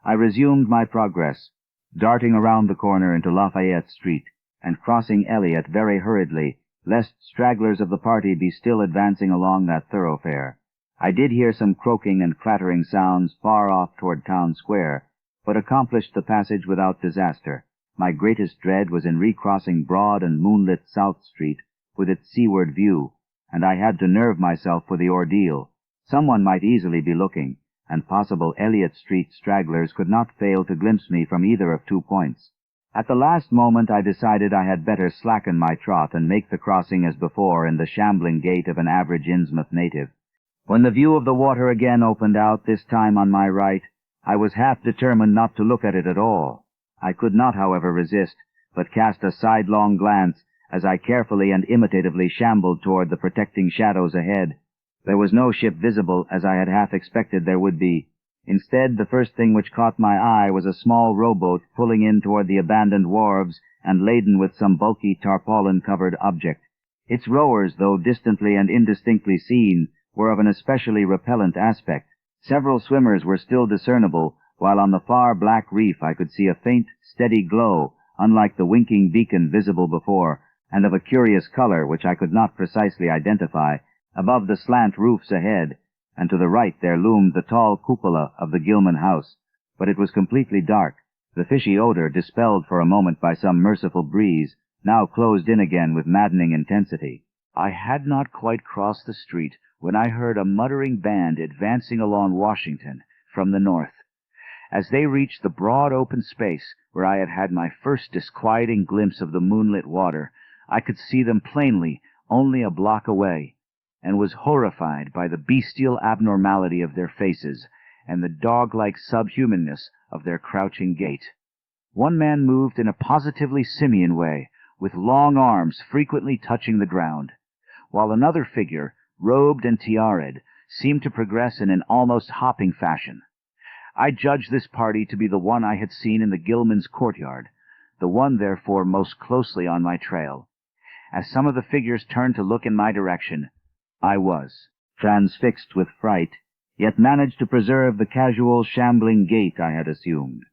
Speaker 1: I resumed my progress, darting around the corner into Lafayette Street, and crossing Elliott very hurriedly, lest stragglers of the party be still advancing along that thoroughfare. I did hear some croaking and clattering sounds far off toward Town Square, but accomplished the passage without disaster. My greatest dread was in recrossing broad and moonlit South Street, with its seaward view, and I had to nerve myself for the ordeal. Someone might easily be looking, and possible Elliott Street stragglers could not fail to glimpse me from either of 2 points. At the last moment I decided I had better slacken my trot and make the crossing as before in the shambling gait of an average Innsmouth native. When the view of the water again opened out, this time on my right, I was half determined not to look at it at all. I could not, however, resist, but cast a sidelong glance as I carefully and imitatively shambled toward the protecting shadows ahead. There was no ship visible, as I had half expected there would be. Instead, the first thing which caught my eye was a small rowboat pulling in toward the abandoned wharves and laden with some bulky tarpaulin-covered object. Its rowers, though distantly and indistinctly seen, were of an especially repellent aspect. Several swimmers were still discernible, while on the far black reef I could see a faint, steady glow, unlike the winking beacon visible before, and of a curious color which I could not precisely identify, above the slant roofs ahead, and to the right there loomed the tall cupola of the Gilman house. But it was completely dark, the fishy odor dispelled for a moment by some merciful breeze, now closed in again with maddening intensity. I had not quite crossed the street when I heard a muttering band advancing along Washington from the north. As they reached the broad open space where I had had my first disquieting glimpse of the moonlit water, I could see them plainly only a block away, and was horrified by the bestial abnormality of their faces and the dog-like subhumanness of their crouching gait. One man moved in a positively simian way, with long arms frequently touching the ground, while another figure, robed and tiaraed, seemed to progress in an almost hopping fashion. I judged this party to be the one I had seen in the Gilman's courtyard, the one, therefore, most closely on my trail. As some of the figures turned to look in my direction, I was transfixed with fright, yet managed to preserve the casual, shambling gait I had assumed.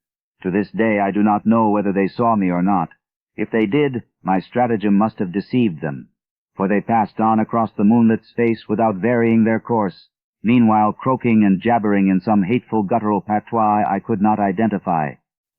Speaker 1: To this day I do not know whether they saw me or not. If they did, my stratagem must have deceived them, for they passed on across the moonlit space without varying their course, meanwhile croaking and jabbering in some hateful guttural patois I could not identify.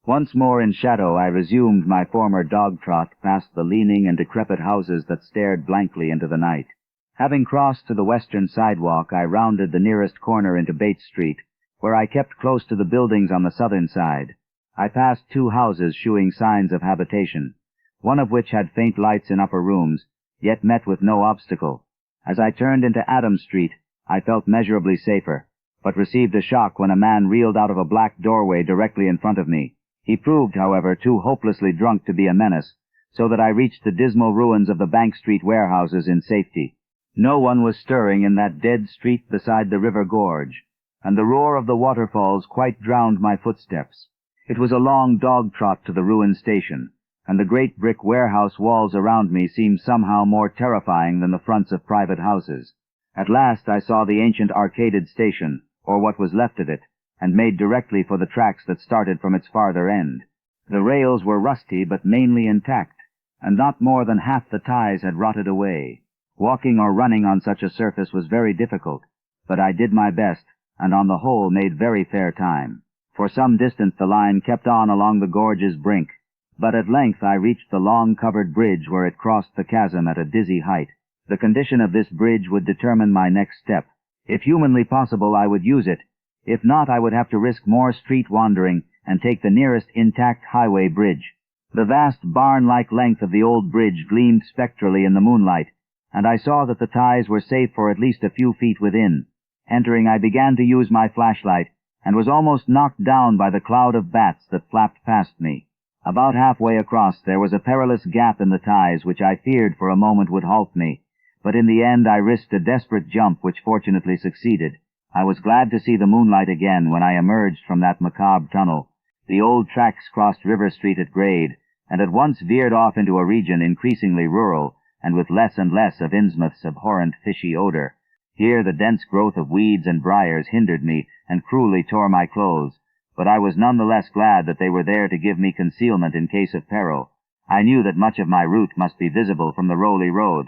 Speaker 1: Once more in shadow I resumed my former dog-trot past the leaning and decrepit houses that stared blankly into the night. Having crossed to the western sidewalk, I rounded the nearest corner into Bates Street, where I kept close to the buildings on the southern side. I passed 2 houses shewing signs of habitation, one of which had faint lights in upper rooms, yet met with no obstacle. As I turned into Adams Street, I felt measurably safer, but received a shock when a man reeled out of a black doorway directly in front of me. He proved, however, too hopelessly drunk to be a menace, so that I reached the dismal ruins of the Bank Street warehouses in safety. No one was stirring in that dead street beside the river gorge, and the roar of the waterfalls quite drowned my footsteps. It was a long dog-trot to the ruined station, and the great brick warehouse walls around me seemed somehow more terrifying than the fronts of private houses. At last I saw the ancient arcaded station, or what was left of it, and made directly for the tracks that started from its farther end. The rails were rusty but mainly intact, and not more than half the ties had rotted away. Walking or running on such a surface was very difficult, but I did my best, and on the whole made very fair time. For some distance the line kept on along the gorge's brink, but at length I reached the long covered bridge where it crossed the chasm at a dizzy height. The condition of this bridge would determine my next step. If humanly possible, I would use it. If not, I would have to risk more street wandering and take the nearest intact highway bridge. The vast barn-like length of the old bridge gleamed spectrally in the moonlight, and I saw that the ties were safe for at least a few feet within. Entering, I began to use my flashlight, and was almost knocked down by the cloud of bats that flapped past me. About halfway across there was a perilous gap in the ties which I feared for a moment would halt me, but in the end I risked a desperate jump which fortunately succeeded. I was glad to see the moonlight again when I emerged from that macabre tunnel. The old tracks crossed River Street at grade, and at once veered off into a region increasingly rural, and with less and less of Innsmouth's abhorrent fishy odor. Here the dense growth of weeds and briars hindered me and cruelly tore my clothes, but I was none the less glad that they were there to give me concealment in case of peril. I knew that much of my route must be visible from the Rowley Road.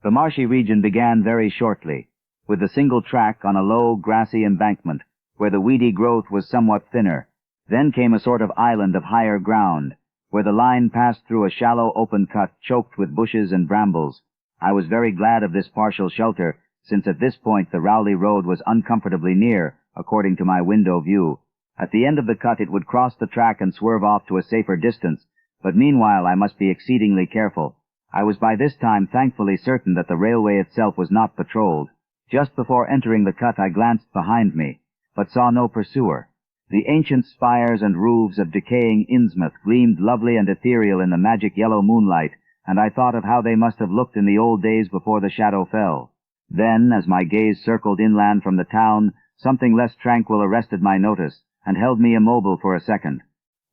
Speaker 1: The marshy region began very shortly, with a single track on a low, grassy embankment, where the weedy growth was somewhat thinner. Then came a sort of island of higher ground, where the line passed through a shallow open cut choked with bushes and brambles. I was very glad of this partial shelter, since at this point the Rowley Road was uncomfortably near, according to my window view. At the end of the cut it would cross the track and swerve off to a safer distance, but meanwhile I must be exceedingly careful. I was by this time thankfully certain that the railway itself was not patrolled. Just before entering the cut I glanced behind me, but saw no pursuer. The ancient spires and roofs of decaying Innsmouth gleamed lovely and ethereal in the magic yellow moonlight, and I thought of how they must have looked in the old days before the shadow fell. Then, as my gaze circled inland from the town, something less tranquil arrested my notice, and held me immobile for a second.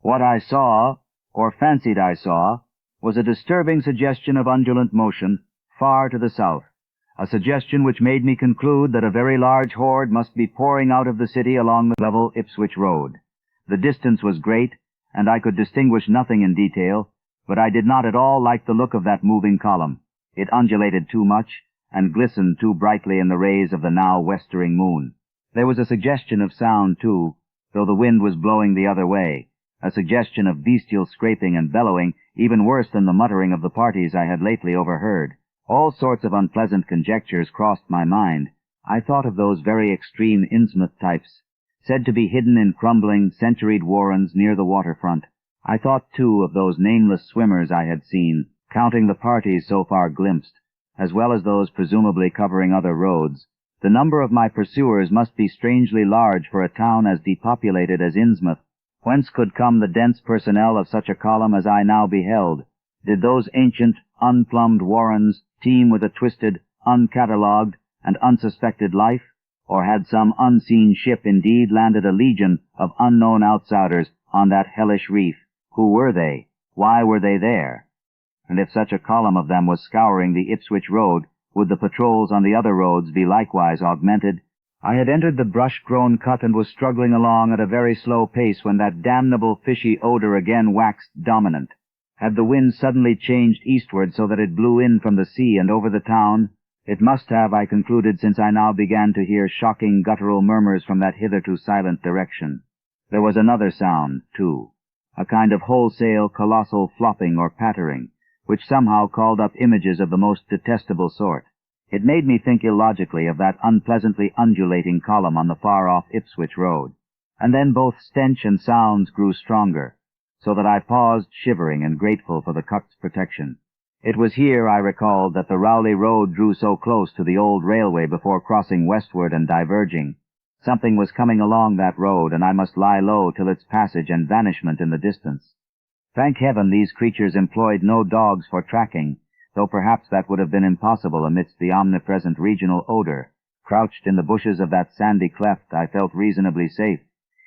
Speaker 1: What I saw, or fancied I saw, was a disturbing suggestion of undulant motion, far to the south, a suggestion which made me conclude that a very large horde must be pouring out of the city along the level Ipswich Road. The distance was great, and I could distinguish nothing in detail, but I did not at all like the look of that moving column. It undulated too much, and glistened too brightly in the rays of the now westering moon. There was a suggestion of sound, too, though the wind was blowing the other way, a suggestion of bestial scraping and bellowing, even worse than the muttering of the parties I had lately overheard. All sorts of unpleasant conjectures crossed my mind. I thought of those very extreme Innsmouth types, said to be hidden in crumbling, centuried warrens near the waterfront. I thought, too, of those nameless swimmers I had seen, counting the parties so far glimpsed, as well as those presumably covering other roads. The number of my pursuers must be strangely large for a town as depopulated as Innsmouth. Whence could come the dense personnel of such a column as I now beheld? Did those ancient, unplumbed warrens teem with a twisted, uncatalogued, and unsuspected life? Or had some unseen ship indeed landed a legion of unknown outsiders on that hellish reef? Who were they? Why were they there? And if such a column of them was scouring the Ipswich Road, would the patrols on the other roads be likewise augmented? I had entered the brush-grown cut and was struggling along at a very slow pace when that damnable fishy odor again waxed dominant. Had the wind suddenly changed eastward so that it blew in from the sea and over the town? It must have, I concluded, since I now began to hear shocking guttural murmurs from that hitherto silent direction. There was another sound, too, a kind of wholesale, colossal flopping or pattering, which somehow called up images of the most detestable sort. It made me think illogically of that unpleasantly undulating column on the far-off Ipswich Road. And then both stench and sounds grew stronger, so that I paused shivering and grateful for the cut's protection. It was here, I recalled, that the Rowley Road drew so close to the old railway before crossing westward and diverging. Something was coming along that road, and I must lie low till its passage and vanishment in the distance. Thank heaven these creatures employed no dogs for tracking, though perhaps that would have been impossible amidst the omnipresent regional odor. Crouched in the bushes of that sandy cleft, I felt reasonably safe,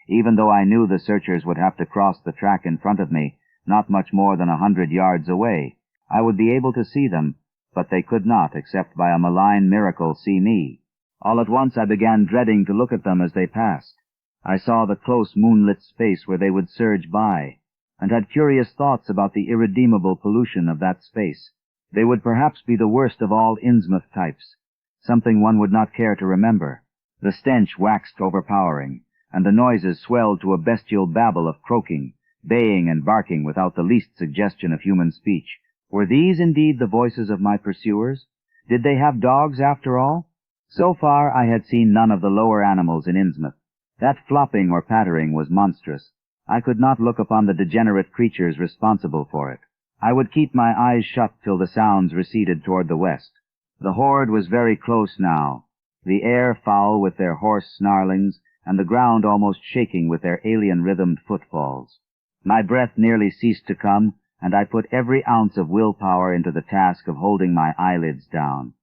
Speaker 1: even though I knew the searchers would have to cross the track in front of me, not much more than 100 yards away. I would be able to see them, but they could not, except by a malign miracle, see me. All at once I began dreading to look at them as they passed. I saw the close moonlit space where they would surge by, and had curious thoughts about the irredeemable pollution of that space. They would perhaps be the worst of all Innsmouth types, something one would not care to remember. The stench waxed overpowering, and the noises swelled to a bestial babble of croaking, baying, and barking without the least suggestion of human speech. Were these indeed the voices of my pursuers? Did they have dogs after all? So far I had seen none of the lower animals in Innsmouth. That flopping or pattering was monstrous. I could not look upon the degenerate creatures responsible for it. I would keep my eyes shut till the sounds receded toward the west. The horde was very close now, the air foul with their hoarse snarlings, and the ground almost shaking with their alien-rhythmed footfalls. My breath nearly ceased to come, and I put every ounce of willpower into the task of holding my eyelids down.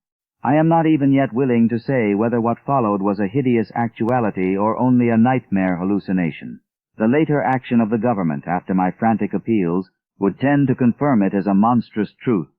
Speaker 1: I am not even yet willing to say whether what followed was a hideous actuality or only a nightmare hallucination. The later action of the government, after my frantic appeals, would tend to confirm it as a monstrous truth.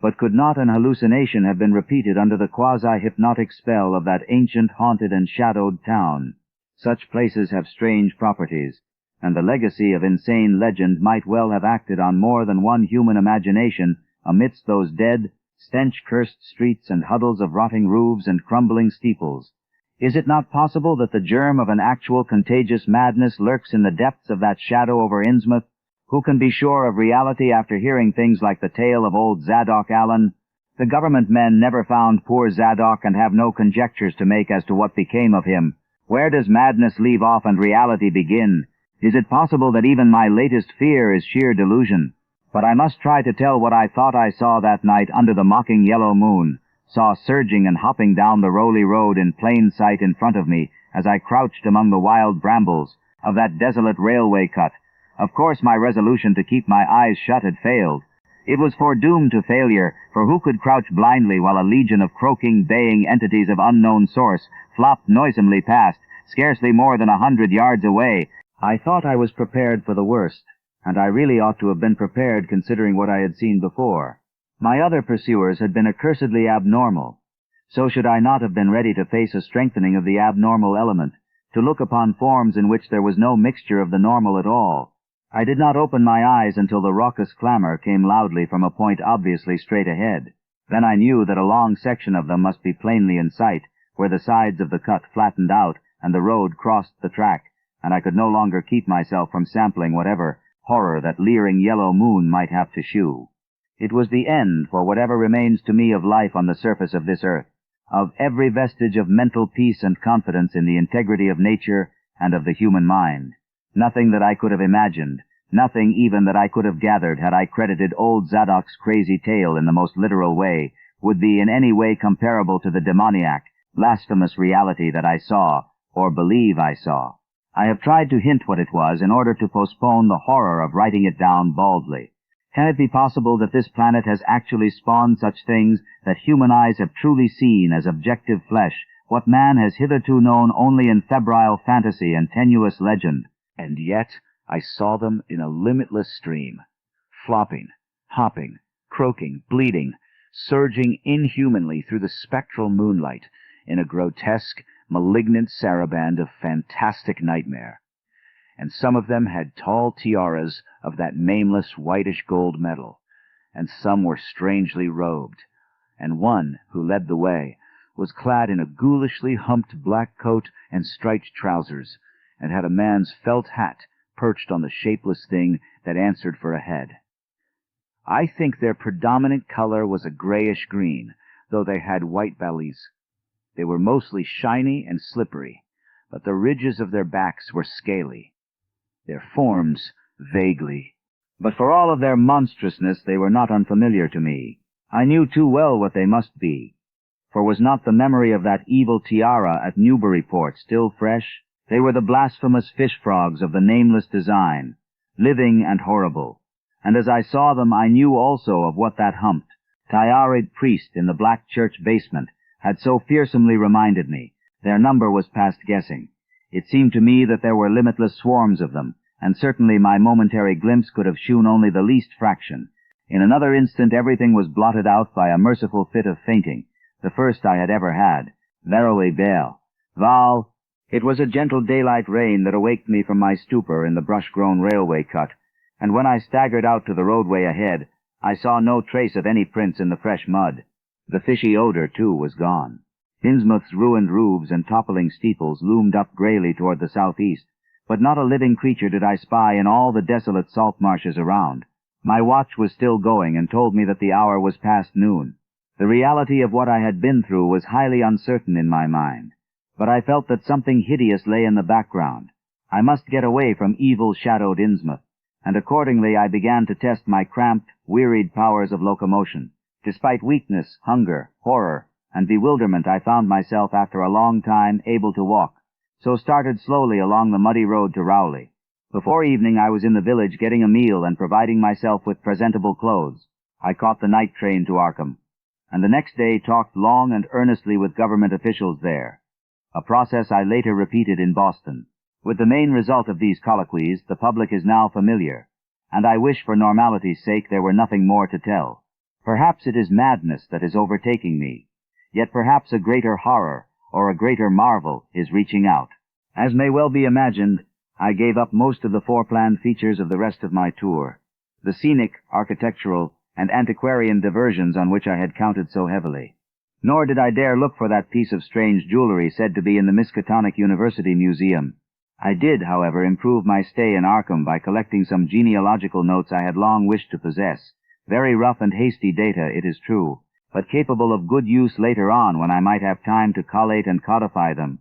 Speaker 1: But could not an hallucination have been repeated under the quasi-hypnotic spell of that ancient, haunted, and shadowed town? Such places have strange properties, and the legacy of insane legend might well have acted on more than one human imagination amidst those dead, stench-cursed streets and huddles of rotting roofs and crumbling steeples. Is it not possible that the germ of an actual contagious madness lurks in the depths of that shadow over Innsmouth? Who can be sure of reality after hearing things like the tale of old Zadok Allen? The government men never found poor Zadok and have no conjectures to make as to what became of him. Where does madness leave off and reality begin? Is it possible that even my latest fear is sheer delusion? But I must try to tell what I thought I saw that night under the mocking yellow moon, saw surging and hopping down the rolly road in plain sight in front of me as I crouched among the wild brambles of that desolate railway cut. Of course my resolution to keep my eyes shut had failed. It was foredoomed to failure, for who could crouch blindly while a legion of croaking, baying entities of unknown source flopped noisomely past, scarcely more than 100 yards away? I thought I was prepared for the worst, and I really ought to have been prepared considering what I had seen before. My other pursuers had been accursedly abnormal. So should I not have been ready to face a strengthening of the abnormal element, to look upon forms in which there was no mixture of the normal at all? I did not open my eyes until the raucous clamor came loudly from a point obviously straight ahead. Then I knew that a long section of them must be plainly in sight, where the sides of the cut flattened out and the road crossed the track, and I could no longer keep myself from sampling whatever horror that leering yellow moon might have to shew. It was the end for whatever remains to me of life on the surface of this earth, of every vestige of mental peace and confidence in the integrity of nature and of the human mind. Nothing that I could have imagined, nothing even that I could have gathered had I credited old Zadok's crazy tale in the most literal way, would be in any way comparable to the demoniac, blasphemous reality that I saw, or believe I saw. I have tried to hint what it was in order to postpone the horror of writing it down baldly. Can it be possible that this planet has actually spawned such things that human eyes have truly seen as objective flesh, what man has hitherto known only in febrile fantasy and tenuous legend?
Speaker 2: And yet I saw them in a limitless stream, flopping, hopping, croaking, bleating, surging inhumanly through the spectral moonlight in a grotesque, malignant saraband of fantastic nightmare. And some of them had tall tiaras of that nameless whitish gold metal, and some were strangely robed, and one, who led the way, was clad in a ghoulishly humped black coat and striped trousers, and had a man's felt hat perched on the shapeless thing that answered for a head. I think their predominant color was a grayish-green, though they had white bellies. They were mostly shiny and slippery, but the ridges of their backs were scaly, their forms vaguely.
Speaker 1: But for all of their monstrousness, they were not unfamiliar to me. I knew too well what they must be. For was not the memory of that evil tiara at Newburyport still fresh? They were the blasphemous fish-frogs of the nameless design, living and horrible. And as I saw them, I knew also of what that humped, tiaraed priest in the black church basement had so fearsomely reminded me. Their number was past guessing. It seemed to me that there were limitless swarms of them, and certainly my momentary glimpse could have shewn only the least fraction. In another instant everything was blotted out by a merciful fit of fainting, the first I had ever had. Verily Bel. Val. It was a gentle daylight rain that awaked me from my stupor in the brush-grown railway cut, and when I staggered out to the roadway ahead, I saw no trace of any prints in the fresh mud. The fishy odor, too, was gone. Innsmouth's ruined roofs and toppling steeples loomed up grayly toward the southeast, but not a living creature did I spy in all the desolate salt marshes around. My watch was still going and told me that the hour was past noon. The reality of what I had been through was highly uncertain in my mind, but I felt that something hideous lay in the background. I must get away from evil-shadowed Innsmouth, and accordingly I began to test my cramped, wearied powers of locomotion. Despite weakness, hunger, horror, and bewilderment, I found myself, after a long time, able to walk, so started slowly along the muddy road to Rowley. Before evening I was in the village getting a meal and providing myself with presentable clothes. I caught the night train to Arkham, and the next day talked long and earnestly with government officials there, a process I later repeated in Boston. With the main result of these colloquies the public is now familiar, and I wish for normality's sake there were nothing more to tell. Perhaps it is madness that is overtaking me, yet perhaps a greater horror or a greater marvel is reaching out. As may well be imagined, I gave up most of the foreplanned features of the rest of my tour, the scenic, architectural, and antiquarian diversions on which I had counted so heavily. Nor did I dare look for that piece of strange jewelry said to be in the Miskatonic University Museum. I did, however, improve my stay in Arkham by collecting some genealogical notes I had long wished to possess. Very rough and hasty data, it is true, but capable of good use later on when I might have time to collate and codify them.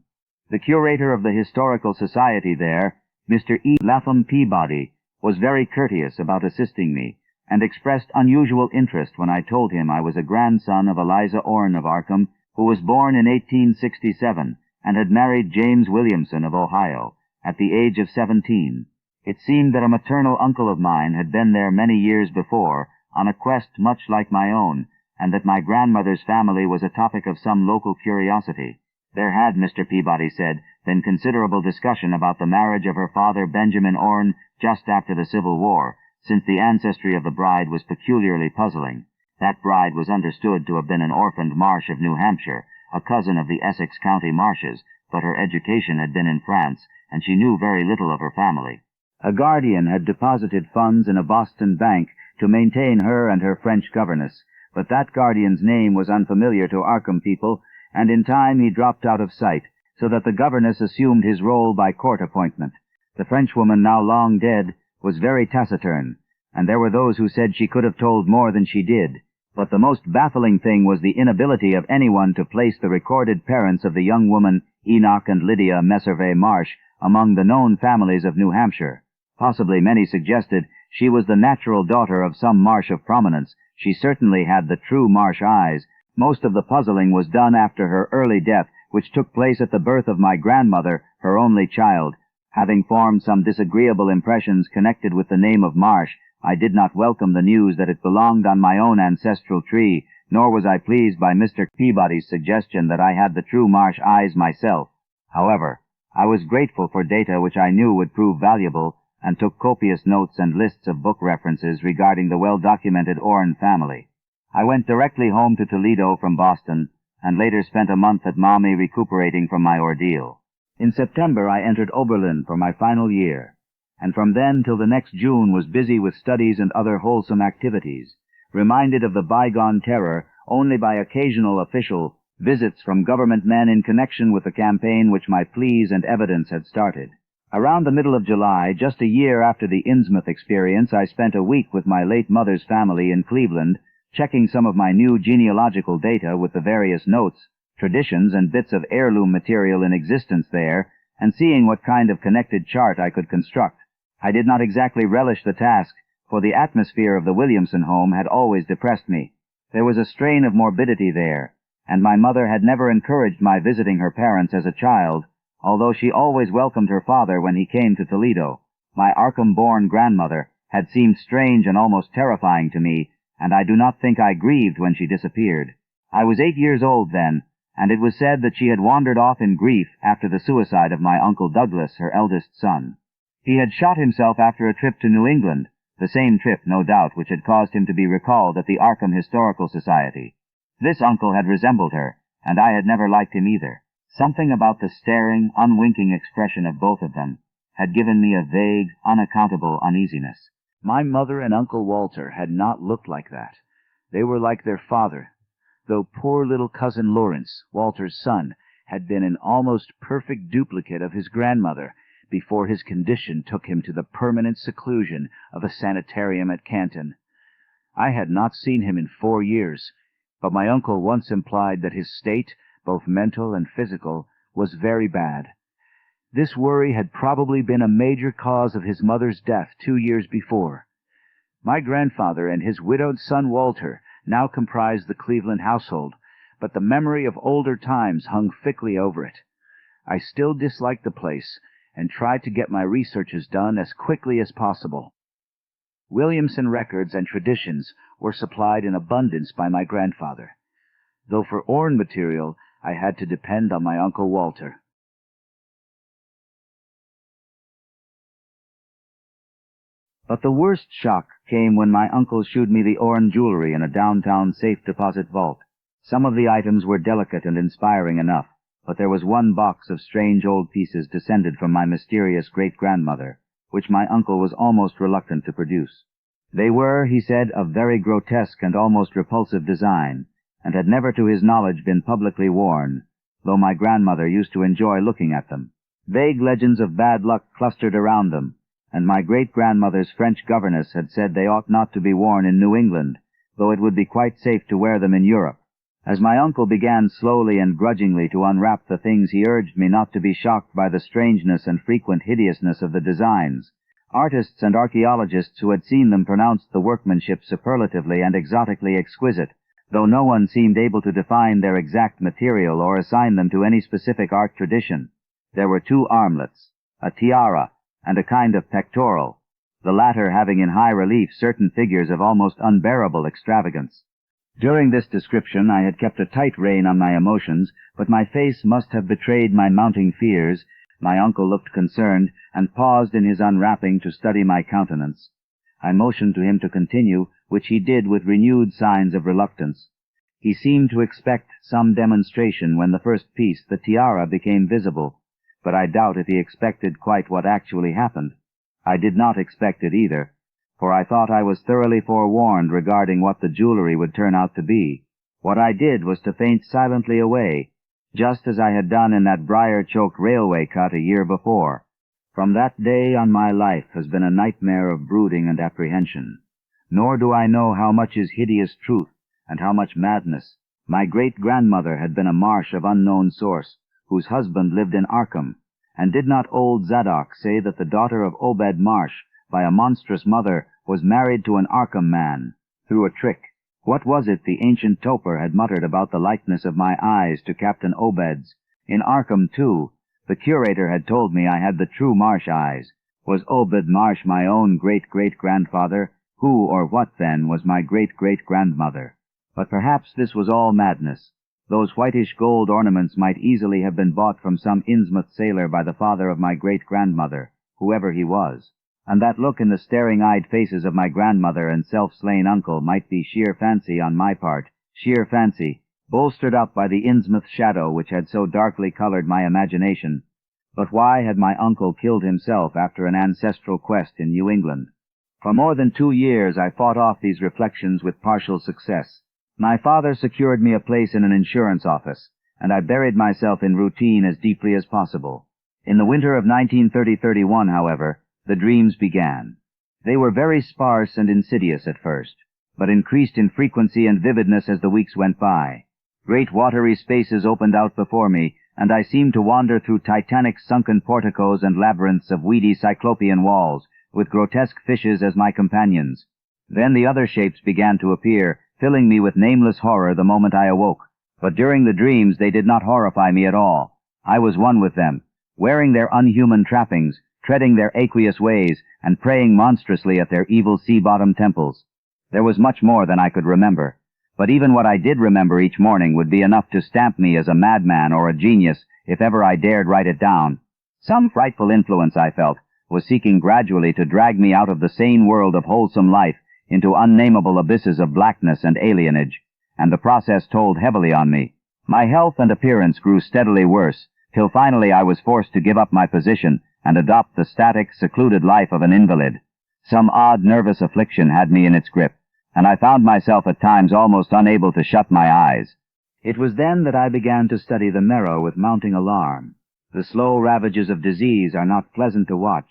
Speaker 1: The curator of the Historical Society there, Mr. E. Lapham Peabody, was very courteous about assisting me, and expressed unusual interest when I told him I was a grandson of Eliza Orne of Arkham, who was born in 1867 and had married James Williamson of Ohio at the age of 17. It seemed that a maternal uncle of mine had been there many years before on a quest much like my own, and that my grandmother's family was a topic of some local curiosity. There had, Mr. Peabody said, been considerable discussion about the marriage of her father Benjamin Orne just after the Civil War, since the ancestry of the bride was peculiarly puzzling. That bride was understood to have been an orphaned Marsh of New Hampshire, a cousin of the Essex County Marshes, but her education had been in France, and she knew very little of her family. A guardian had deposited funds in a Boston bank to maintain her and her French governess, but that guardian's name was unfamiliar to Arkham people, and in time he dropped out of sight, so that the governess assumed his role by court appointment. The Frenchwoman, now long dead, was very taciturn, and there were those who said she could have told more than she did. But the most baffling thing was the inability of anyone to place the recorded parents of the young woman, Enoch and Lydia Messervey Marsh, among the known families of New Hampshire. Possibly, many suggested, she was the natural daughter of some Marsh of prominence. She certainly had the true Marsh eyes. Most of the puzzling was done after her early death, which took place at the birth of my grandmother, her only child. Having formed some disagreeable impressions connected with the name of Marsh, I did not welcome the news that it belonged on my own ancestral tree, nor was I pleased by Mr. Peabody's suggestion that I had the true Marsh eyes myself. However, I was grateful for data which I knew would prove valuable, and took copious notes and lists of book references regarding the well-documented Orne family. I went directly home to Toledo from Boston, and later spent a month at Maumee recuperating from my ordeal. In September I entered Oberlin for my final year, and from then till the next June was busy with studies and other wholesome activities, reminded of the bygone terror only by occasional official visits from government men in connection with the campaign which my pleas and evidence had started. Around the middle of July, just a year after the Innsmouth experience, I spent a week with my late mother's family in Cleveland, checking some of my new genealogical data with the various notes, traditions, and bits of heirloom material in existence there, and seeing what kind of connected chart I could construct. I did not exactly relish the task, for the atmosphere of the Williamson home had always depressed me. There was a strain of morbidity there, and my mother had never encouraged my visiting her parents as a child, although she always welcomed her father when he came to Toledo. My Arkham-born grandmother had seemed strange and almost terrifying to me, and I do not think I grieved when she disappeared. I was 8 years old then, and it was said that she had wandered off in grief after the suicide of my Uncle Douglas, her eldest son. He had shot himself after a trip to New England, the same trip, no doubt, which had caused him to be recalled at the Arkham Historical Society. This uncle had resembled her, and I had never liked him either. Something about the staring, unwinking expression of both of them had given me a vague, unaccountable uneasiness. My mother and Uncle Walter had not looked like that. They were like their father, though poor little cousin Lawrence, Walter's son, had been an almost perfect duplicate of his grandmother before his condition took him to the permanent seclusion of a sanitarium at Canton. I had not seen him in 4 years, but my uncle once implied that his state, both mental and physical, was very bad. This worry had probably been a major cause of his mother's death 2 years before. My grandfather and his widowed son Walter now comprised the Cleveland household, but the memory of older times hung thickly over it. I still disliked the place, and tried to get my researches done as quickly as possible. Williamson records and traditions were supplied in abundance by my grandfather, though for Orne material I had to depend on my Uncle Walter. But the worst shock came when my uncle shewed me the Orne jewelry in a downtown safe deposit vault. Some of the items were delicate and inspiring enough, but there was one box of strange old pieces descended from my mysterious great-grandmother, which my uncle was almost reluctant to produce. They were, he said, of very grotesque and almost repulsive design, and had never to his knowledge been publicly worn, though my grandmother used to enjoy looking at them. Vague legends of bad luck clustered around them, and my great-grandmother's French governess had said they ought not to be worn in New England, though it would be quite safe to wear them in Europe. As my uncle began slowly and grudgingly to unwrap the things, he urged me not to be shocked by the strangeness and frequent hideousness of the designs. Artists and archaeologists who had seen them pronounced the workmanship superlatively and exotically exquisite, though no one seemed able to define their exact material or assign them to any specific art tradition. There were 2 armlets, a tiara, and a kind of pectoral, the latter having in high relief certain figures of almost unbearable extravagance. During this description I had kept a tight rein on my emotions, but my face must have betrayed my mounting fears. My uncle looked concerned, and paused in his unwrapping to study my countenance. I motioned to him to continue, which he did with renewed signs of reluctance. He seemed to expect some demonstration when the first piece, the tiara, became visible, but I doubt if he expected quite what actually happened. I did not expect it either, for I thought I was thoroughly forewarned regarding what the jewelry would turn out to be. What I did was to faint silently away, just as I had done in that briar-choked railway cut a year before. From that day on my life has been a nightmare of brooding and apprehension. Nor do I know how much is hideous truth and how much madness. My great-grandmother had been a Marsh of unknown source, whose husband lived in Arkham, and did not old Zadok say that the daughter of Obed Marsh, by a monstrous mother, was married to an Arkham man, through a trick? What was it the ancient toper had muttered about the likeness of my eyes to Captain Obed's? In Arkham, too, the curator had told me I had the true Marsh eyes. Was Obed Marsh my own great-great-grandfather? Who or what, then, was my great-great-grandmother? But perhaps this was all madness. Those whitish gold ornaments might easily have been bought from some Innsmouth sailor by the father of my great-grandmother, whoever he was. And that look in the staring-eyed faces of my grandmother and self-slain uncle might be sheer fancy on my part, sheer fancy, bolstered up by the Innsmouth shadow which had so darkly colored my imagination. But why had my uncle killed himself after an ancestral quest in New England? For more than 2 years I fought off these reflections with partial success. My father secured me a place in an insurance office, and I buried myself in routine as deeply as possible. In the winter of 1930-31, however, the dreams began. They were very sparse and insidious at first, but increased in frequency and vividness as the weeks went by. Great watery spaces opened out before me, and I seemed to wander through titanic sunken porticos and labyrinths of weedy cyclopean walls, with grotesque fishes as my companions. Then the other shapes began to appear, filling me with nameless horror the moment I awoke. But during the dreams they did not horrify me at all. I was one with them, wearing their unhuman trappings, treading their aqueous ways, and praying monstrously at their evil sea-bottom temples. There was much more than I could remember, but even what I did remember each morning would be enough to stamp me as a madman or a genius if ever I dared write it down. Some frightful influence, I felt, was seeking gradually to drag me out of the sane world of wholesome life into unnameable abysses of blackness and alienage, and the process told heavily on me. My health and appearance grew steadily worse, till finally I was forced to give up my position and adopt the static, secluded life of an invalid. Some odd nervous affliction had me in its grip, and I found myself at times almost unable to shut my eyes. It was then that I began to study the marrow with mounting alarm. The slow ravages of disease are not pleasant to watch,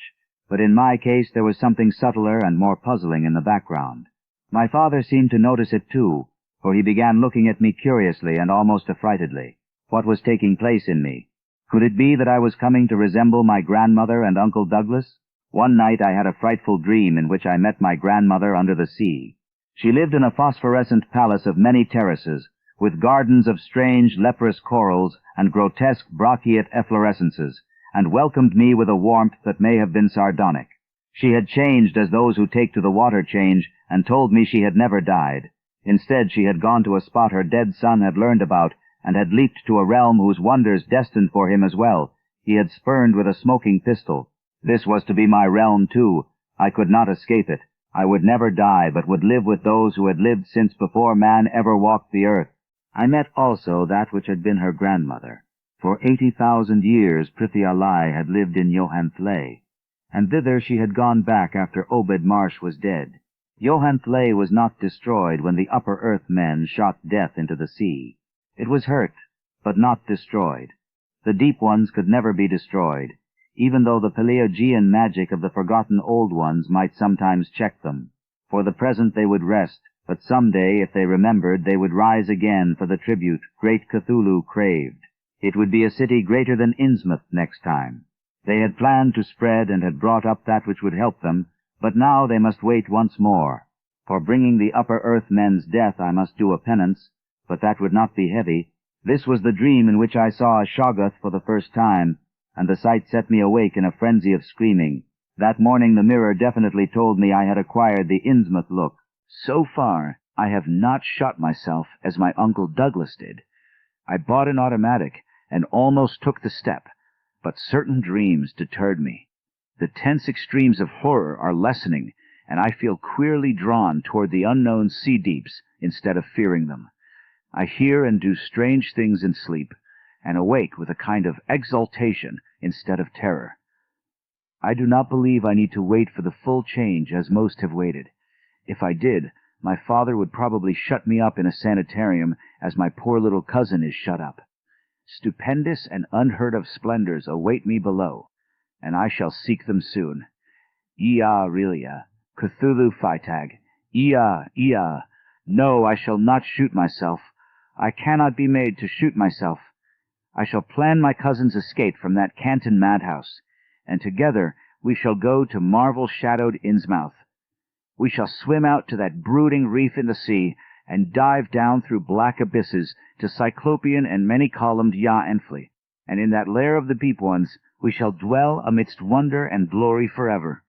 Speaker 1: but in my case there was something subtler and more puzzling in the background. My father seemed to notice it too, for he began looking at me curiously and almost affrightedly. What was taking place in me? Could it be that I was coming to resemble my grandmother and Uncle Douglas? One night I had a frightful dream in which I met my grandmother under the sea. She lived in a phosphorescent palace of many terraces, with gardens of strange leprous corals and grotesque brachiate efflorescences, and welcomed me with a warmth that may have been sardonic. She had changed as those who take to the water change, and told me she had never died. Instead, she had gone to a spot her dead son had learned about, and had leaped to a realm whose wonders destined for him as well. He had spurned with a smoking pistol. This was to be my realm, too. I could not escape it. I would never die, but would live with those who had lived since before man ever walked the earth. I met also that which had been her grandmother. For 80,000 years Prithia Lai had lived in Johanthle, and thither she had gone back after Obed Marsh was dead. Johanthle was not destroyed when the upper earth men shot death into the sea. It was hurt, but not destroyed. The deep ones could never be destroyed, even though the Pelagian magic of the forgotten old ones might sometimes check them. For the present they would rest, but some day, if they remembered, they would rise again for the tribute great Cthulhu craved. It would be a city greater than Innsmouth next time. They had planned to spread and had brought up that which would help them, but now they must wait once more. For bringing the upper earth men's death I must do a penance, but that would not be heavy. This was the dream in which I saw a Shoggoth for the first time, and the sight set me awake in a frenzy of screaming. That morning the mirror definitely told me I had acquired the Innsmouth look.
Speaker 2: So far, I have not shot myself as my Uncle Douglas did. I bought an automatic and almost took the step, but certain dreams deterred me. The tense extremes of horror are lessening, and I feel queerly drawn toward the unknown sea deeps instead of fearing them. I hear and do strange things in sleep, and awake with a kind of exaltation instead of terror. I do not believe I need to wait for the full change as most have waited. If I did, my father would probably shut me up in a sanitarium as my poor little cousin is shut up. Stupendous and unheard-of splendors await me below, and I shall seek them soon. Ea Relia, Cthulhu Phytag, Ea. No, I shall not shoot myself. I cannot be made to shoot myself. I shall plan my cousin's escape from that Canton madhouse, and together we shall go to marvel-shadowed Innsmouth. We shall swim out to that brooding reef in the sea, and dive down through black abysses to cyclopean and many-columned Ya Enfley, and in that lair of the Beep Ones we shall dwell amidst wonder and glory forever.